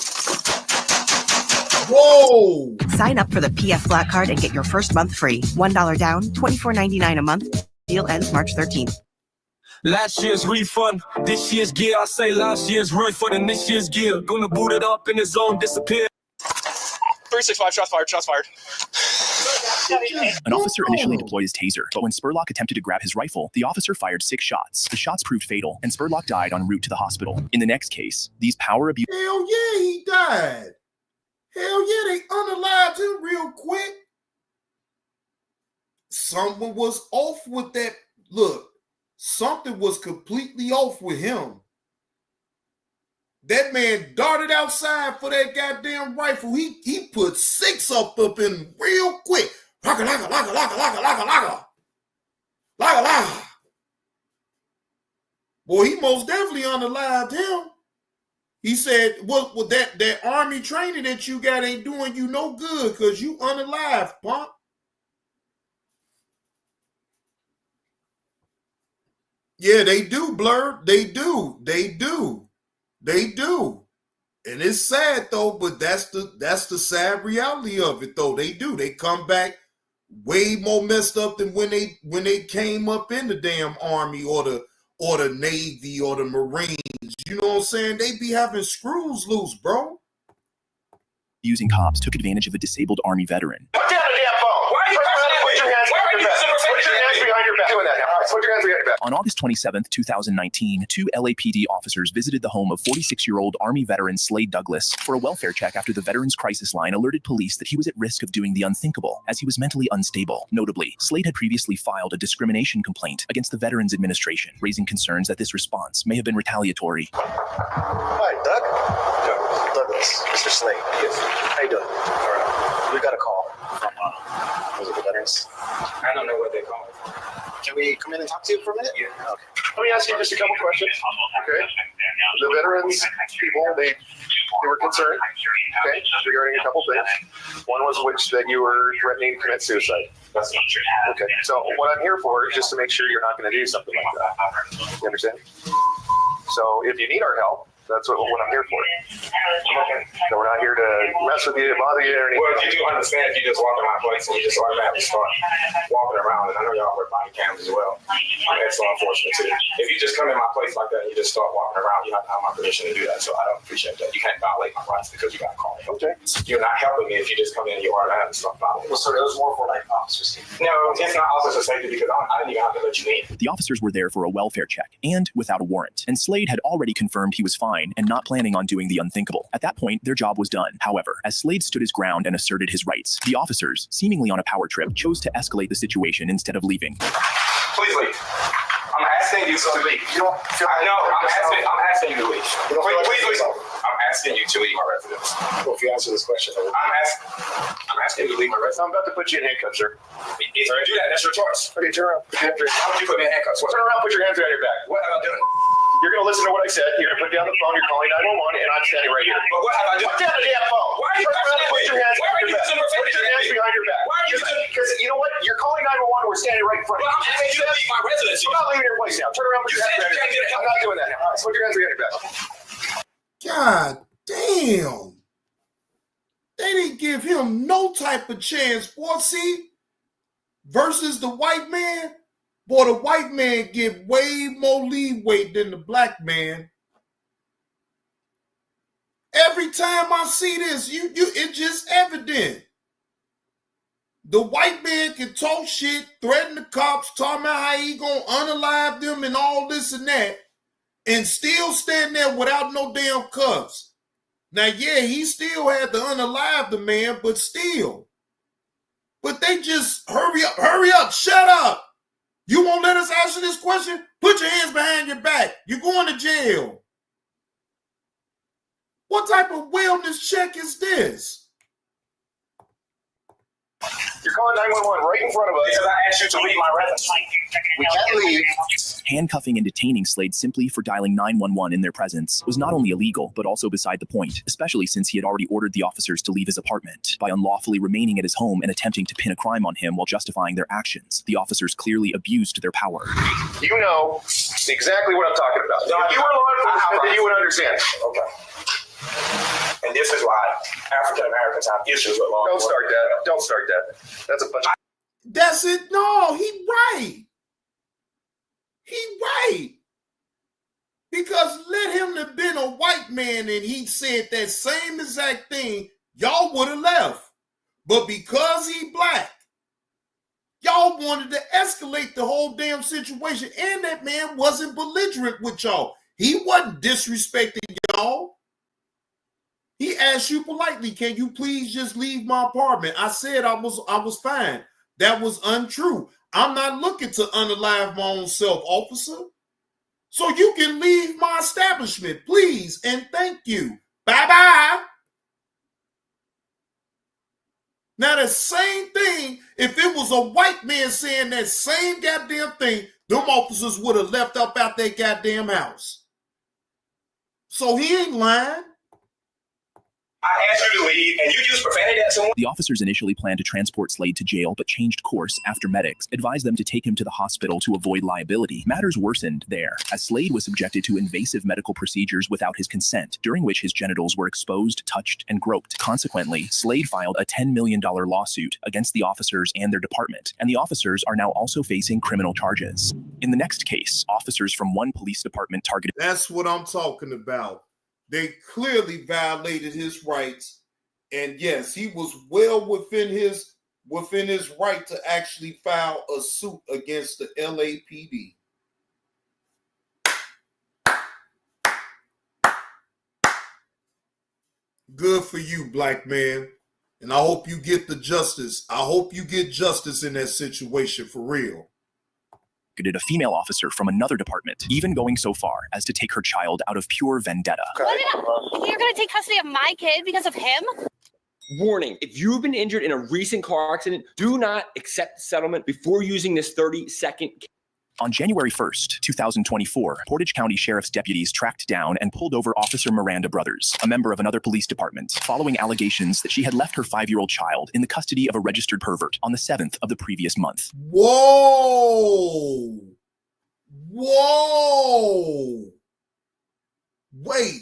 Whoa! Sign up for the PF Black Card and get your first month free. $1 down, $24.99 a month. Deal ends March 13th. Last year's refund, this year's gear. I say last year's refund and this year's gear. Gonna boot it up in the zone, disappear. 365, shots fired, shots fired. An officer initially deployed his taser, but when Spurlock attempted to grab his rifle, the officer fired 6 shots. The shots proved fatal, and Spurlock died en route to the hospital. In the next case, these power abuse... Hell yeah, he died. Hell yeah, they unalived him real quick. Someone was off with that. Look, something was completely off with him. That man darted outside for that goddamn rifle. He put 6 up in real quick. Laka, laka, laka, laka, laka, laka, laka. Laka, laka. Boy, he most definitely unalived him. He said, well, that army training that you got ain't doing you no good because you unalive, punk. Yeah, they do, Blur. They do. And it's sad though, but that's the sad reality of it though. They do. They come back way more messed up than when they came up in the damn Army or the Navy or the Marines. You know what I'm saying? They be having screws loose, bro. Using cops took advantage of a disabled Army veteran. Put down the damn phone. Why are you put your hands behind your back? Put your hands behind your back. Doing that now. All right, put your hands behind your back. On August 27, 2019, two LAPD officers visited the home of 46-year-old Army veteran Slade Douglas for a welfare check after the Veterans Crisis Line alerted police that he was at risk of doing the unthinkable as he was mentally unstable. Notably, Slade had previously filed a discrimination complaint against the Veterans Administration, raising concerns that this response may have been retaliatory. Hi, Doug. Douglas, Mr. Slade. Yes. How you doing? All right. We got a call from was it the veterans? I don't know what they call it. Can we come in and talk to you for a minute? Yeah. Okay. Let me ask you just a couple questions. Okay. The veterans people, they were concerned, okay, regarding a couple things. One was which that you were threatening to commit suicide. That's not true. Okay. So what I'm here for is just to make sure you're not going to do something like that. You understand? So if you need our help, that's what I'm here for. Okay. So we're not here to mess with you, bother you, or anything. Well, you do understand if you just walk in my place and you just automatically start walking around, and I know y'all wear body cams as well. That's so unfortunate too. If you just come in my place like that and you just start walking around, you don't have my permission to do that, so I don't appreciate that. You can't violate my rights because you got to call me. Okay. You're not helping me if you just come in and you automatically start violating. Well, so it was more for like officer safety. No, it's not officer safety because I didn't even have to let you in. The officers were there for a welfare check and without a warrant, and Slade had already confirmed he was fine and not planning on doing the unthinkable. At that point, their job was done. However, as Slade stood his ground and asserted his rights, the officers, seemingly on a power trip, chose to escalate the situation instead of leaving. Please leave. I'm asking you to leave. You don't feel I know. I'm asking you to leave. Please leave. I'm asking you to leave my residence. Well, if you answer this question, I'm asking you to leave my residence. I'm about to put you in handcuffs, sir. If you do that, that's your choice. Okay, turn around. How would you put me in handcuffs? Turn around, put your hands behind your back. What have I done? You're going to listen to what I said. You're going to put down the phone. You're calling 911, and I'm standing right here. But what have I done? Put down the damn phone. Why are you put your hands behind your back? Put your hands behind your back. Why are you Because you know what? You're calling 911. We're standing right in front of you. Well, I'm asking you to leave my residence. I'm not leaving your place now. Turn around. Put your hands behind your back. I'm not doing that now. Put your hands behind your back. God damn. They didn't give him no type of chance, boy. See, versus the white man, boy, the white man get way more leeway than the black man. Every time I see this, it's just evident. The white man can talk shit, threaten the cops, talk about how he gonna unalive them and all this and that, and still stand there without no damn cuffs. Now, yeah, he still had to unalive the man, but still. But they just, hurry up, shut up. You won't let us answer this question? Put your hands behind your back. You're going to jail. What type of wellness check is this? You're calling 911 right in front of us. Because I asked you to leave my residence. We can't leave. Handcuffing and detaining Slade simply for dialing 911 in their presence was not only illegal, but also beside the point, especially since he had already ordered the officers to leave his apartment. By unlawfully remaining at his home and attempting to pin a crime on him while justifying their actions, the officers clearly abused their power. You know exactly what I'm talking about. If you were law enforcement, then you would understand. Okay. And this is why African Americans have issues with law enforcement. Don't start that. That's a bunch of... That's it. No, he right. He right. Because let him have been a white man and he said that same exact thing, y'all would have left. But because he black, y'all wanted to escalate the whole damn situation. And that man wasn't belligerent with y'all. He wasn't disrespecting y'all. He asked you politely, can you please just leave my apartment? I said I was fine. That was untrue. I'm not looking to unalive my own self, officer. So you can leave my establishment, please, and thank you. Bye-bye. Now, the same thing, if it was a white man saying that same goddamn thing, them officers would have left up out their goddamn house. So he ain't lying. I asked you to leave, and you used profanity at someone. The officers initially planned to transport Slade to jail, but changed course after medics advised them to take him to the hospital to avoid liability. Matters worsened there, as Slade was subjected to invasive medical procedures without his consent, during which his genitals were exposed, touched, and groped. Consequently, Slade filed a $10 million lawsuit against the officers and their department, and the officers are now also facing criminal charges. In the next case, officers from one police department targeted. That's what I'm talking about. They clearly violated his rights, and yes, he was well within his right to actually file a suit against the LAPD. Good for you, black man, and I hope you get the justice. I hope you get justice in that situation for real. A female officer from another department, even going so far as to take her child out of pure vendetta. You're going to take custody of my kid because of him? Warning, if you've been injured in a recent car accident, do not accept settlement before using this 30-second. On January 1st, 2024, Portage County Sheriff's deputies tracked down and pulled over Officer Miranda Brothers, a member of another police department, following allegations that she had left her 5-year-old child in the custody of a registered pervert on the 7th of the previous month. Whoa! Whoa! Wait,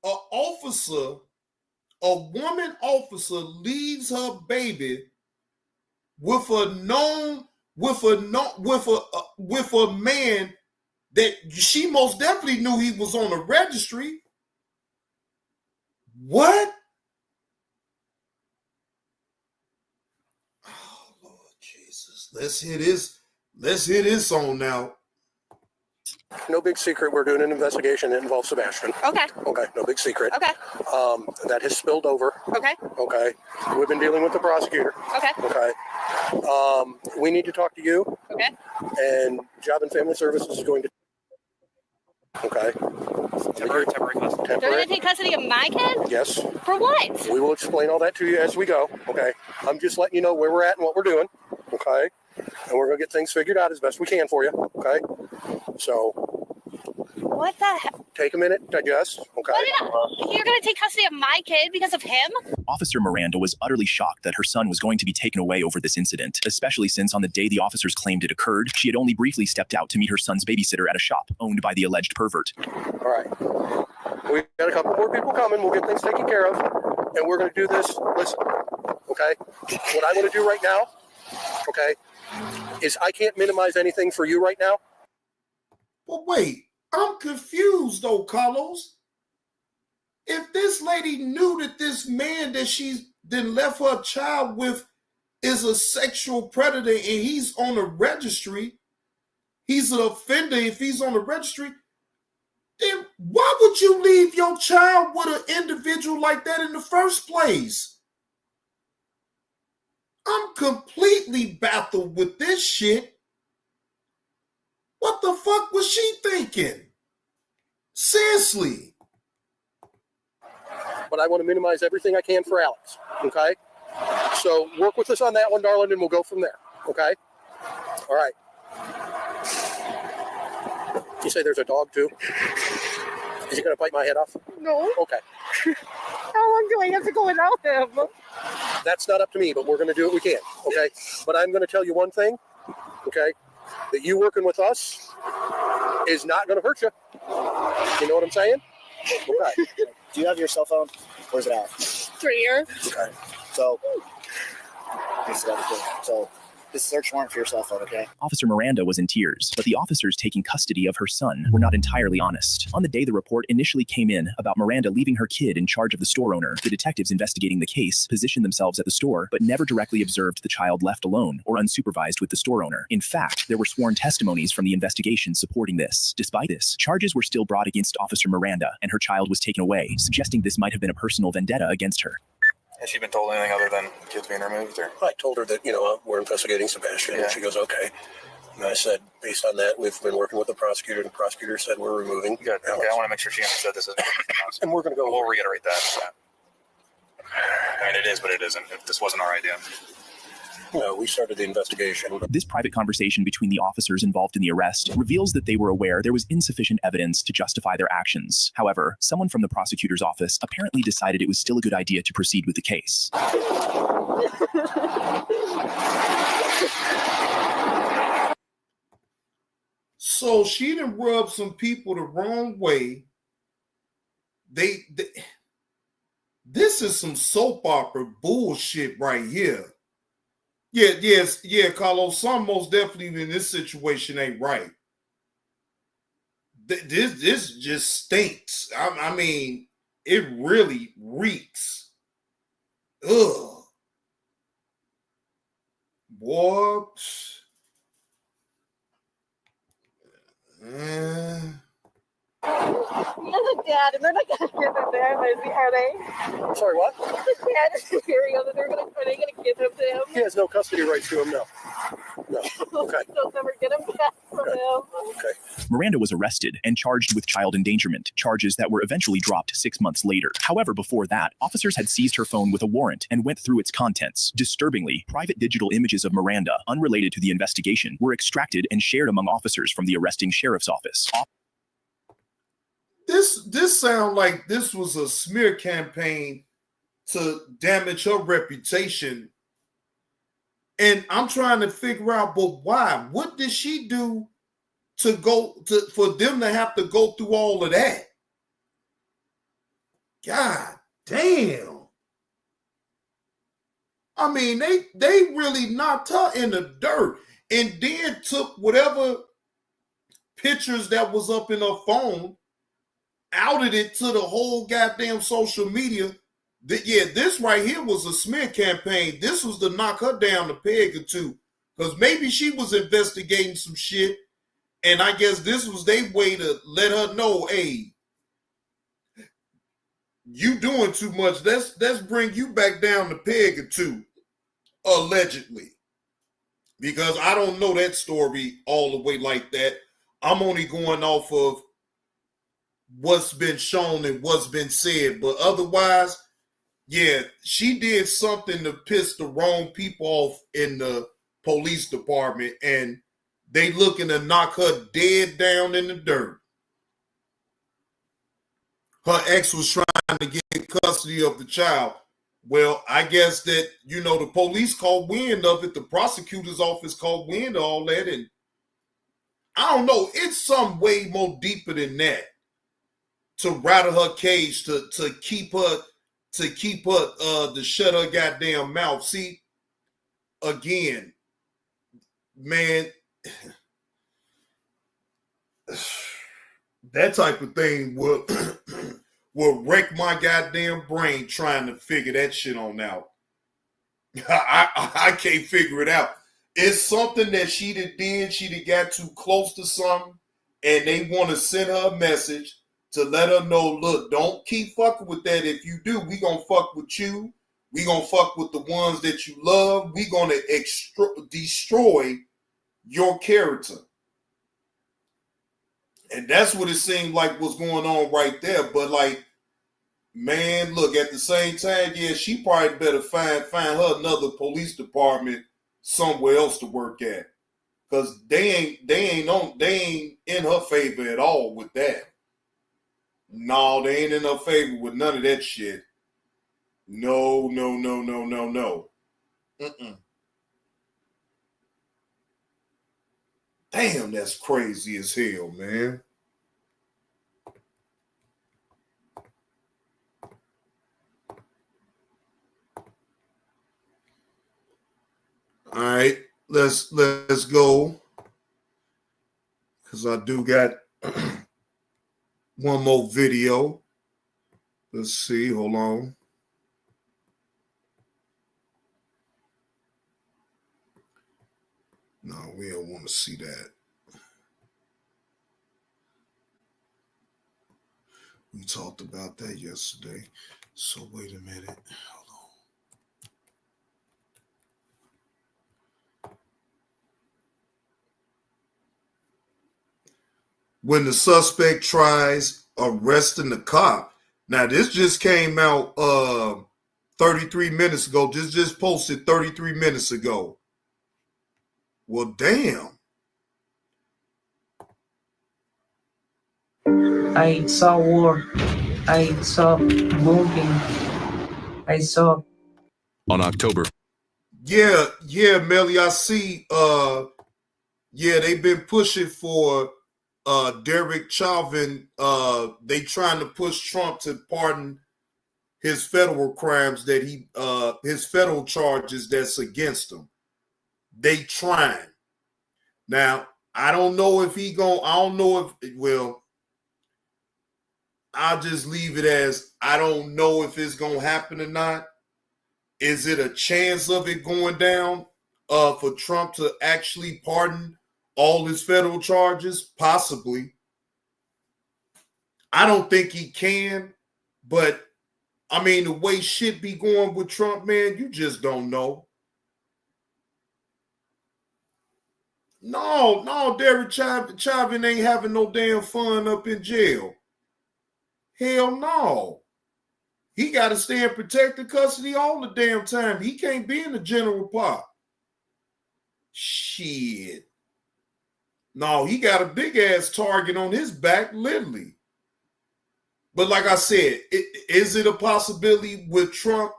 a woman officer leaves her baby with a man that she most definitely knew he was on the registry. What? Oh, Lord Jesus. Let's hear this song now. No big secret. We're doing an investigation that involves Sebastian. Okay. Okay. No big secret. Okay. That has spilled over. Okay. Okay. We've been dealing with the prosecutor. Okay. Okay. We need to talk to you. Okay. And Job and Family Services is going to. Okay. They're going to take custody of my kid? Yes. For what? We will explain all that to you as we go. Okay. I'm just letting you know where we're at and what we're doing. Okay. And we're going to get things figured out as best we can for you. Okay. So. What the heck? Take a minute, digest. Okay. You're going to take custody of my kid because of him? Officer Miranda was utterly shocked that her son was going to be taken away over this incident, especially since on the day the officers claimed it occurred, she had only briefly stepped out to meet her son's babysitter at a shop owned by the alleged pervert. All right. We've got a couple more people coming. We'll get things taken care of. And we're going to do this. Listen, okay? What I want to do right now, okay, is I can't minimize anything for you right now. But wait, I'm confused though, Carlos. If this lady knew that this man that she's then left her child with is a sexual predator and he's on the registry, he's an offender if he's on the registry, then why would you leave your child with an individual like that in the first place? I'm completely baffled with this shit. What the fuck was she thinking? Seriously. But I want to minimize everything I can for Alex, okay? So work with us on that one, darling, and we'll go from there, okay? All right. You say there's a dog, too? Is he going to bite my head off? No. Okay. How long do I have to go without him? That's not up to me, but we're going to do what we can, okay? But I'm going to tell you one thing, okay? That you working with us is not going to hurt you. You know what I'm saying? Okay. Do you have your cell phone? Where's it at? Right here. Okay. So this search warrant for your cell phone, okay? Officer Miranda was in tears, but the officers taking custody of her son were not entirely honest. On the day the report initially came in about Miranda leaving her kid in charge of the store owner, the detectives investigating the case positioned themselves at the store, but never directly observed the child left alone or unsupervised with the store owner. In fact, there were sworn testimonies from the investigation supporting this. Despite this, charges were still brought against Officer Miranda, and her child was taken away, suggesting this might have been a personal vendetta against her. Has she been told anything other than kids being removed? Or? I told her that, we're investigating Sebastian, and she goes, okay. And I said, based on that, we've been working with the prosecutor, and the prosecutor said we're removing. Good. Okay, I want to make sure she understood this is. And we're going to go. We'll reiterate that. I mean, it is, but it isn't. If this wasn't our idea. No, we started the investigation. This private conversation between the officers involved in the arrest reveals that they were aware there was insufficient evidence to justify their actions. However, someone from the prosecutor's office apparently decided it was still a good idea to proceed with the case. So she done rubbed some people the wrong way. They this is some soap opera bullshit right here. Yeah, Carlos, some most definitely in this situation ain't right. This just stinks. I mean, it really reeks. Ugh. What? The dad, and they're not gonna give him there, are they? Sorry, what? The dad is hearing that are they gonna give him to him? He has no custody rights to him, no. No. Okay. They'll never get him back from him. Okay. Miranda was arrested and charged with child endangerment, charges that were eventually dropped 6 months later. However, before that, officers had seized her phone with a warrant and went through its contents. Disturbingly, private digital images of Miranda, unrelated to the investigation, were extracted and shared among officers from the arresting sheriff's office. This sounds like this was a smear campaign to damage her reputation. And I'm trying to figure out, but why? What did she do for them to have to go through all of that? God damn. I mean, they really knocked her in the dirt and then took whatever pictures that was up in her phone, outed it to the whole goddamn social media. This right here was a smear campaign. This was to knock her down a peg or two. Because maybe she was investigating some shit, and I guess this was their way to let her know, hey, you doing too much. Let's bring you back down a peg or two, allegedly. Because I don't know that story all the way like that. I'm only going off of what's been shown and what's been said. But otherwise, yeah, she did something to piss the wrong people off in the police department, and they looking to knock her dead down in the dirt. Her ex was trying to get custody of the child. Well, I guess that, the police caught wind of it. The prosecutor's office caught wind of all that. And I don't know. It's some way more deeper than that. To rattle her cage, to keep her, to shut her goddamn mouth. See, again, man, that type of thing will wreck my goddamn brain trying to figure that shit on out. I can't figure it out. It's something that she did. She got too close to something, and they want to send her a message to let her know, look, don't keep fucking with that. If you do, we gonna fuck with you. We gonna fuck with the ones that you love. We gonna destroy your character. And that's what it seemed like was going on right there. But like, man, look, at the same time, yeah, she probably better find her another police department somewhere else to work at. Because they ain't in her favor at all with that. No, they ain't in her favor with none of that shit. No. Damn, that's crazy as hell, man. All right, let's go. Because I do got one more video. Let's see. Hold on. No, we don't want to see that. We talked about that yesterday. So wait a minute. Hold on. When the suspect tries arresting the cop. Now, this just came out 33 minutes ago. This just posted 33 minutes ago. Well, damn. I saw war. I saw moving. I saw. On October. Yeah, Melly, I see. Yeah, they've been pushing for Derek Chauvin. They trying to push Trump to pardon his federal crimes that his federal charges that's against him. They trying. Now, I don't know if I'll just leave it as I don't know if it's gonna happen or not. Is it a chance of it going down for Trump to actually pardon all his federal charges? Possibly. I don't think he can, but I mean, the way shit be going with Trump, man, you just don't know. No, Derek Chauvin ain't having no damn fun up in jail. Hell no. He got to stay in protected custody all the damn time. He can't be in the general park. Shit. No, he got a big ass target on his back, literally. But like I said, is it a possibility with Trump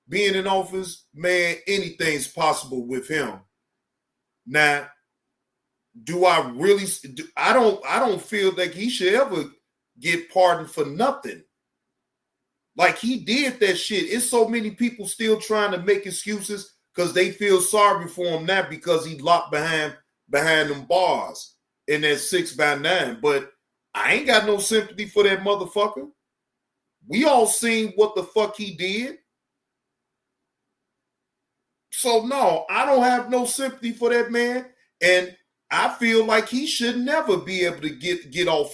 being in office? Man, anything's possible with him. Now, do I really? I don't feel like he should ever get pardoned for nothing. Like he did that shit. It's so many people still trying to make excuses because they feel sorry for him now because he locked behind them bars in that 6x9. But I ain't got no sympathy for that motherfucker. We all seen what the fuck he did. So no, I don't have no sympathy for that man. And I feel like he should never be able to get off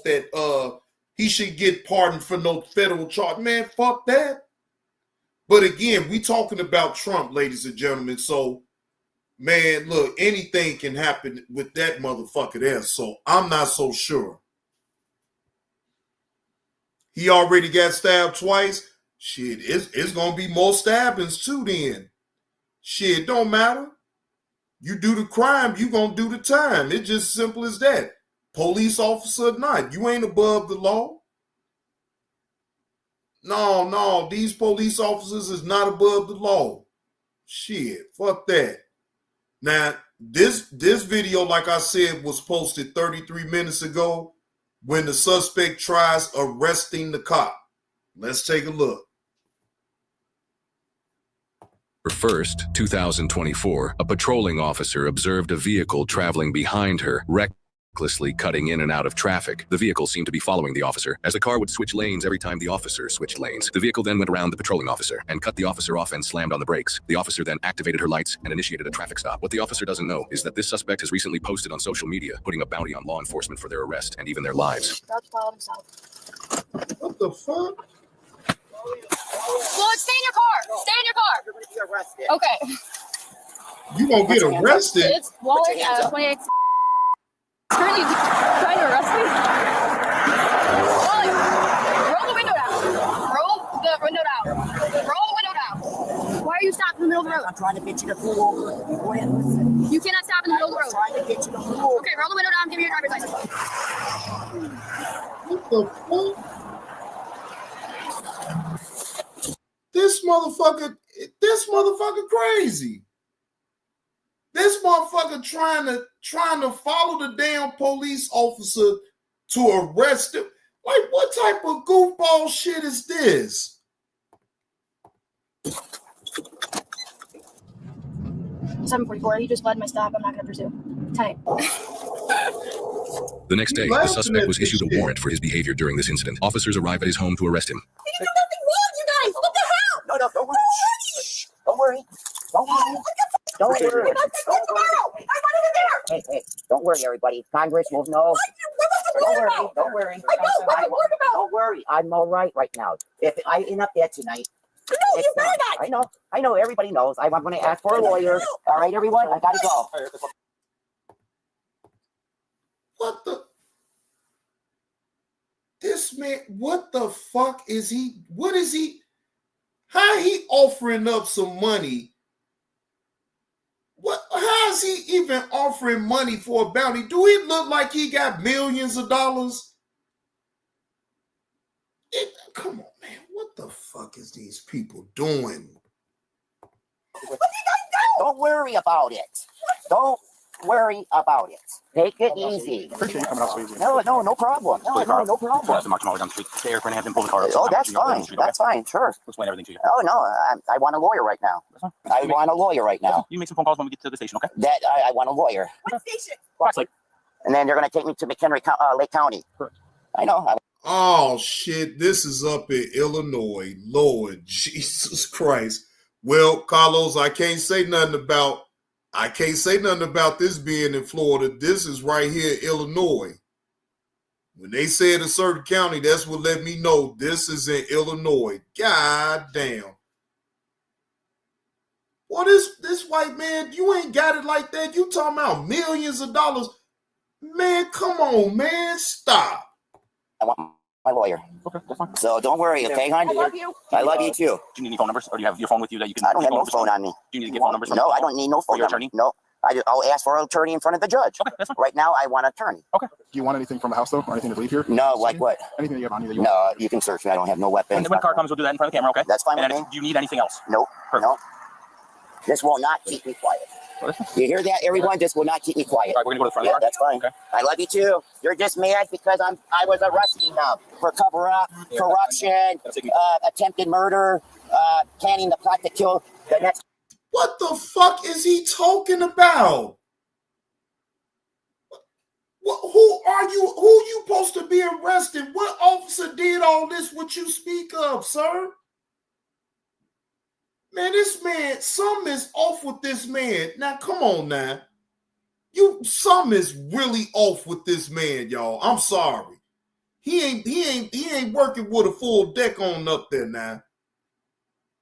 that. He should get pardoned for no federal charge. Man, fuck that. But again, we talking about Trump, ladies and gentlemen. So, man, look, anything can happen with that motherfucker there. So I'm not so sure. He already got stabbed twice. Shit, it's gonna be more stabbings too then. Shit, don't matter. You do the crime, you gonna do the time. It's just simple as that. Police officer or not, you ain't above the law. No, these police officers is not above the law. Shit, fuck that. Now, this video, like I said, was posted 33 minutes ago when the suspect tries arresting the cop. Let's take a look. 1st, 2024, a patrolling officer observed a vehicle traveling behind her, recklessly cutting in and out of traffic. The vehicle seemed to be following the officer, as the car would switch lanes every time the officer switched lanes. The vehicle then went around the patrolling officer and cut the officer off and slammed on the brakes. The officer then activated her lights and initiated a traffic stop. What the officer doesn't know is that this suspect has recently posted on social media, putting a bounty on law enforcement for their arrest and even their lives. What the fuck? Well, stay in your car. Stay in your car. You're going to be arrested. Okay. You gonna get arrested? It's Wally 28. Currently trying to arrest me. Wally, roll the window down. Roll the window down. Roll the window down. Why are you stopping in the middle of the road? I'm trying to get you to pull over. Go ahead, listen. You cannot stop in the middle of the road. I'm trying to get you to pull over. Okay, roll the window down. Give me your driver's license. What the fuck? This motherfucker crazy. This motherfucker trying to follow the damn police officer to arrest him. Like, what type of goofball shit is this? 7:44. He just fled my stop. I'm not going to pursue. Time. The next day, the suspect was issued a warrant for his behavior during this incident. Officers arrived at his home to arrest him. You did nothing wrong, you guys. What the hell? No, don't worry. Shh. Don't worry. Don't worry. Don't worry. Hey, don't worry, everybody. Congress will know. Don't worry. Don't worry. I'm all right now. If I end up dead tonight. No, you know that. I know. Everybody knows. I'm going to ask for a lawyer. All right, everyone. I got to go. What the? This man, what the fuck is he? What is he? How he offering up some money? What? How is he even offering money for a bounty? Do he look like he got millions of dollars? Come on, man. What the fuck is these people doing? Don't worry about it. Don't worry about it. Take it easy. Appreciate you coming out so easy. No problem. No problem. Have to march him all the way down the street. Stay here for and have them pull the car up. Oh, that's fine. That's fine. Sure. Explain everything to you. Oh, no. I want a lawyer right now. I want a lawyer right now. You make some phone calls when we get to the station, okay? That I want a lawyer. What station? Fox Lake. And then you're going to take me to McHenry Lake County. Correct. I know. Oh, shit. This is up in Illinois. Lord Jesus Christ. Well, Carlos, I can't say nothing about this being in Florida. This is right here in Illinois. When they said a certain county, that's what let me know this is in Illinois. God damn. Well, this white man, you ain't got it like that. You talking about millions of dollars. Man, come on, man. Stop. I want my lawyer. Okay, that's fine. So don't worry, okay, hon? I love you. I love you too. Do you need any phone numbers, or do you have your phone with you that you can? I don't have no phone on me. Do you need to get phone numbers? No, I don't need no phone your number. attorney? No, I'll ask for an attorney in front of the judge. Okay, that's fine. Right now, I want an attorney. Okay. Do you want anything from the house, though, or anything to leave here? No, like what? Anything that you have on you that you No, want? you can search me. I don't have no weapons. When the car comes, we'll do that in front of the camera, okay? That's fine and with then me. do you need anything else? Nope. Perfect. No. This will not keep me quiet. You hear that, everyone? This will not keep me quiet. All right, we're gonna go to the front of the car. That's fine. Okay. I love you too. You're just mad because I was arrested for cover-up, corruption, attempted murder, planning the plot to kill the next. What the fuck is he talking about? Who are you? Who you supposed to be arrested? What officer did all this? What you speak of, sir? Man, this man, something is off with this man. Now, come on now. Something is really off with this man, y'all. I'm sorry. He ain't working with a full deck on up there now.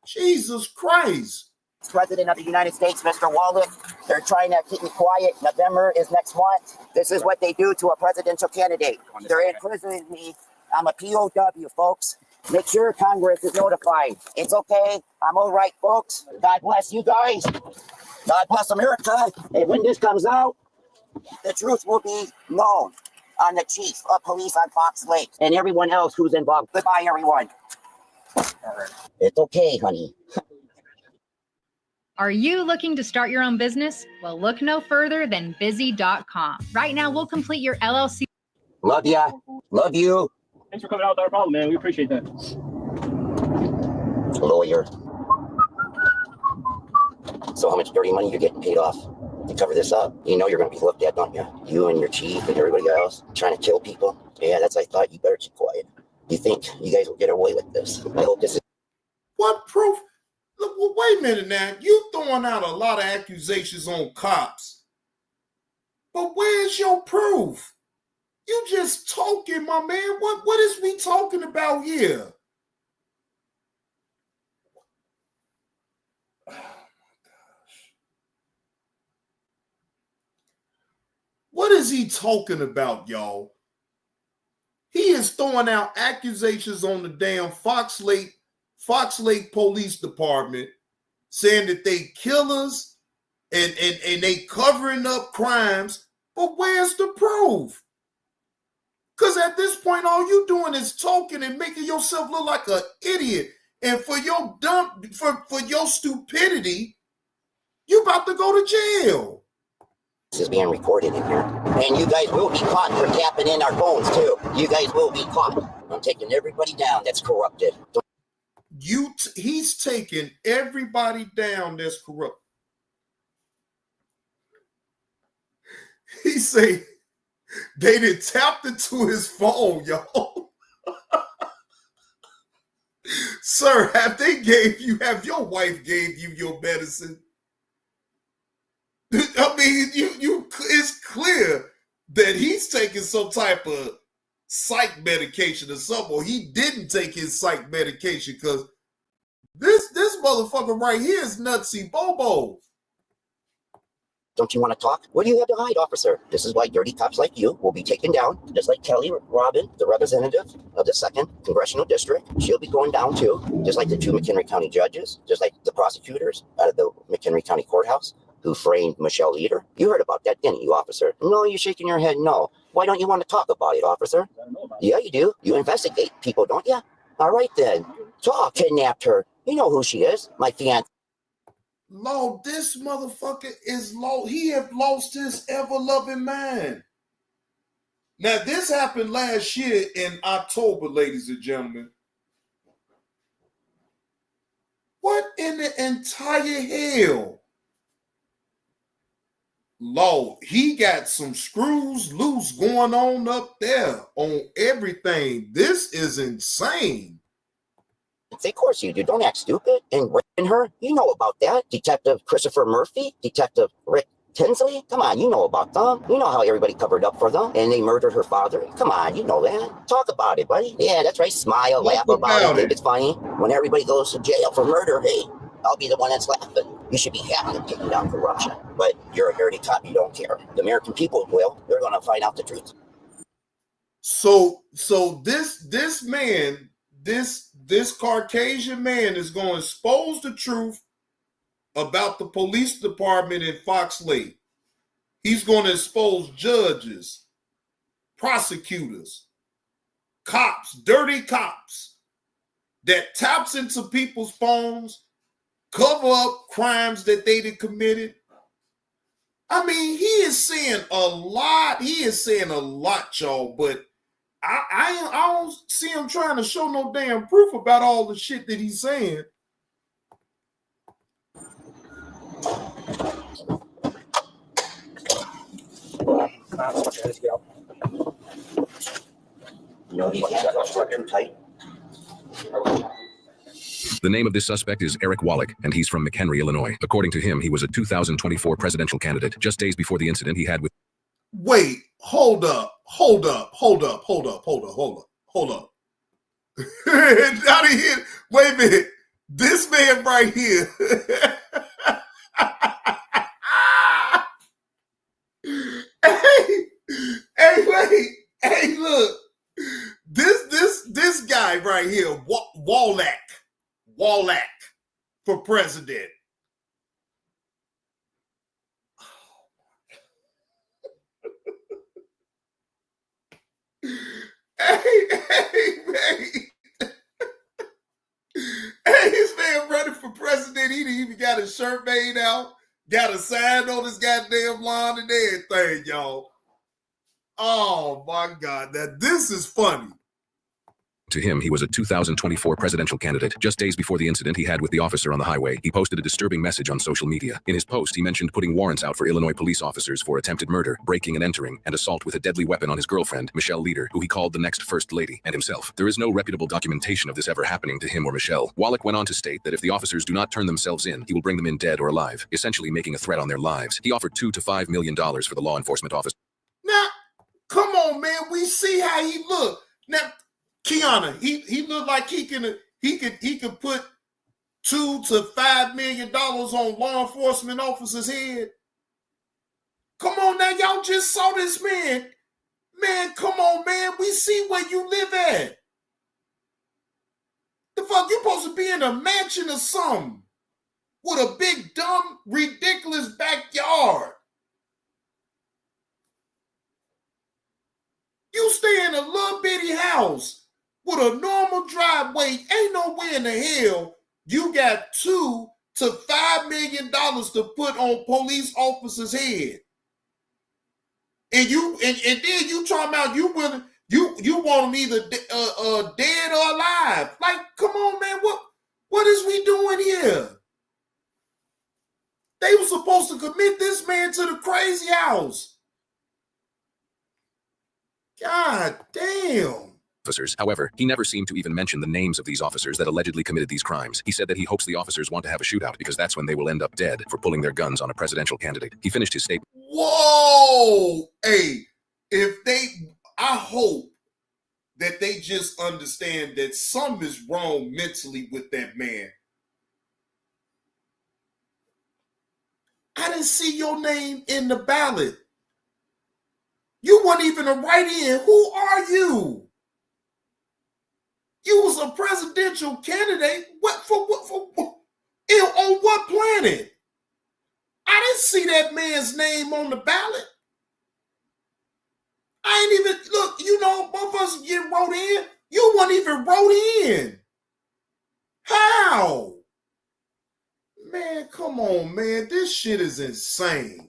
Jesus Christ. President of the United States, Mr. Wallach. They're trying to keep me quiet. November is next month. This is what they do to a presidential candidate. They're imprisoning me. I'm a POW, folks. Make sure Congress is notified. It's okay. I'm all right, folks. God bless you guys. God bless America. And when this comes out, the truth will be known on the chief of police on Fox Lake and everyone else who's involved. Goodbye, everyone. It's okay, honey. Are you looking to start your own business? Well, look no further than busy.com. Right now, we'll complete your LLC. Love ya. Love you. Thanks for coming out with our problem, man. We appreciate that. Lawyer. So how much dirty money you're getting paid off to cover this up? You know you're going to be looked at, don't you? You and your chief and everybody else trying to kill people. Yeah, I thought you better keep quiet. You think you guys will get away with this? I hope this is. What proof? Look, well, wait a minute now. You throwing out a lot of accusations on cops. But where's your proof? You just talking, my man. What is we talking about here? Oh my gosh. What is he talking about, y'all? He is throwing out accusations on the damn Fox Lake Police Department, saying that they killers and they covering up crimes. But where's the proof? Because at this point, all you doing is talking and making yourself look like an idiot. And for your for your stupidity, you about to go to jail. This is being recorded in here. And you guys will be caught for tapping in our phones, too. You guys will be caught. I'm taking everybody down that's corrupted. He's taking everybody down that's corrupt. He say they done tapped into his phone, y'all. Sir, have your wife gave you your medicine? I mean, it's clear that he's taking some type of psych medication or something, or he didn't take his psych medication, because this motherfucker right here is nutsy bobo. Don't you want to talk? What do you have to hide, officer? This is why dirty cops like you will be taken down, just like Kelly Robin, the representative of the 2nd Congressional District. She'll be going down too, just like the 2 McHenry County judges, just like the prosecutors out of the McHenry County Courthouse. who framed Michelle Leader? You heard about that, didn't you, officer? No, you're shaking your head no. Why don't you want to talk about it, officer? Yeah, you do. You investigate people, don't you? All right, then. Talk. Kidnapped her. You know who she is. My fiance. Lord, this motherfucker is low. He have lost his ever-loving mind. Now, this happened last year in October, ladies and gentlemen. What in the entire hell? Lord, he got some screws loose going on up there on everything. This is insane. Of course you do. Don't act stupid. And raping her? You know about that. Detective Christopher Murphy? Detective Rick Tinsley? Come on, you know about them. You know how everybody covered up for them. And they murdered her father. Come on, you know that. Talk about it, buddy. Yeah, that's right. Smile, laugh about it. Think it's funny. When everybody goes to jail for murder, hey, I'll be the one that's laughing. You should be happy to taking down corruption. But you're a dirty cop. You don't care. The American people will. They're going to find out the truth. So this man, this Caucasian man is going to expose the truth about the police department in Fox Lake. He's going to expose judges, prosecutors, cops, dirty cops that taps into people's phones, cover up crimes that they did committed. I mean, he is saying a lot. He is saying a lot, y'all, but I don't see him trying to show no damn proof about all the shit that he's saying. The name of this suspect is Eric Wallach, and he's from McHenry, Illinois. According to him, he was a 2024 presidential candidate. Just days before the incident he had with... Wait, hold up. Out of here. Wait a minute. This man right here. Hey, look. This guy right here, Wallach for president. Hey, this man running for president. He didn't even got his shirt made out, got a sign on his goddamn lawn and everything, y'all. Oh my God, now this is funny. To him, he was a 2024 presidential candidate. Just days before the incident he had with the officer on the highway, he posted a disturbing message on social media. In his post, he mentioned putting warrants out for Illinois police officers for attempted murder, breaking and entering, and assault with a deadly weapon on his girlfriend, Michelle Leader, who he called the next first lady, and himself. There is no reputable documentation of this ever happening to him or Michelle. Wallach went on to state that if the officers do not turn themselves in, he will bring them in dead or alive, essentially making a threat on their lives. He offered $2 to $5 million for the law enforcement officer. Now, come on, man. We see how he look. Now, Kiana, he looked like he could put $2 to $5 million on law enforcement officers' head. Come on now, y'all just saw this man. Man, come on, man. We see where you live at. The fuck, you supposed to be in a mansion or something with a big, dumb, ridiculous backyard. You stay in a little bitty house with a normal driveway. Ain't no way in the hell you got $2 to $5 million to put on police officers' head. And then you talking about you want them either dead or alive. Like, come on, man, what is we doing here? They were supposed to commit this man to the crazy house. God damn. Officers. However, he never seemed to even mention the names of these officers that allegedly committed these crimes. He said that he hopes the officers want to have a shootout because that's when they will end up dead for pulling their guns on a presidential candidate. He finished his statement. Whoa! Hey, I hope that they just understand that something is wrong mentally with that man. I didn't see your name in the ballot. You weren't even a write-in. Who are you? You was a presidential candidate. On what planet? I didn't see that man's name on the ballot. I ain't even, look, you know, both of us get wrote in. You weren't even wrote in. How? Man, come on, man. This shit is insane.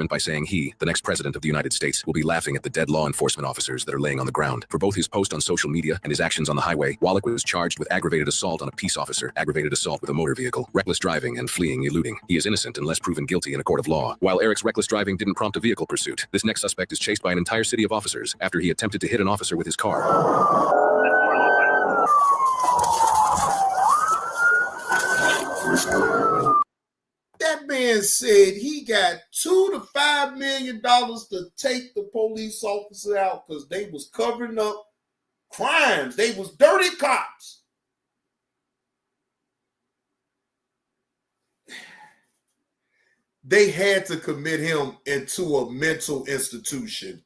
By saying he, the next president of the United States, will be laughing at the dead law enforcement officers that are laying on the ground. For both his post on social media and his actions on the highway, Wallach was charged with aggravated assault on a peace officer, aggravated assault with a motor vehicle, reckless driving, and fleeing eluding. He is innocent unless proven guilty in a court of law. While Eric's reckless driving didn't prompt a vehicle pursuit, this next suspect is chased by an entire city of officers after he attempted to hit an officer with his car. That man said he got $2 to $5 million to take the police officer out because they was covering up crimes. They was dirty cops. They had to commit him into a mental institution.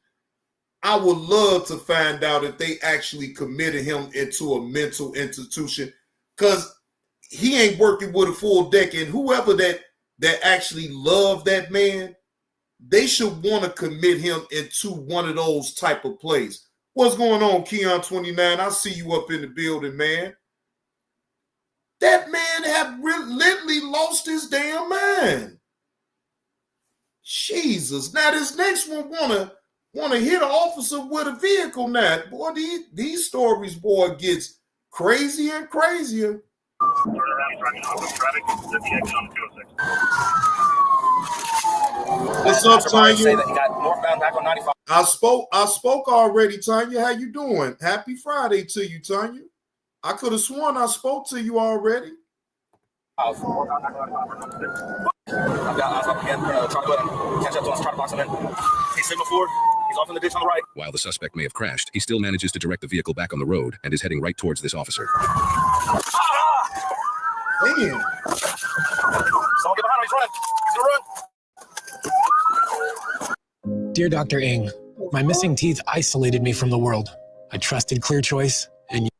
I would love to find out if they actually committed him into a mental institution, because he ain't working with a full deck, and whoever that actually love that man, they should want to commit him into one of those type of plays. What's going on, Keon29? I see you up in the building, man. That man have literally lost his damn mind. Jesus. Now this next one wanna hit an officer with a vehicle now. Boy, these stories, boy, gets crazier and crazier. What's up, Tanya? I spoke already, Tanya. How you doing? Happy Friday to you, Tanya. I could have sworn I spoke to you already. While the suspect may have crashed, he still manages to direct the vehicle back on the road and is heading right towards this officer. Damn. Someone get behind him. He's running. He's gonna run. Dear Dr. Ng, my missing teeth isolated me from the world. I trusted Clear Choice, and you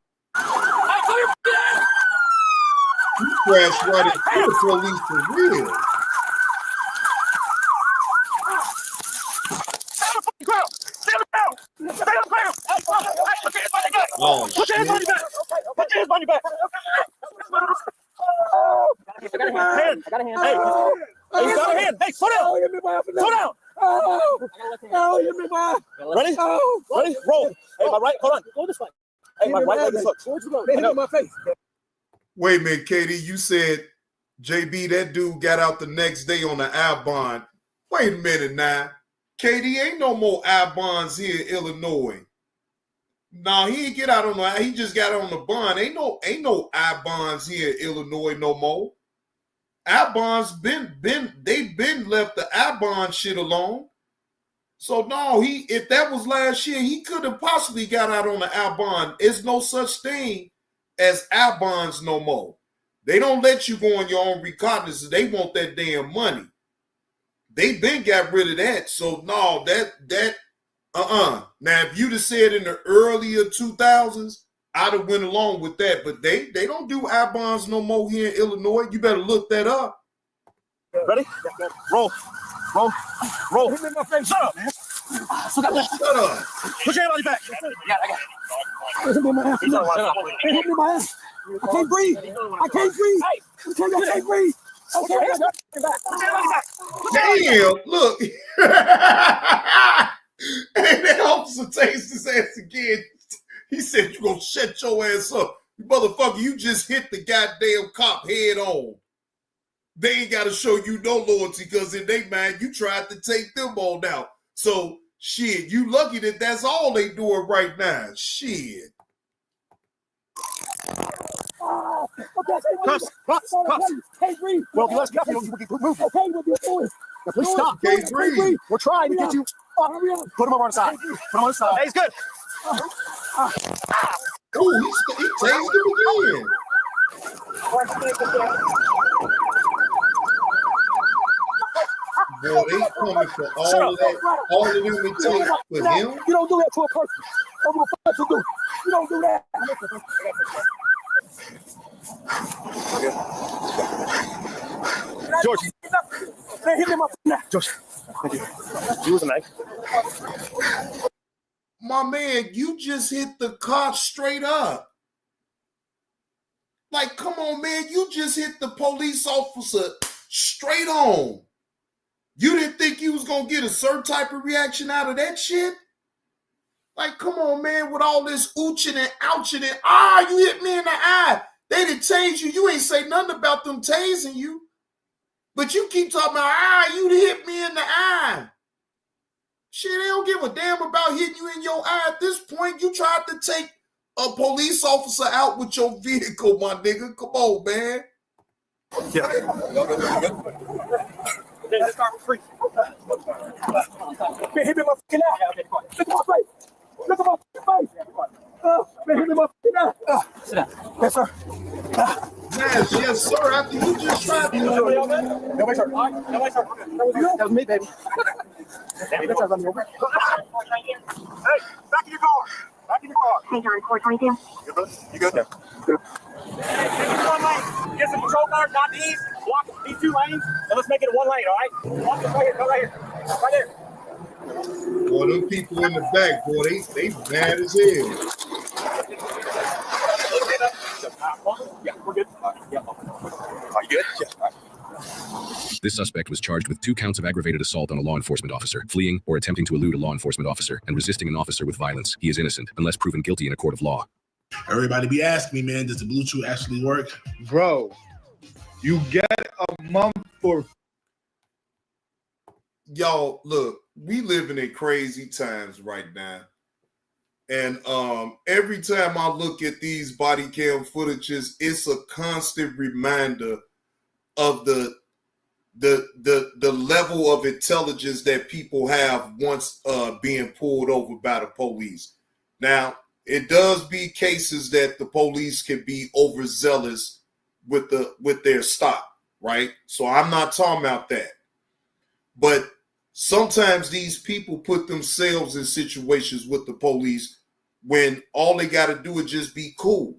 crashed right into the police for real. Oh, put your hands on your back. Put your hands on your back. I got a hand. I got a hand. Hey, you got a hand. Hey, slow down. Slow down. Ready? Ready? Roll. Hey, my right. Hold on. Go this way. Hey, my right leg is hooked. Hit my face. Wait a minute, Katie. You said JB, that dude got out the next day on the I bond. Wait a minute now. Katie, ain't no more I bonds here in Illinois. No, he didn't get out on the. He just got on the bond. Ain't no I bonds here in Illinois no more. I bonds they've been left the I bond shit alone. So no, if that was last year, he could have possibly got out on the I bond. There's no such thing as I bonds no more. They don't let you go on your own recognizance. They want that damn money. They been got rid of that. So no, Now, if you'd have said in the earlier 2000s, I'd have went along with that. But they don't do I-bonds no more here in Illinois. You better look that up. Ready? Roll. Roll. Roll. Hit me in my face. Shut up, man. Shut up. Put your hand on your back. Yeah, I got it. Hit me in my ass. Hit me in my ass. I can't breathe. I can't breathe. I can't breathe. Okay. Damn, look. And that officer takes his ass again. He said, "You gonna shut your ass up. You motherfucker, you just hit the goddamn cop head on. They ain't gotta show you no loyalty because in their mind, you tried to take them all out. So shit, you lucky that that's all they doing right now. Shit." Cuffs. Can't breathe. Well, let's go. Move. Okay, what you doing? Please stop. Can't breathe. We're trying to get you. Put him over on the side. Put him on the side. Hey, he's good. Oh, he tased him again. Boy, they coming for all of that. All of them it takes for him. You don't do that to a person. You don't do that. George. Man, hit me in my now. George. Thank you. You was a knife. My man, you just hit the cop straight up. Like, come on, man. You just hit the police officer straight on. You didn't think you was going to get a certain type of reaction out of that shit? Like, come on, man, with all this ooching and ouching and, you hit me in the eye. They didn't tase you. You ain't say nothing about them tasing you. But you keep talking about, you hit me in the eye. Shit, they don't give a damn about hitting you in your eye. At this point, you tried to take a police officer out with your vehicle, my nigga. Come on, man. Yeah. Let's start with free. Man, hit me in my fucking eye. Look at my face. Look at my face. Man, hit me in my fucking eye. Sit down. Yes, sir. Yes, sir. After you just tried to. Nobody, sir. That was me, baby. Hey, back in your car. Back in your car. Hey, John, 422. You good? You good? Yeah. One lane. Get some patrol cars, not these. Block these 2 lanes, and let's make it 1 lane, all right? Walk this right here. Go right here. Right there. Boy, them people in the back, boy, they mad as hell. Yeah, we're good. Yeah. Are you good? Yeah. This suspect was charged with 2 counts of aggravated assault on a law enforcement officer, fleeing or attempting to elude a law enforcement officer, and resisting an officer with violence. He is innocent unless proven guilty in a court of law. Everybody be asking me, man, does the Bluetooth actually work? Bro, you get a month for... Y'all, look, we living in crazy times right now. And every time I look at these body cam footages, it's a constant reminder of the level of intelligence that people have once being pulled over by the police. Now, it does be cases that the police can be overzealous with their stop, right? So I'm not talking about that. But sometimes these people put themselves in situations with the police when all they got to do is just be cool.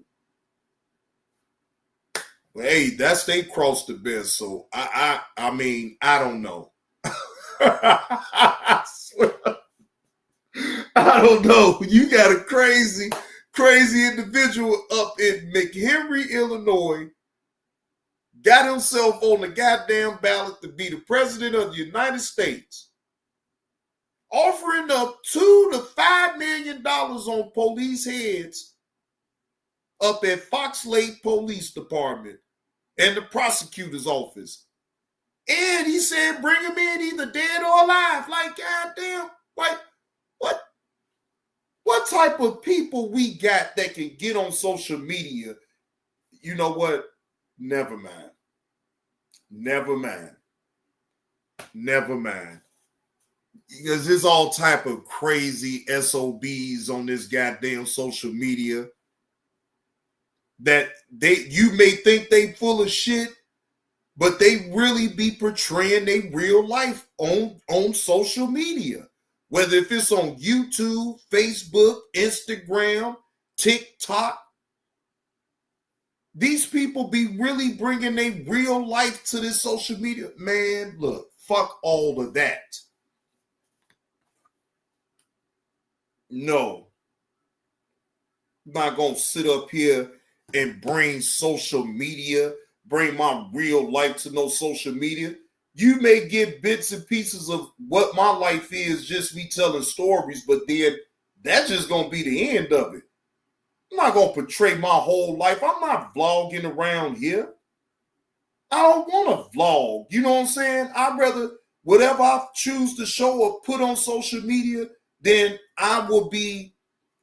Hey, that's they crossed the bear. So I mean, I don't know. I swear. I don't know. You got a crazy individual up in McHenry, Illinois, got himself on the goddamn ballot to be the president of the United States, offering up $2 to $5 million on police heads up at Fox Lake Police Department and the prosecutor's office. And he said, bring him in either dead or alive. Like, goddamn, like, what type of people we got that can get on social media? You know what? Never mind. Because there's all type of crazy SOBs on this goddamn social media that you may think they full of shit, but they really be portraying their real life on social media. Whether if it's on YouTube, Facebook, Instagram, TikTok, these people be really bringing their real life to this social media. Man, look, fuck all of that. No. I'm not going to sit up here and bring social media, bring my real life to no social media. You may get bits and pieces of what my life is, just me telling stories, but then that's just going to be the end of it. I'm not going to portray my whole life. I'm not vlogging around here. I don't want to vlog. You know what I'm saying? I'd rather whatever I choose to show or put on social media, then I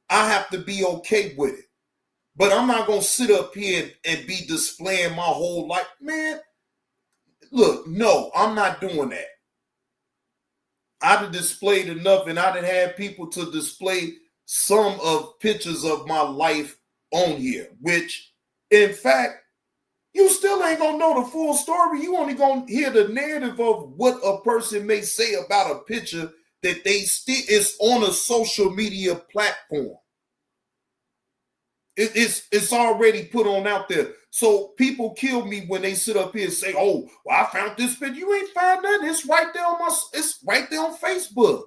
have to be okay with it. But I'm not going to sit up here and be displaying my whole life. Man, look, no, I'm not doing that. I'd have displayed enough, and I'd have had people to display some of pictures of my life on here, which, in fact, you still ain't going to know the full story. You only going to hear the narrative of what a person may say about a picture that they still is on a social media platform. It's already put on out there. So people kill me when they sit up here and say, "Oh, well, I found this picture." You ain't found nothing. It's right there it's right there on Facebook.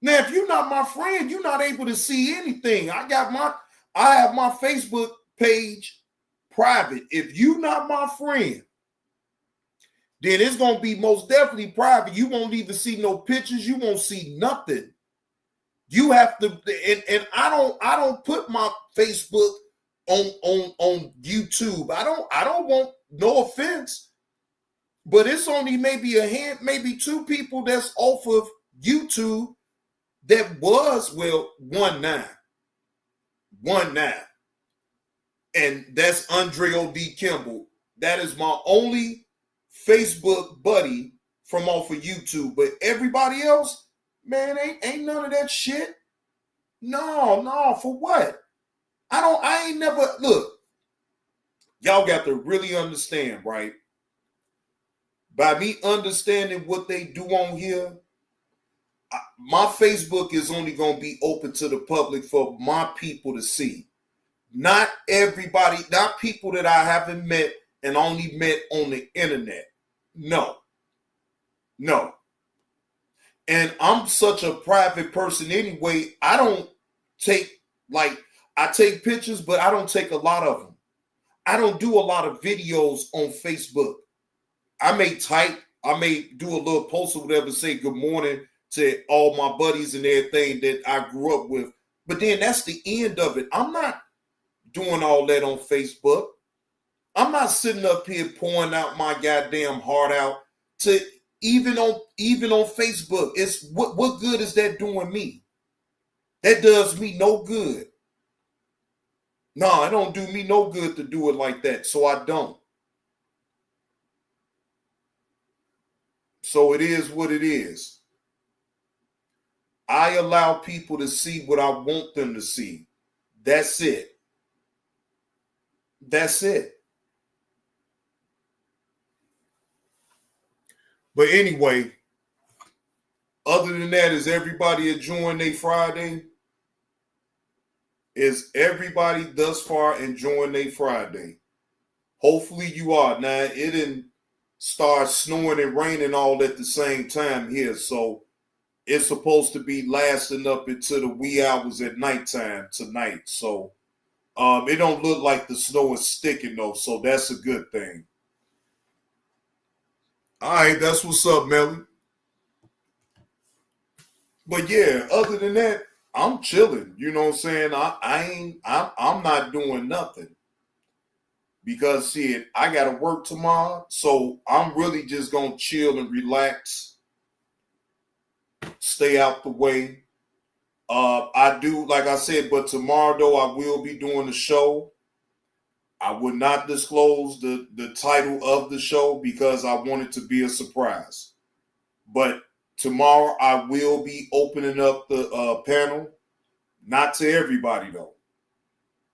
Now, if you're not my friend, you're not able to see anything. I have my Facebook page private. If you're not my friend, then it's gonna be most definitely private. You won't even see no pictures. You won't see nothing. You have to, and I don't put my Facebook on YouTube. I don't want, no offense, but it's only maybe maybe two people that's off of YouTube that was, well, 1-9, and that's Andre O.D. Kimball. That is my only Facebook buddy from off of YouTube. But everybody else, man, ain't none of that shit. No, for what? I ain't never, look, y'all got to really understand, right? By me understanding what they do on here, my Facebook is only going to be open to the public for my people to see. Not everybody, not people that I haven't met and only met on the internet. No. And I'm such a private person anyway. I don't take, I take pictures, but I don't take a lot of them. I don't do a lot of videos on Facebook. I may do a little post or whatever, say good morning to all my buddies and everything that I grew up with. But then that's the end of it. I'm not doing all that on Facebook. I'm not sitting up here pouring out my goddamn heart out to even on Facebook. It's what good is that doing me? That does me no good. No, it don't do me no good to do it like that. So I don't. So it is what it is. I allow people to see what I want them to see. That's it. That's it. But anyway, other than that, is everybody enjoying their Friday? Is everybody thus far enjoying their Friday? Hopefully you are. Now, it didn't start snowing and raining all at the same time here, so it's supposed to be lasting up into the wee hours at nighttime tonight. So it don't look like the snow is sticking though, so that's a good thing. All right, that's what's up, Melly. But yeah, other than that, I'm chilling. You know what I'm saying? I'm not doing nothing. Because shit, I gotta work tomorrow. So I'm really just gonna chill and relax. Stay out the way. I do, like I said, but tomorrow though, I will be doing the show. I would not disclose the title of the show because I want it to be a surprise. But tomorrow I will be opening up the panel, not to everybody though.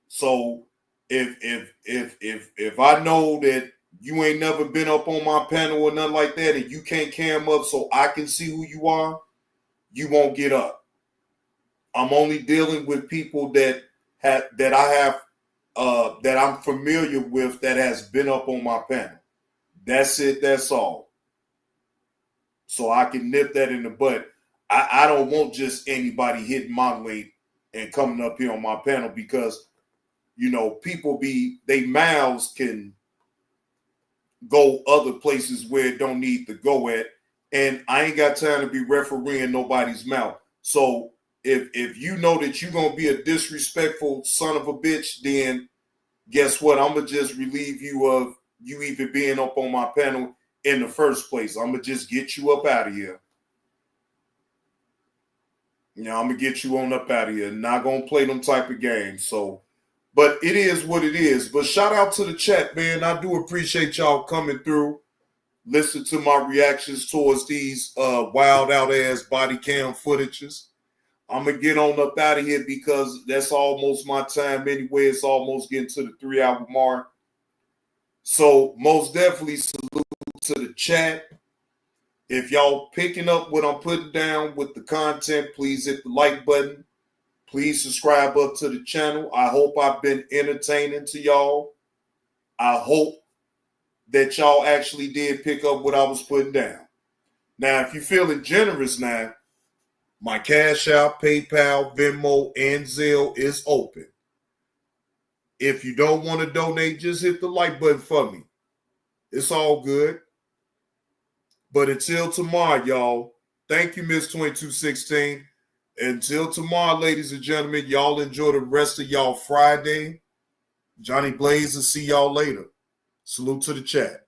So if I know that you ain't never been up on my panel or nothing like that, and you can't cam up so I can see who you are, you won't get up. I'm only dealing with people that I'm familiar with that has been up on my panel. That's it. That's all. So I can nip that in the butt. I don't want just anybody hitting my link and coming up here on my panel because, you know, people they mouths can go other places where it don't need to go at. And I ain't got time to be refereeing nobody's mouth. So if you know that you're going to be a disrespectful son of a bitch, then guess what? I'm going to just relieve you of you even being up on my panel in the first place. I'm going to just get you up out of here. You know, I'm going to get you on up out of here. Not going to play them type of games. So, but it is what it is. But shout out to the chat, man. I do appreciate y'all coming through. Listen to my reactions towards these wild out ass body cam footages. I'm going to get on up out of here because that's almost my time anyway. It's almost getting to the 3-hour mark. So most definitely salute to the chat. If y'all picking up what I'm putting down with the content, please hit the like button. Please subscribe up to the channel. I hope I've been entertaining to y'all. I hope that y'all actually did pick up what I was putting down. Now, if you're feeling generous now, my Cash App, PayPal, Venmo, and Zelle is open. If you don't want to donate, just hit the like button for me. It's all good. But until tomorrow, y'all, thank you, Miss 2216. Until tomorrow, ladies and gentlemen, y'all enjoy the rest of y'all Friday. Johnny Blaze will see y'all later. Salute to the chat.